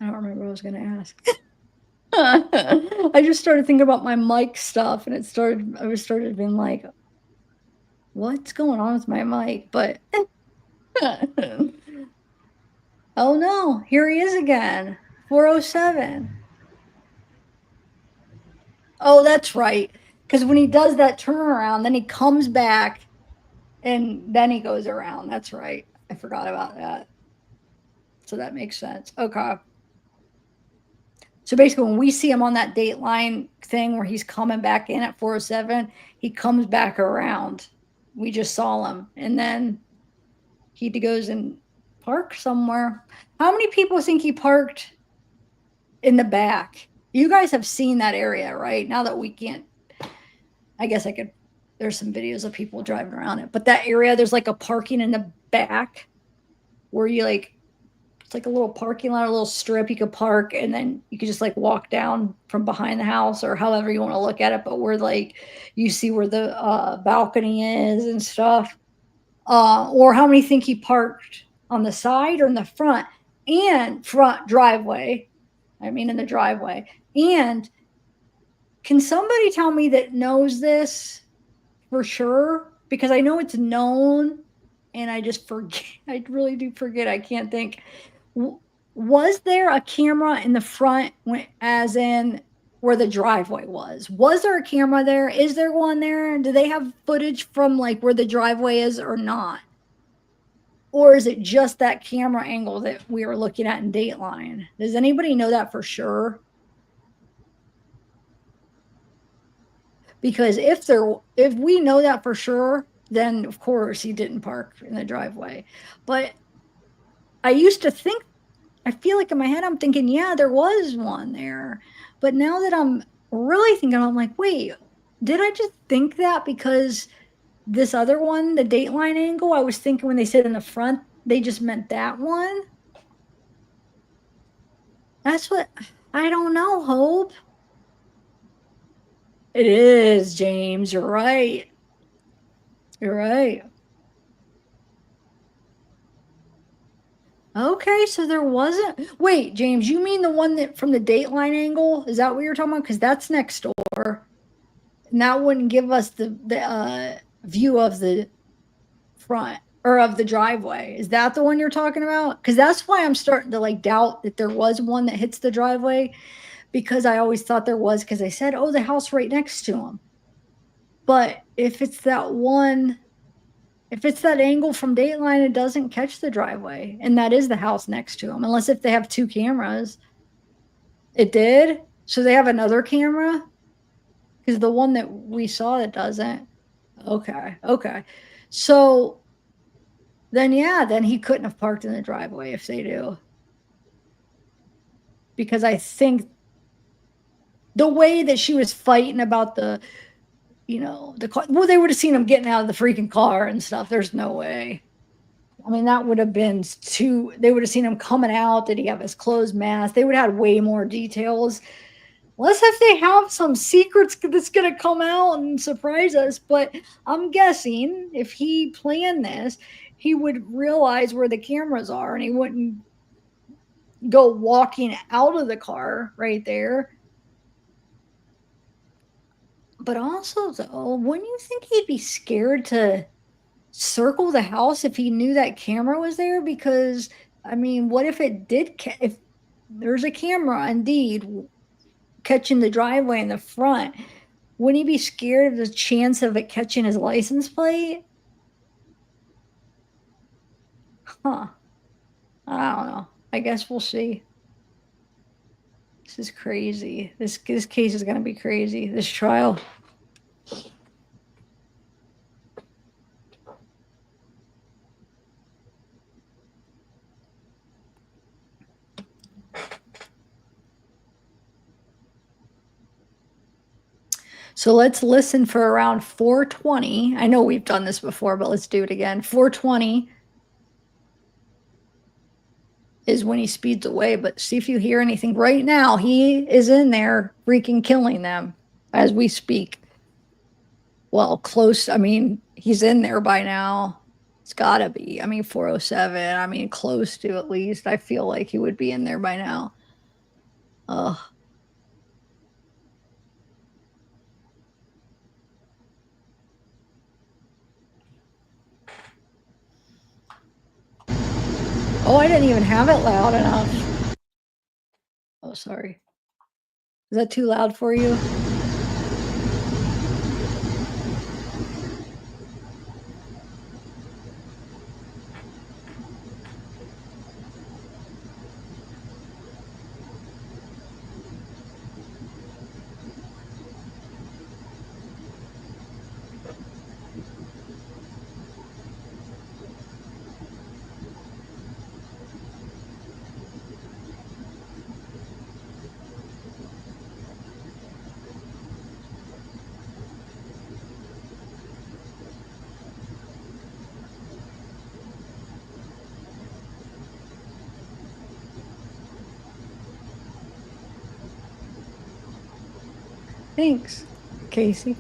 don't remember what I was going to ask. I just started thinking about my mic stuff, and I started being like, what's going on with my mic? But oh no, here he is again. 407. Oh, that's right. Because when he does that turnaround, then he comes back and then he goes around. That's right. I forgot about that. So that makes sense. Okay. So basically, when we see him on that Dateline thing where he's coming back in at 407, he comes back around. We just saw him. And then he goes and parks somewhere. How many people think he parked in the back? You guys have seen that area, right? Now that we can't, I guess I could, there's some videos of people driving around it. But that area, there's like a parking in the back where you like, it's like a little parking lot, a little strip you could park, and then you could just like walk down from behind the house or however you want to look at it. But where like you see where the balcony is and stuff. Or how many think he parked on the side or in the front and front driveway? I mean, in the driveway. And can somebody tell me that knows this for sure? Because I know it's known and I just forget. I really do forget. I can't think. Was there a camera in the front as in where the driveway was? Was there a camera there? Is there one there? Do they have footage from like where the driveway is or not? Or is it just that camera angle that we were looking at in Dateline? Does anybody know that for sure? Because if we know that for sure, then of course he didn't park in the driveway. But I used to think, I feel like in my head, I'm thinking, yeah, there was one there. But now that I'm really thinking, I'm like, wait, did I just think that because this other one, the Dateline angle, I was thinking when they said in the front, they just meant that one? That's what, I don't know, Hope. It is, James. You're right. You're right. Okay, so there wasn't. Wait, James, you mean the one that from the Dateline angle? Is that what you're talking about? Because that's next door. And that wouldn't give us the view of the front or of the driveway. Is that the one you're talking about? Because that's why I'm starting to like doubt that there was one that hits the driveway, because I always thought there was, because I said, oh, the house right next to him. But if it's that one, if it's that angle from Dateline, it doesn't catch the driveway. And that is the house next to him, unless if they have two cameras. It did? So they have another camera? Because the one that we saw, that doesn't. Okay. Okay. So then, yeah, then he couldn't have parked in the driveway if they do. Because I think the way that she was fighting about the, the car, well, they would have seen him getting out of the freaking car and stuff. There's no way. I mean, that would have been too, they would have seen him coming out. Did he have his closed mask? They would have had way more details. Unless if they have some secrets that's going to come out and surprise us. But I'm guessing if he planned this, he would realize where the cameras are and he wouldn't go walking out of the car right there. But also, though, wouldn't you think he'd be scared to circle the house if he knew that camera was there? Because, I mean, what if it did, if there's a camera indeed catching the driveway in the front, wouldn't he be scared of the chance of it catching his license plate? Huh. I don't know. I guess we'll see. This is crazy. This case is going to be crazy. This trial. So let's listen for around 4:20. I know we've done this before, but let's do it again. 4:20 is when he speeds away, but see if you hear anything. Right now, he is in there freaking killing them as we speak. Well, close. I mean, he's in there by now. It's gotta be. I mean, 4:07. I mean, close to at least. I feel like he would be in there by now. Ugh. Oh, I didn't even have it loud enough. Oh, sorry. Is that too loud for you? Thanks, Casey.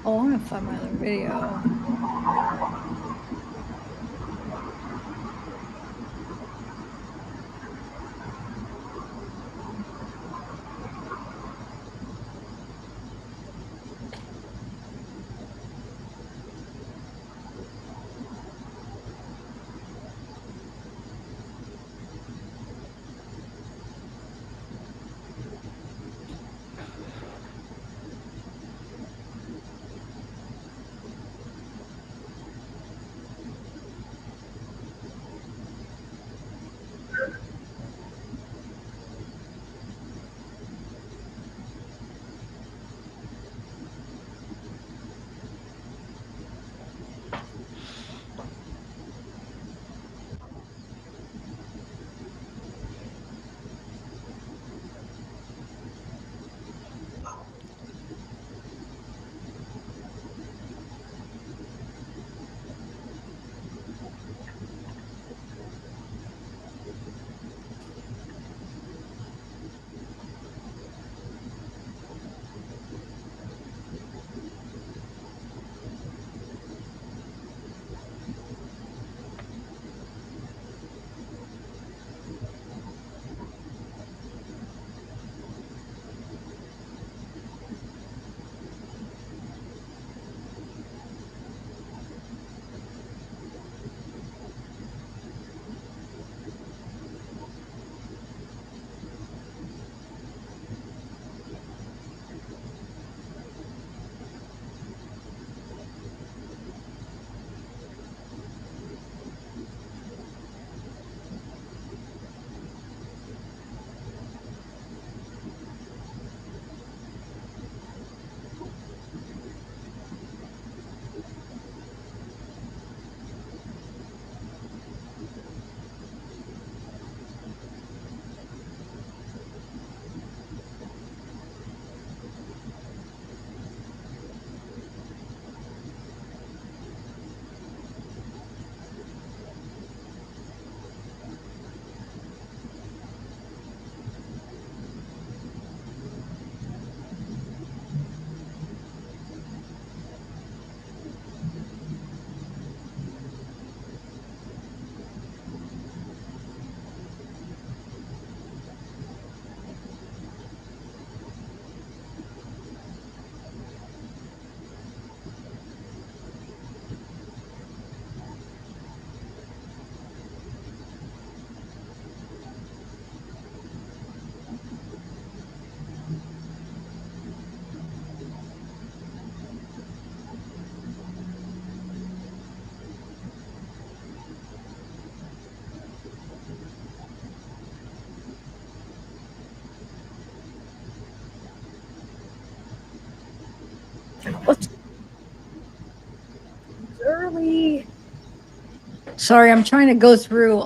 Oh, I want to find my other video. It's early. Sorry, I'm trying to go through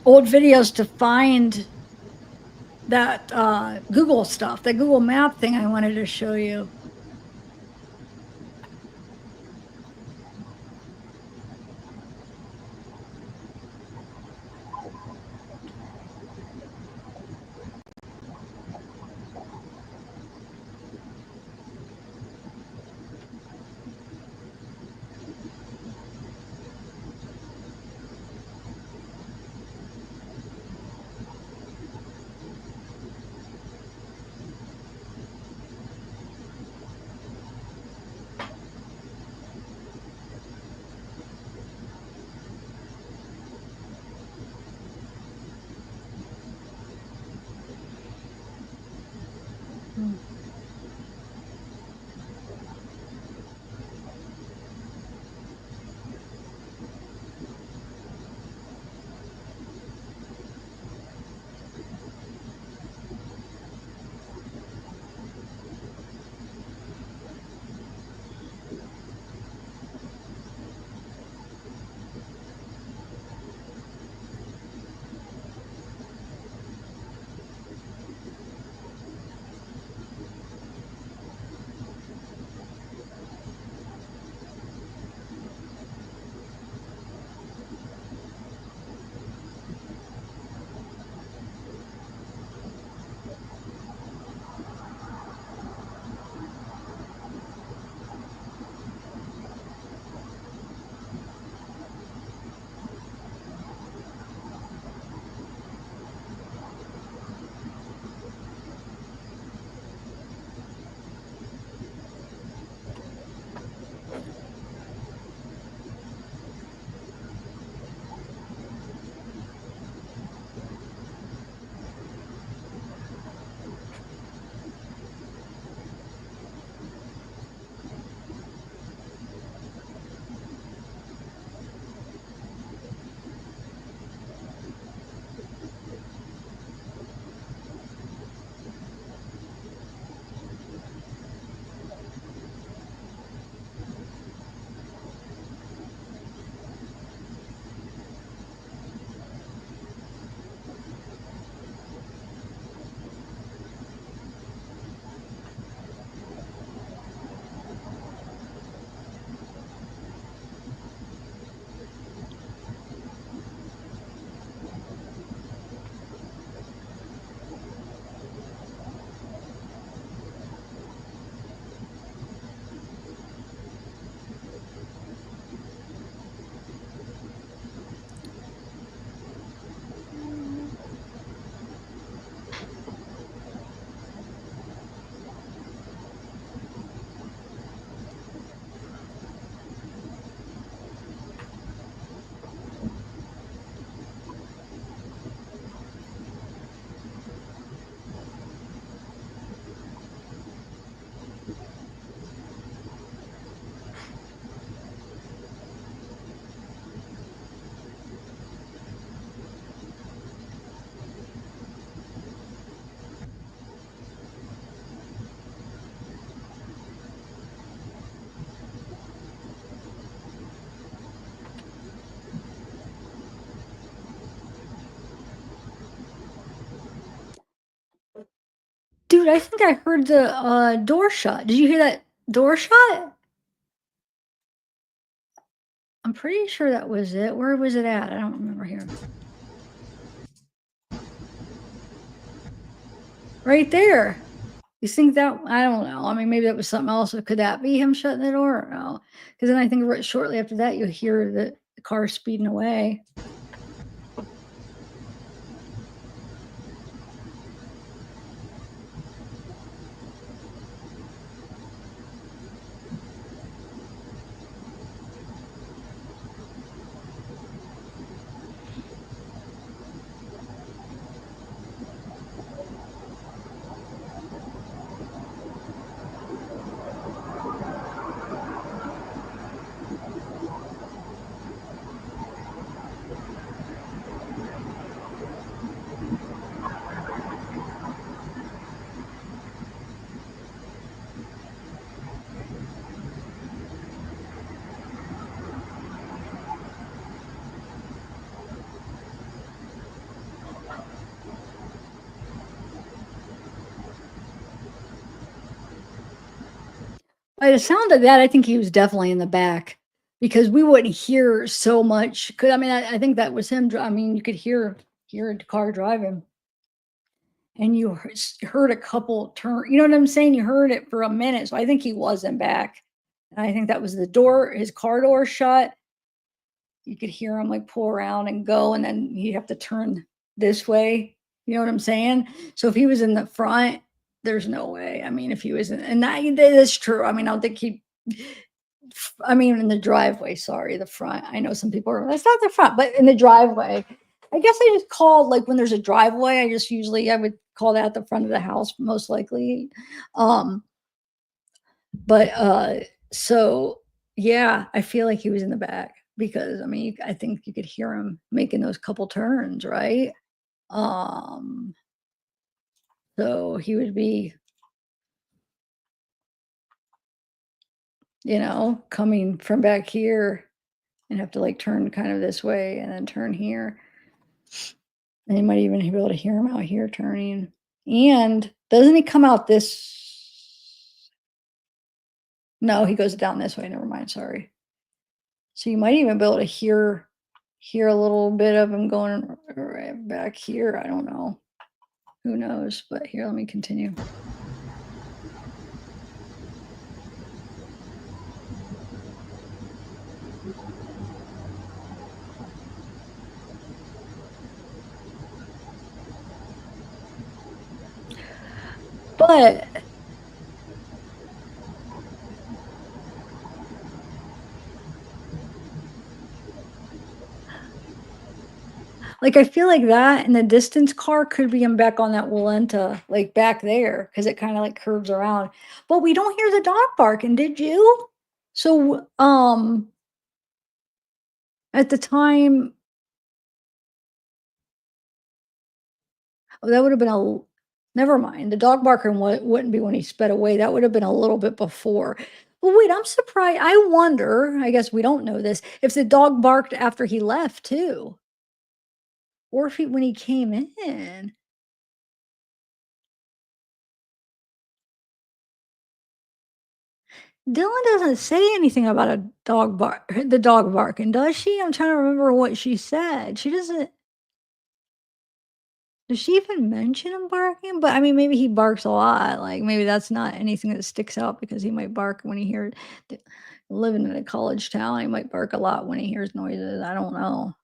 old videos to find that Google stuff, that Google map thing I wanted to show you. Dude, I think I heard the door shut. Did you hear that door shut? I'm pretty sure that was it. Where was it at? I don't remember here. Right there. You think that I don't know. I mean, maybe that was something else. Could that be him shutting the door? No. Because then I think shortly after that, you'll hear the car speeding away. By the sound of that, I think he was definitely in the back because we wouldn't hear so much. Cause I mean, I think that was him. I mean, you could hear a car driving, and you heard a couple turn. You know what I'm saying? You heard it for a minute, so I think he was in back. And I think that was the door, his car door shut. You could hear him like pull around and go, and then you have to turn this way. You know what I'm saying? So if he was in the front, there's no way. I mean, if he was in, and that is true. I mean, I don't think he. I mean, in the driveway. Sorry, the front. I know some people are. That's not the front, but in the driveway. I guess I just called like when there's a driveway. I would call that the front of the house most likely. Um, but so yeah, I feel like he was in the back because I mean, I think you could hear him making those couple turns, right? Um, so he would be, coming from back here and have to like turn kind of this way and then turn here. And you might even be able to hear him out here turning. And doesn't he come out this? No, he goes down this way. Never mind. Sorry. So you might even be able to hear a little bit of him going right back here. I don't know. Who knows? But here, let me continue. But like I feel like that and the distance car could be him back on that Walenta, like back there, because it kind of like curves around. But we don't hear the dog barking, did you? So at the time, oh, that would have been never mind. The dog barking wouldn't be when he sped away. That would have been a little bit before. Well, wait, I'm surprised. I wonder, I guess we don't know this, if the dog barked after he left too, or if when he came in. Dylan doesn't say anything about a the dog barking, does she? I'm trying to remember what she said. She doesn't. Does she even mention him barking? But I mean, maybe he barks a lot. Like maybe that's not anything that sticks out because he might bark when he hears living in a college town. He might bark a lot when he hears noises. I don't know.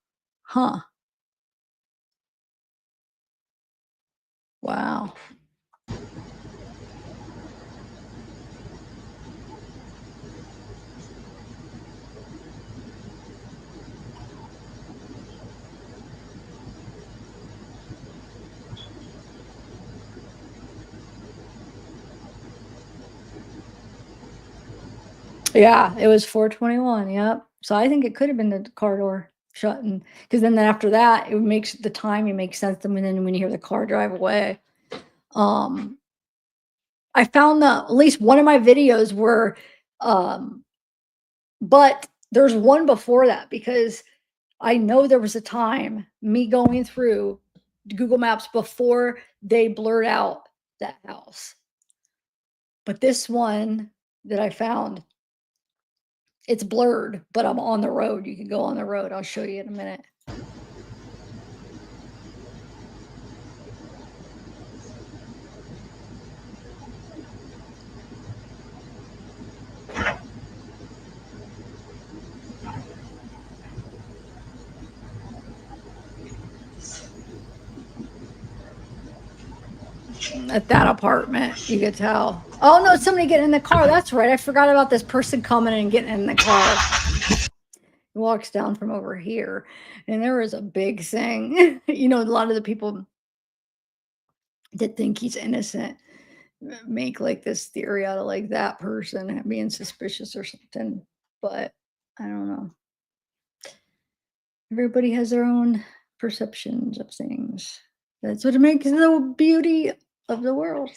Huh. Wow. Yeah, it was 4:21. Yep. So I think it could have been the car door shutting because then after that, it makes the timing makes sense. And then when you hear the car drive away, um, I found that at least one of my videos were, um, but there's one before that because I know there was a time me going through Google Maps before they blurred out that house. But this one that I found, it's blurred, but I'm on the road. You can go on the road. I'll show you in a minute. At that apartment, you could tell. Oh no, somebody getting in the car. That's right. I forgot about this person coming and getting in the car. He walks down from over here, and there was a big thing. A lot of the people that think he's innocent make like this theory out of like that person being suspicious or something. But I don't know. Everybody has their own perceptions of things. That's what makes the beauty of the world.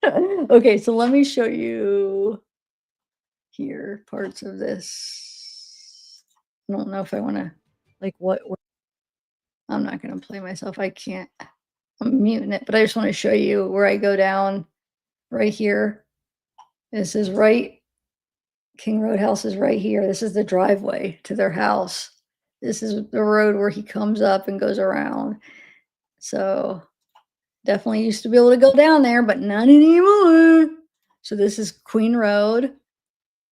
Okay, so let me show you here parts of this. I don't know if I want to like I'm not going to play myself. I can't. I'm muting it, but I just want to show you where I go down right here. This is right King Roadhouse is right here. This is the driveway to their house. This is the road where he comes up and goes around. So definitely used to be able to go down there, but not anymore. So this is Queen Road.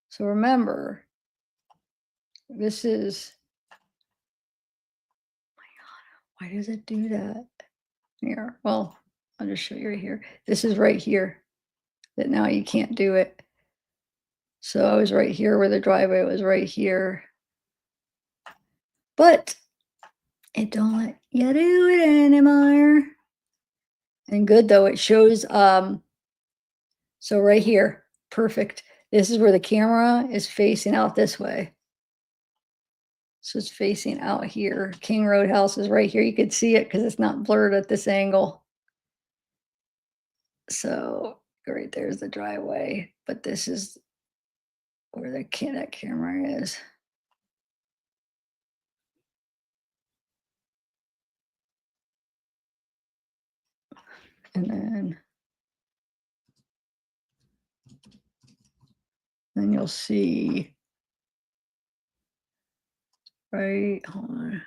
So remember, this is, why does it do that? Here, well, I'll just show you right here. This is right here that now you can't do it. So I was right here where the driveway was right here. But it don't let you do it anymore. And good though, it shows, so right here, perfect. This is where the camera is facing out this way. So it's facing out here. King Roadhouse is right here. You could see it because it's not blurred at this angle. So right there's the driveway, but this is where that camera is. And then you'll see, right, hold on.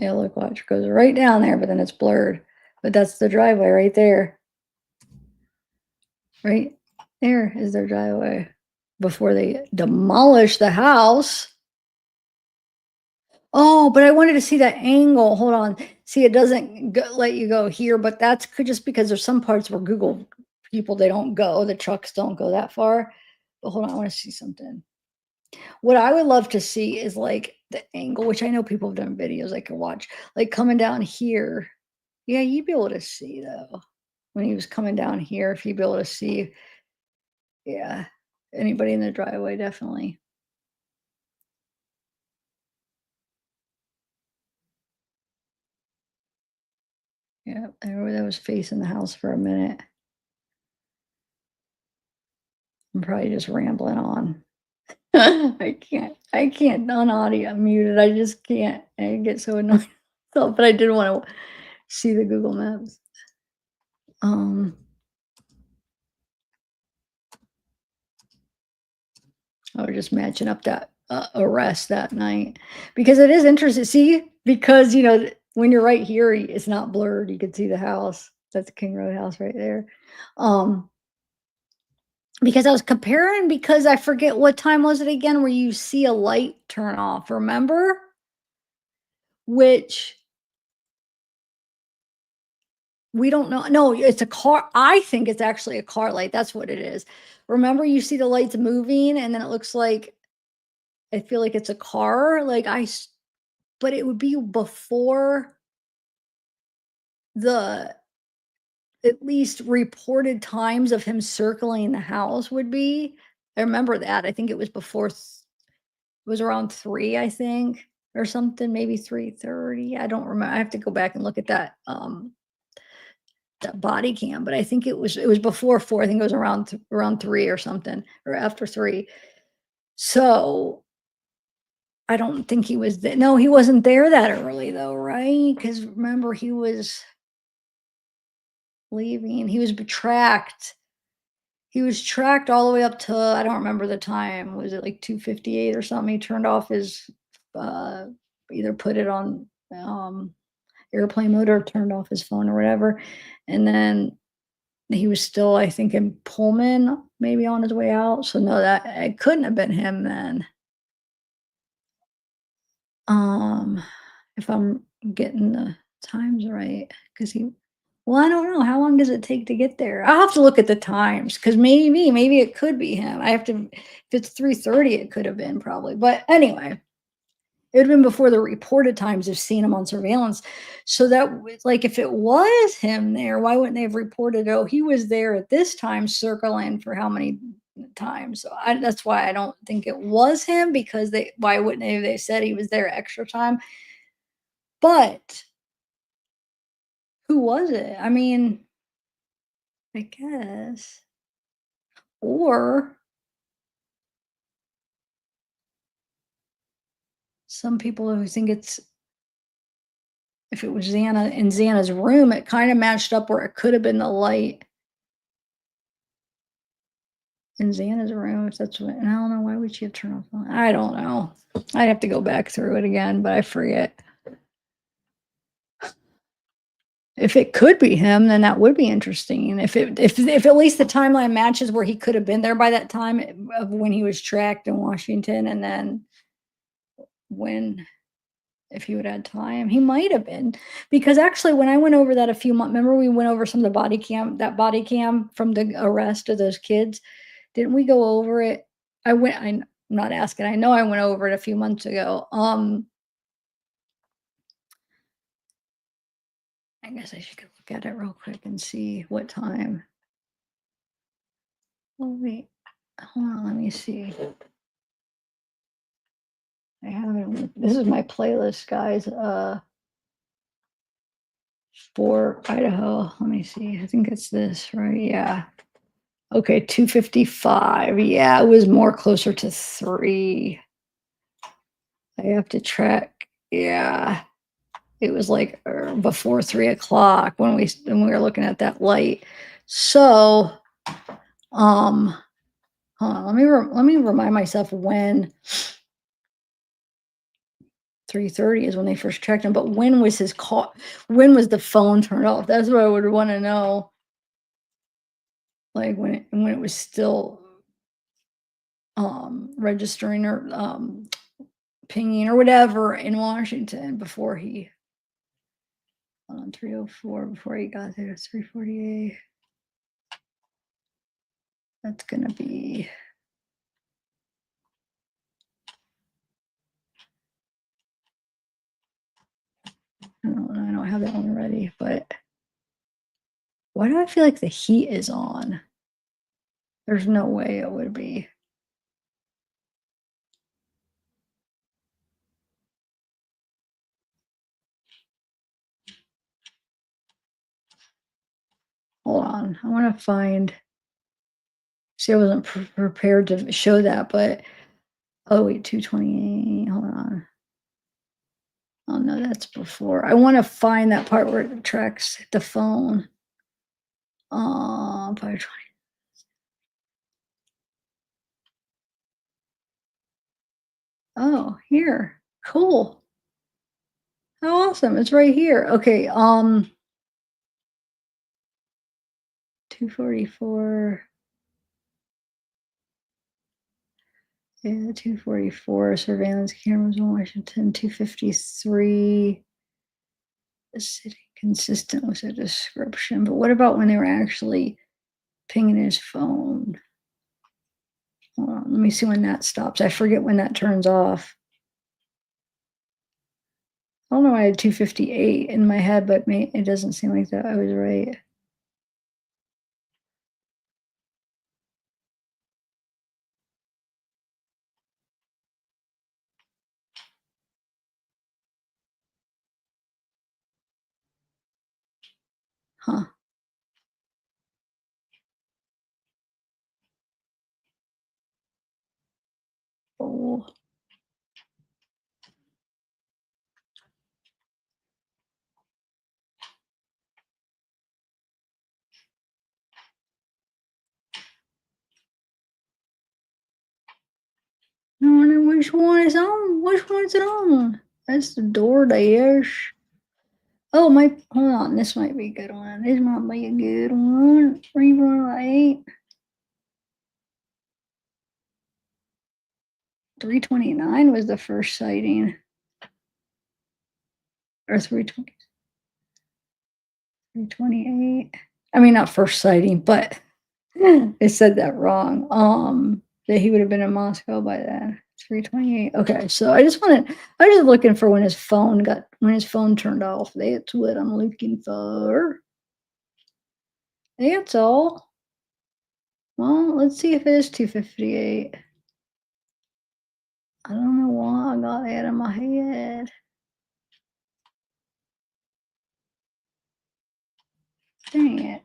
Yeah, look, watch, it goes right down there, but then it's blurred. But that's the driveway right there. Right there is their driveway before they demolish the house. Oh, but I wanted to see that angle. Hold on. See, it doesn't let you go here, but that's just because there's some parts where Google people, they don't go, the trucks don't go that far. But hold on, I want to see something. What I would love to see is like the angle, which I know people have done videos I can watch, like coming down here. Yeah, you'd be able to see though. When he was coming down here, if you'd be able to see, yeah, anybody in the driveway, definitely. Yeah, that was facing the house for a minute. I'm probably just rambling on. I can't audio mute it. I just can't. I get so annoyed. So, but I did want to see the Google Maps. I was just matching up that arrest that night because it is interesting. See, because you know when you're right here, it's not blurred. You can see the house. That's King Road house right there. Because I was comparing because I forget what time was it again where you see a light turn off. Remember? Which we don't know. No, it's a car. I think it's actually a car light. That's what it is. Remember, you see the lights moving, and then it looks like I feel like it's a car. But it would be before the at least reported times of him circling the house would be. I remember that. I think it was before. It was around 3, I think, or something. Maybe 3:30. I don't remember. I have to go back and look at that. That body cam, but I think it was before 4. I think it was around 3 or something, or after 3. So I don't think he was there. No, he wasn't there that early though, right? Because remember he was leaving. He was tracked. He was tracked all the way up to, I don't remember the time. Was it like 2:58 or something? He turned off his either put it on airplane mode or turned off his phone or whatever. And then he was still, I think, in Pullman, maybe on his way out. So no, that it couldn't have been him then. If I'm getting the times right, because well, I don't know. How long does it take to get there? I'll have to look at the times because maybe it could be him. I have to, if it's 3:30, it could have been probably. But anyway, it would have been before the reported times of seeing him on surveillance. So that was like, if it was him there, why wouldn't they have reported, oh, he was there at this time circling for how many times? So that's why I don't think it was him, because why wouldn't they said he was there extra time? But who was it? I mean, I guess. Or some people who think it's, if it was Xana in Xana's room, it kind of matched up where it could have been the light in Xana's room. If that's what, and I don't know, why would she have turned off the light? I don't know. I'd have to go back through it again, but I forget. If it could be him, then that would be interesting. If at least the timeline matches where he could have been there by that time of when he was tracked in Washington, and then when, if he would have had time, he might have been. Because actually, when I went over that a few months, remember we went over some of the body cam from the arrest of those kids? Didn't we go over it? I'm not asking. I know I went over it a few months ago. I guess I should go look at it real quick and see what time. Oh, wait. Hold on, let me see. I haven't. This is my playlist, guys. For Idaho. Let me see. I think it's this, right? Yeah. Okay, 2:55. Yeah, it was more closer to 3. I have to track. Yeah. It was like before 3 o'clock when we were looking at that light. So, hold on, let me remind myself when 3:30 is when they first checked him. But when was his call? When was the phone turned off? That's what I would want to know. Like when it was still registering or pinging or whatever in Washington before he, on 3:04 before he got there. 3:48. That's gonna be. I don't have that one ready, but why do I feel like the heat is on? There's no way it would be. Hold on, I want to find. See, I wasn't prepared to show that, but oh wait, 2:28. Hold on. Oh no, that's before. I want to find that part where it tracks the phone. 5:20. Oh, here. Cool. How awesome. It's right here. Okay, 2:44. Yeah, 2:44. Surveillance cameras in Washington. 2:53. The city consistent with the description. But what about when they were actually pinging his phone? Hold on, let me see when that stops. I forget when that turns off. I don't know why I had 2:58 in my head, but it doesn't seem like that. I was right. Huh. Oh. I wonder which one is on. Which one's it on? That's the DoorDash. Oh, hold on. This might be a good one. This might be a good one. 3:8. 3:29 was the first sighting. Or 3:20. 3:28. I mean, not first sighting, but it said that wrong. That he would have been in Moscow by then. 3:28. Okay, so I was just looking for when his phone turned off. That's what I'm looking for. That's all. Well, let's see if it is 2:58. I don't know why I got that in my head. Dang it.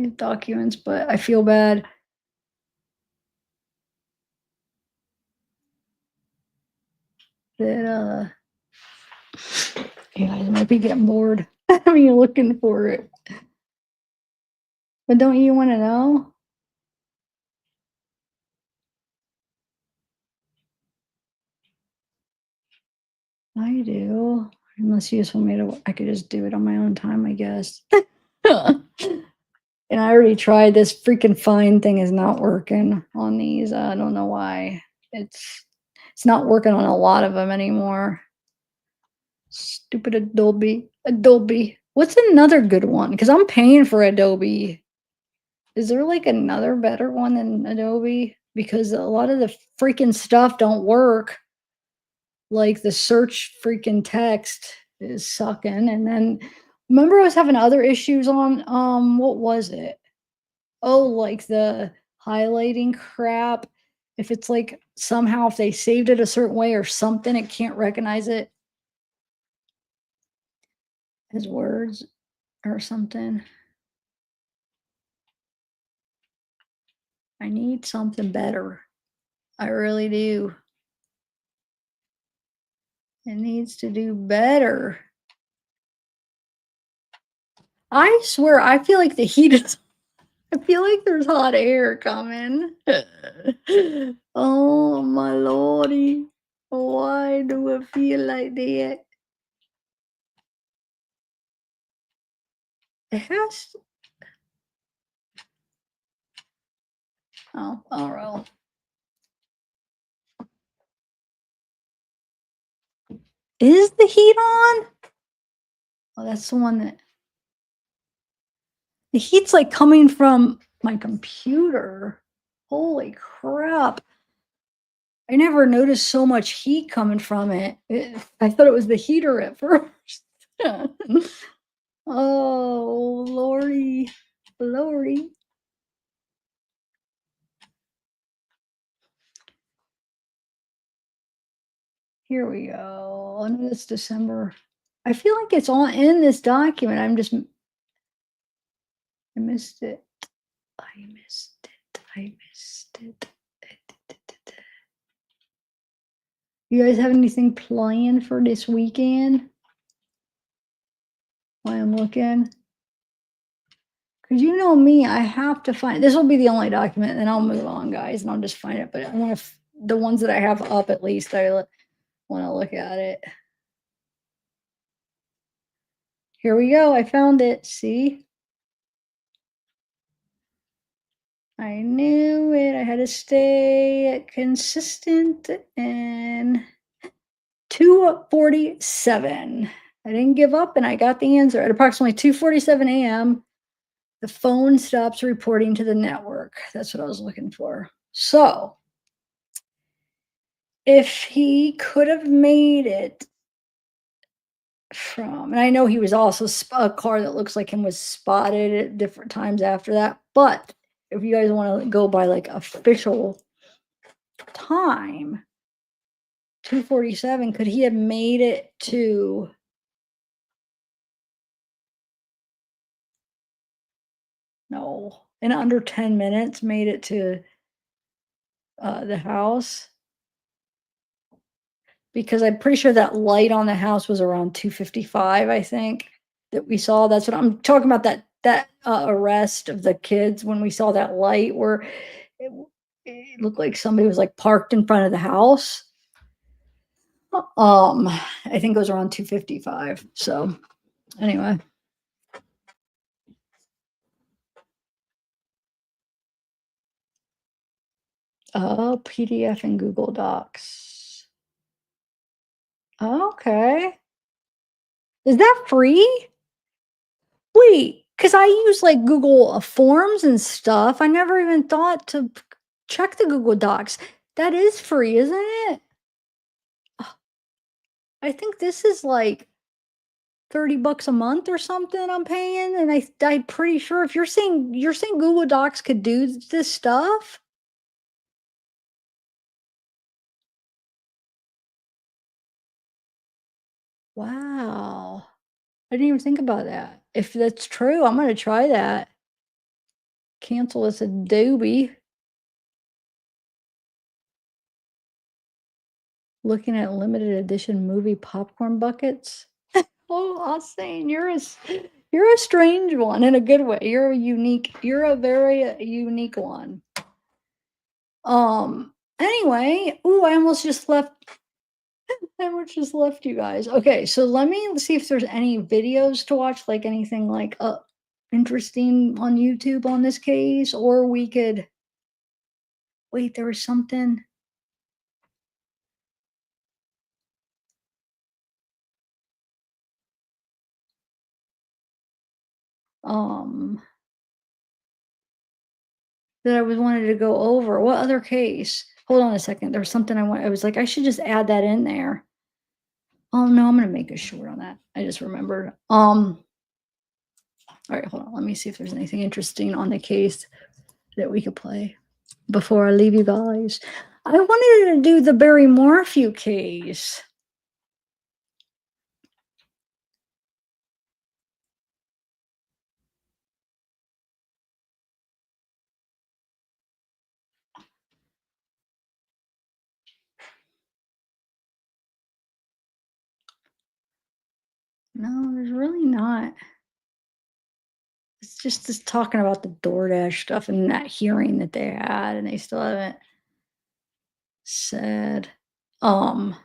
these documents, but I feel bad. That you guys might be getting bored. I mean, you're looking for it. But don't you want to know? I do. Unless you just want me to, I could just do it on my own time, I guess. And I already tried. This freaking find thing is not working on these. I don't know why. It's not working on a lot of them anymore. Stupid Adobe. Adobe. What's another good one? Because I'm paying for Adobe. Is there like another better one than Adobe? Because a lot of the freaking stuff don't work. Like the search freaking text is sucking. And then remember I was having other issues on what was it? Oh, like the highlighting crap. If it's like somehow if they saved it a certain way or something, it can't recognize it as words or something. I need something better. I really do. It needs to do better. I swear, I feel like the heat is. I feel like there's hot air coming. Oh my lordy. Why do I feel like that? It has. Oh, all right. Is the heat on? Oh, that's the one that. The heat's like coming from my computer. Holy crap. I never noticed so much heat coming from it. I thought it was the heater at first. Oh, lordy. Lordy. Here we go. And it's December. I feel like it's all in this document. I missed it. I missed it. I missed it. You guys have anything planned for this weekend? While I'm looking. Because you know me, I have to find, this will be the only document, and then I'll move on, guys, and I'll just find it. But I want to, the ones that I have up, at least I want to look at it. Here we go. I found it. See? I knew it. I had to stay consistent. And 2:47. I didn't give up, and I got the answer. At approximately 2:47 a.m., the phone stops reporting to the network. That's what I was looking for. So, if he could have made it from, and I know he was also a car that looks like him was spotted at different times after that, but if you guys want to go by like official time, 2:47, could he have made it to no, in under 10 minutes made it to the house? Because I'm pretty sure that light on the house was around 2:55, I think, that we saw. That's what I'm talking about, that arrest of the kids when we saw that light where it it looked like somebody was, like, parked in front of the house. I think it was around 2:55, so, anyway. Oh, PDF and Google Docs. Okay. Is that free? Wait, because I use, like, Google, Forms and stuff. I never even thought to check the Google Docs. That is free, isn't it? Ugh, I think this is, like, 30 bucks a month or something I'm paying, and I'm pretty sure if you're saying Google Docs could do this stuff? Wow. I didn't even think about that. If that's true, I'm gonna try that. cancel this Adobe. Looking at limited edition movie popcorn buckets. Oh, Austin, you're a strange one in a good way. You're a very unique one. Anyway, I almost just left you guys. Okay, so let me see if there's any videos to watch, like anything like interesting on YouTube on this case, or we could wait, there was something. That I was wanted to go over. What other case? Hold on a second. There was something I was like, I should just add that in there. Oh no, I'm gonna make a short on that. I just remembered. All right, hold on. Let me see if there's anything interesting on the case that we could play before I leave you guys. I wanted to do the Barry Morphew case. No, there's really not. It's just talking about the DoorDash stuff and that hearing that they had, and they still haven't said. I'm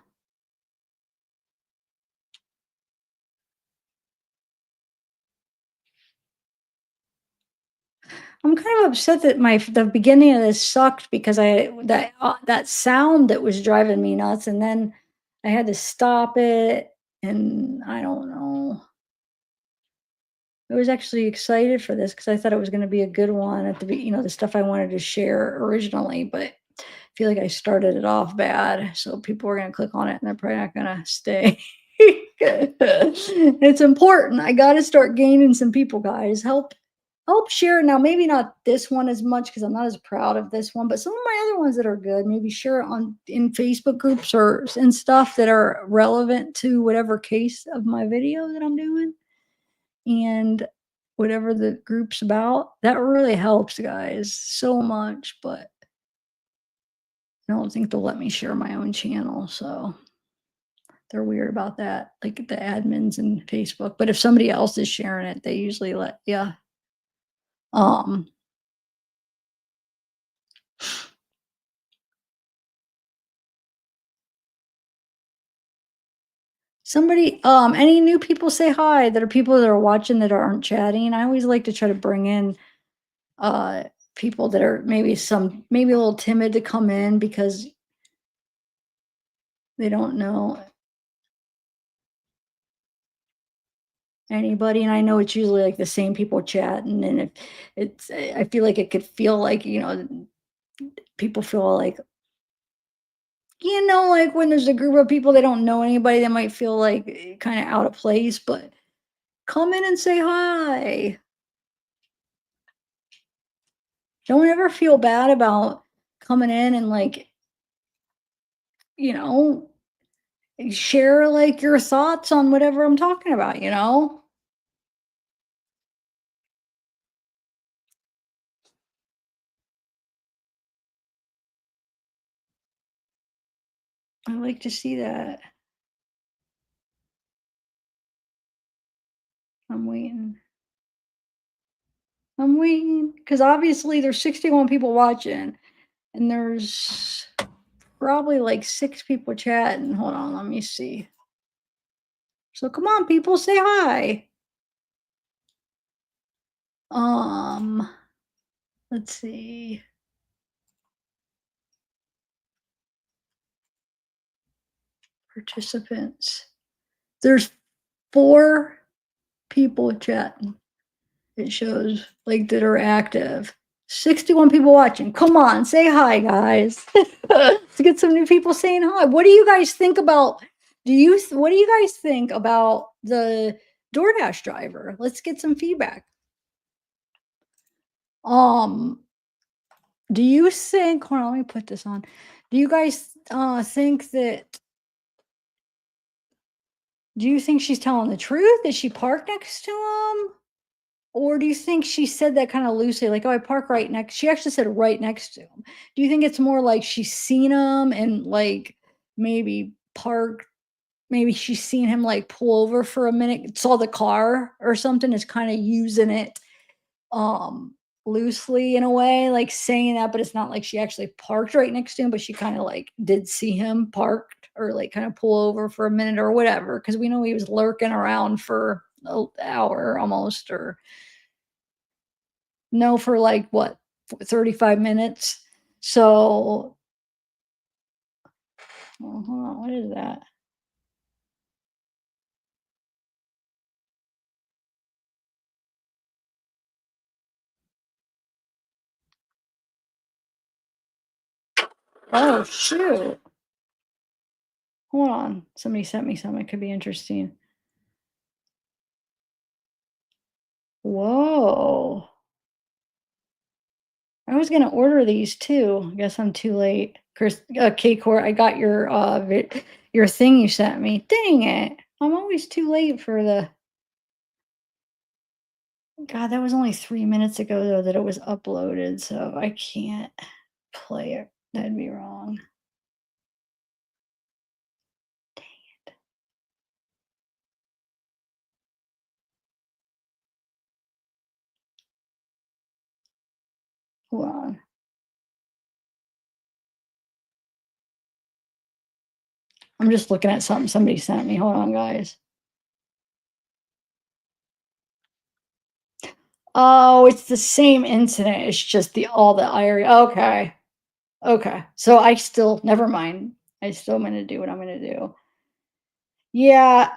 kind of upset that the beginning of this sucked because that sound that was driving me nuts, and then I had to stop it, and I don't know. I was actually excited for this because I thought it was going to be a good one at the stuff I wanted to share originally, but I feel like I started it off bad, so people are going to click on it and they're probably not going to stay. It's important. I got to start gaining some people, guys. Help share. Now, maybe not this one as much because I'm not as proud of this one, but some of my other ones that are good, maybe share in Facebook groups or and stuff that are relevant to whatever case of my video that I'm doing and whatever the group's about. That really helps, guys, so much, but I don't think they'll let me share my own channel, so they're weird about that, like the admins in Facebook. But if somebody else is sharing it, they usually let you. Somebody, any new people say hi that are people that are watching that aren't chatting. I always like to try to bring in people that are maybe a little timid to come in because they don't know anybody. And I know it's usually like the same people chatting, and if I feel like it could feel like, people feel like, like when there's a group of people they don't know anybody, they might feel like kind of out of place, but come in and say hi. Don't ever feel bad about coming in and you know, share like your thoughts on whatever I'm talking about. I like to see that. I'm waiting. Because obviously there's 61 people watching and there's probably like 6 people chatting. Hold on, let me see. So come on, people, say hi. Let's see. Participants. There's 4 people chatting. It shows like that are active. 61 people watching. Come on, say hi, guys. Let's get some new people saying hi. What do you guys think about? What do you guys think about the DoorDash driver? Let's get some feedback. Do you think? Hold on, let me put this on. Do you guys think that? Do you think she's telling the truth? That she parked next to him? Or do you think she said that kind of loosely, like, "Oh, I park right next," she actually said right next to him. Do you think it's more like she's seen him and, like, maybe parked, maybe she's seen him, like, pull over for a minute, saw the car or something, is kinda using it, um, loosely in a way, like, saying that, but it's not like she actually parked right next to him, but she kinda, like, did see him parked or, like, kinda pull over for a minute or whatever, because we know he was lurking around for an hour almost, or no, for like what, 35 minutes? So, hold on, what is that? Oh, shoot. Hold on. Somebody sent me something. It could be interesting. Whoa. I was gonna order these too. I guess I'm too late. Chris, K-Core, I got your your thing you sent me. Dang it. I'm always too late for the God, that was only 3 minutes ago though that it was uploaded, so I can't play it. That'd be wrong. Hold on. I'm just looking at something somebody sent me. Hold on, guys. Oh, it's the same incident. It's just the all the area. Okay. Okay. So I still never mind. I still am gonna do what I'm gonna do. Yeah.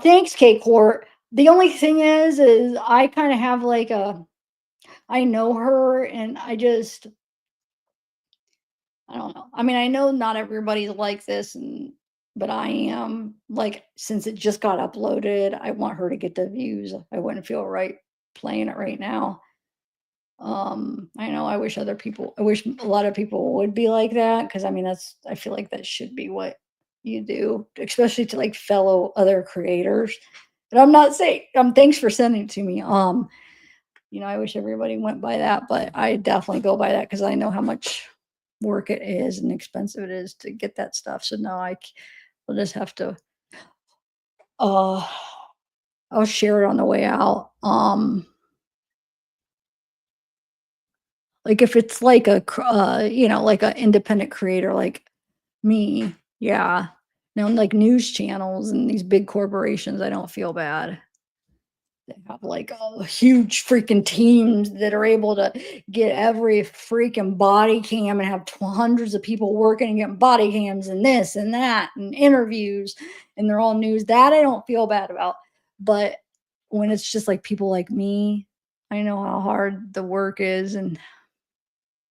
Thanks, Kate Court. The only thing is I kind of have like a I know her and I don't know. I mean, I know not everybody's like this, and but I am like, since it just got uploaded, I want her to get the views. I wouldn't feel right playing it right now. I know I wish a lot of people would be like that, because I mean I feel like that should be what you do, especially to like fellow other creators. But I'm not saying thanks for sending it to me. I wish everybody went by that, but I definitely go by that because I know how much work it is and expensive it is to get that stuff. So no, will just have to uh I'll share it on the way out. Like if it's like like an independent creator like me, yeah. Like news channels and these big corporations, I don't feel bad. They have like huge freaking teams that are able to get every freaking body cam and have hundreds of people working and getting body cams and this and that and interviews, and they're all news. That I don't feel bad about. But when it's just like people like me, I know how hard the work is, and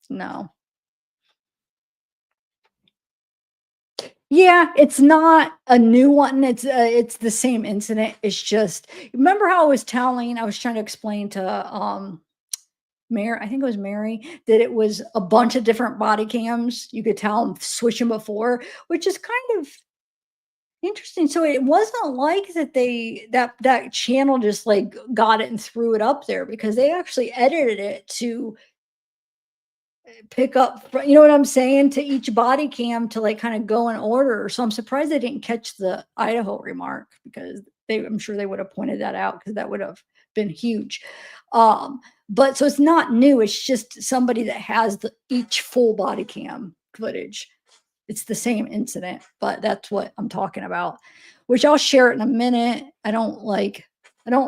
no. Yeah, it's not a new one. It's the same incident. It's just, remember how I was trying to explain to Mary, I think it was Mary, that it was a bunch of different body cams. You could tell them switching before, which is kind of interesting. So it wasn't like that channel just like got it and threw it up there, because they actually edited it to pick up you know what I'm saying, to each body cam to like kind of go in order. So I'm surprised they didn't catch the Idaho remark, because I'm sure they would have pointed that out, because that would have been huge. But so it's not new, it's just somebody that has each full body cam footage. It's the same incident, but that's what I'm talking about, which I'll share it in a minute. I don't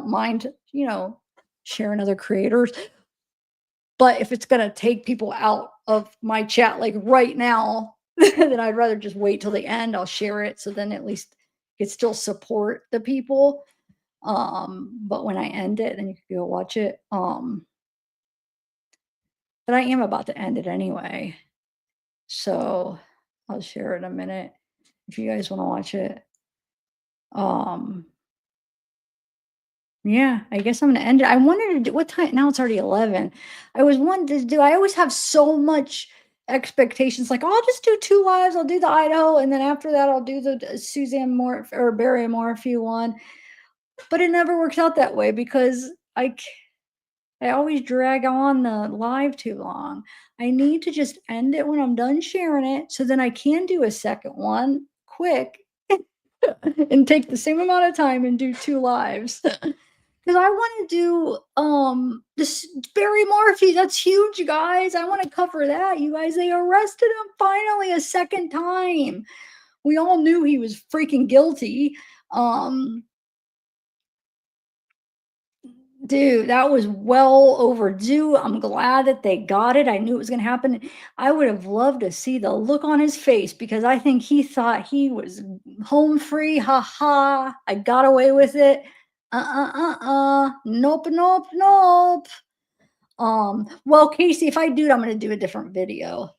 mind, sharing other creators, but if it's gonna take people out of my chat, like, right now, then I'd rather just wait till the end. I'll share it, so then at least it still support the people. But when I end it, then you can go watch it. But I am about to end it anyway, so I'll share it in a minute if you guys wanna watch it. Um Yeah, I guess I'm gonna end it. I wanted to do what time now, it's already 11. I was wanting to do I always have so much expectations, like, "Oh, I'll just do 2 lives, I'll do the Idaho, and then after that, I'll do the Suzanne Moore or Barry Morphew one," but it never works out that way because I always drag on the live too long. I need to just end it when I'm done sharing it so then I can do a second one quick and take the same amount of time and do 2 lives. Because I want to do this Barry Morphy. That's huge, you guys. I want to cover that. You guys, they arrested him finally a second time. We all knew he was freaking guilty. Dude, that was well overdue. I'm glad that they got it. I knew it was going to happen. I would have loved to see the look on his face because I think he thought he was home free. Ha ha. I got away with it. Nope, nope, nope. Well, Casey, if I do it, I'm going to do a different video.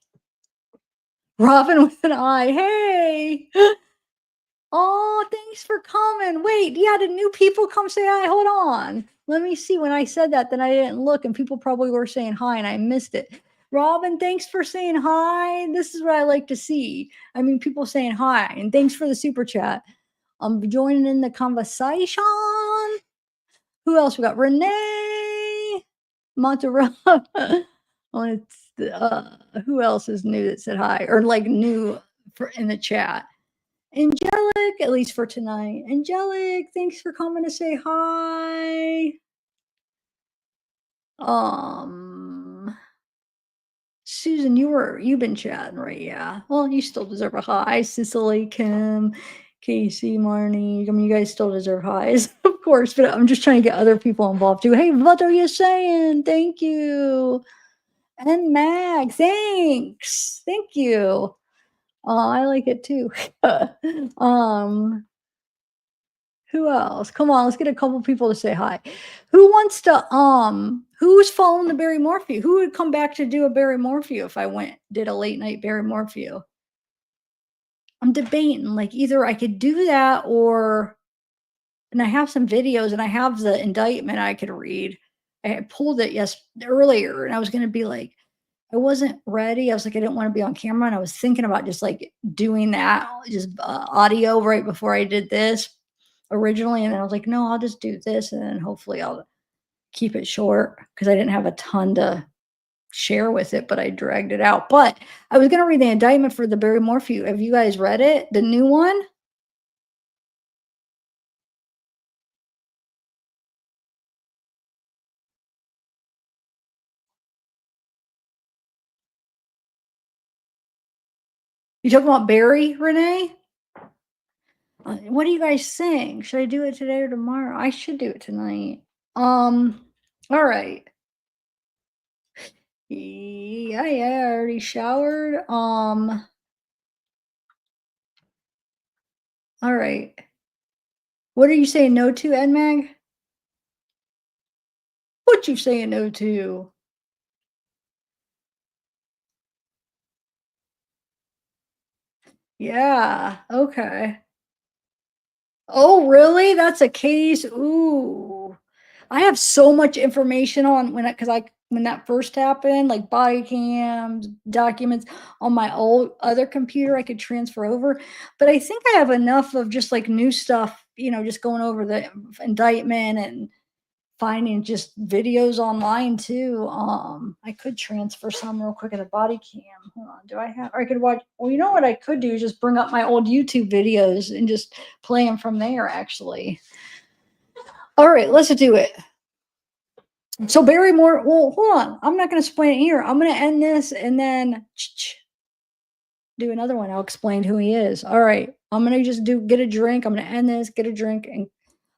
Robin with an eye. Hey. Oh, thanks for coming. Wait, yeah, did new people come say hi? Hold on. Let me see. When I said that, then I didn't look, and people probably were saying hi, and I missed it. Robin, thanks for saying hi. This is what I like to see. I mean, people saying hi, and thanks for the super chat. I'm joining in the conversation. Who else we got? Renee, Montero. Oh, it's who else is new that said hi or like new for in the chat? Angelic, at least for tonight. Angelic, thanks for coming to say hi. Susan, you've been chatting, right? Yeah. Well, you still deserve a hi. Cicely, Kim, Casey, Marnie. I mean, you guys still deserve highs, of course, but I'm just trying to get other people involved too. Hey, what are you saying? Thank you. And Mag, thanks. Thank you. I like it too. Who else? Come on, let's get a couple people to say hi. Who wants to who's following the Barry Morphew? Who would come back to do a Barry Morphew if I did a late night Barry Morphew? I'm debating like either I could do that and I have some videos and I have the indictment I could read. I had pulled it earlier and I was gonna be like, I wasn't ready. I was like, I didn't want to be on camera. And I was thinking about just like doing that, just audio right before I did this originally. And then I was like, no, I'll just do this. And then hopefully I'll keep it short because I didn't have a ton to share with it, but I dragged it out. But I was going to read the indictment for the Barry Morphew. Have you guys read it? The new one? You talking about Barry, Renee? What do you guys think? Should I do it today or tomorrow? I should do it tonight. All right. Yeah, I already showered. All right. What are you saying no to, Edmag? What you saying no to? Yeah, okay. Oh, really? That's a case? Ooh. I have so much information on when that first happened, like body cams, documents on my old other computer I could transfer over. But I think I have enough of just like new stuff, just going over the indictment and finding just videos online too. I could transfer some real quick at a body cam. Hold on, do I have? Or I could watch. Well, you know what I could do is just bring up my old YouTube videos and just play them from there. Actually, all right, let's do it. So Barrymore. Well, hold on. I'm not going to explain it here. I'm going to end this and then do another one. I'll explain who he is. All right, I'm going to just get a drink. I'm going to end this, get a drink, and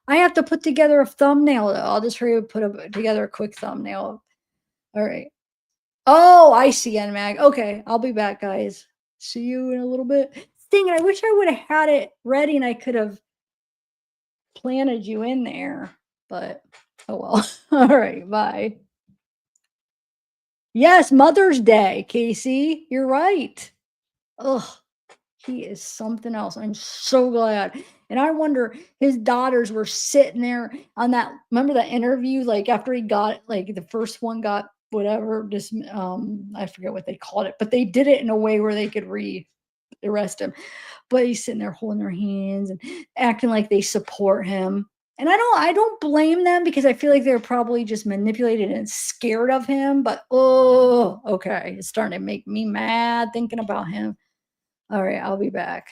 I have to put together a thumbnail, though. I'll just hurry up, together a quick thumbnail. All right. Oh, I see, NMAG. Okay, I'll be back, guys. See you in a little bit. Dang it, I wish I would have had it ready and I could have planted you in there, but oh well. All right, bye. Yes, Mother's Day, Casey. You're right. Ugh. He is something else. I'm so glad. And I wonder his daughters were sitting there on that. Remember that interview? Like after he got like the first one got whatever, just I forget what they called it, but they did it in a way where they could arrest him. But he's sitting there holding their hands and acting like they support him. And I don't blame them because I feel like they're probably just manipulated and scared of him. But oh, okay, it's starting to make me mad thinking about him. All right, I'll be back.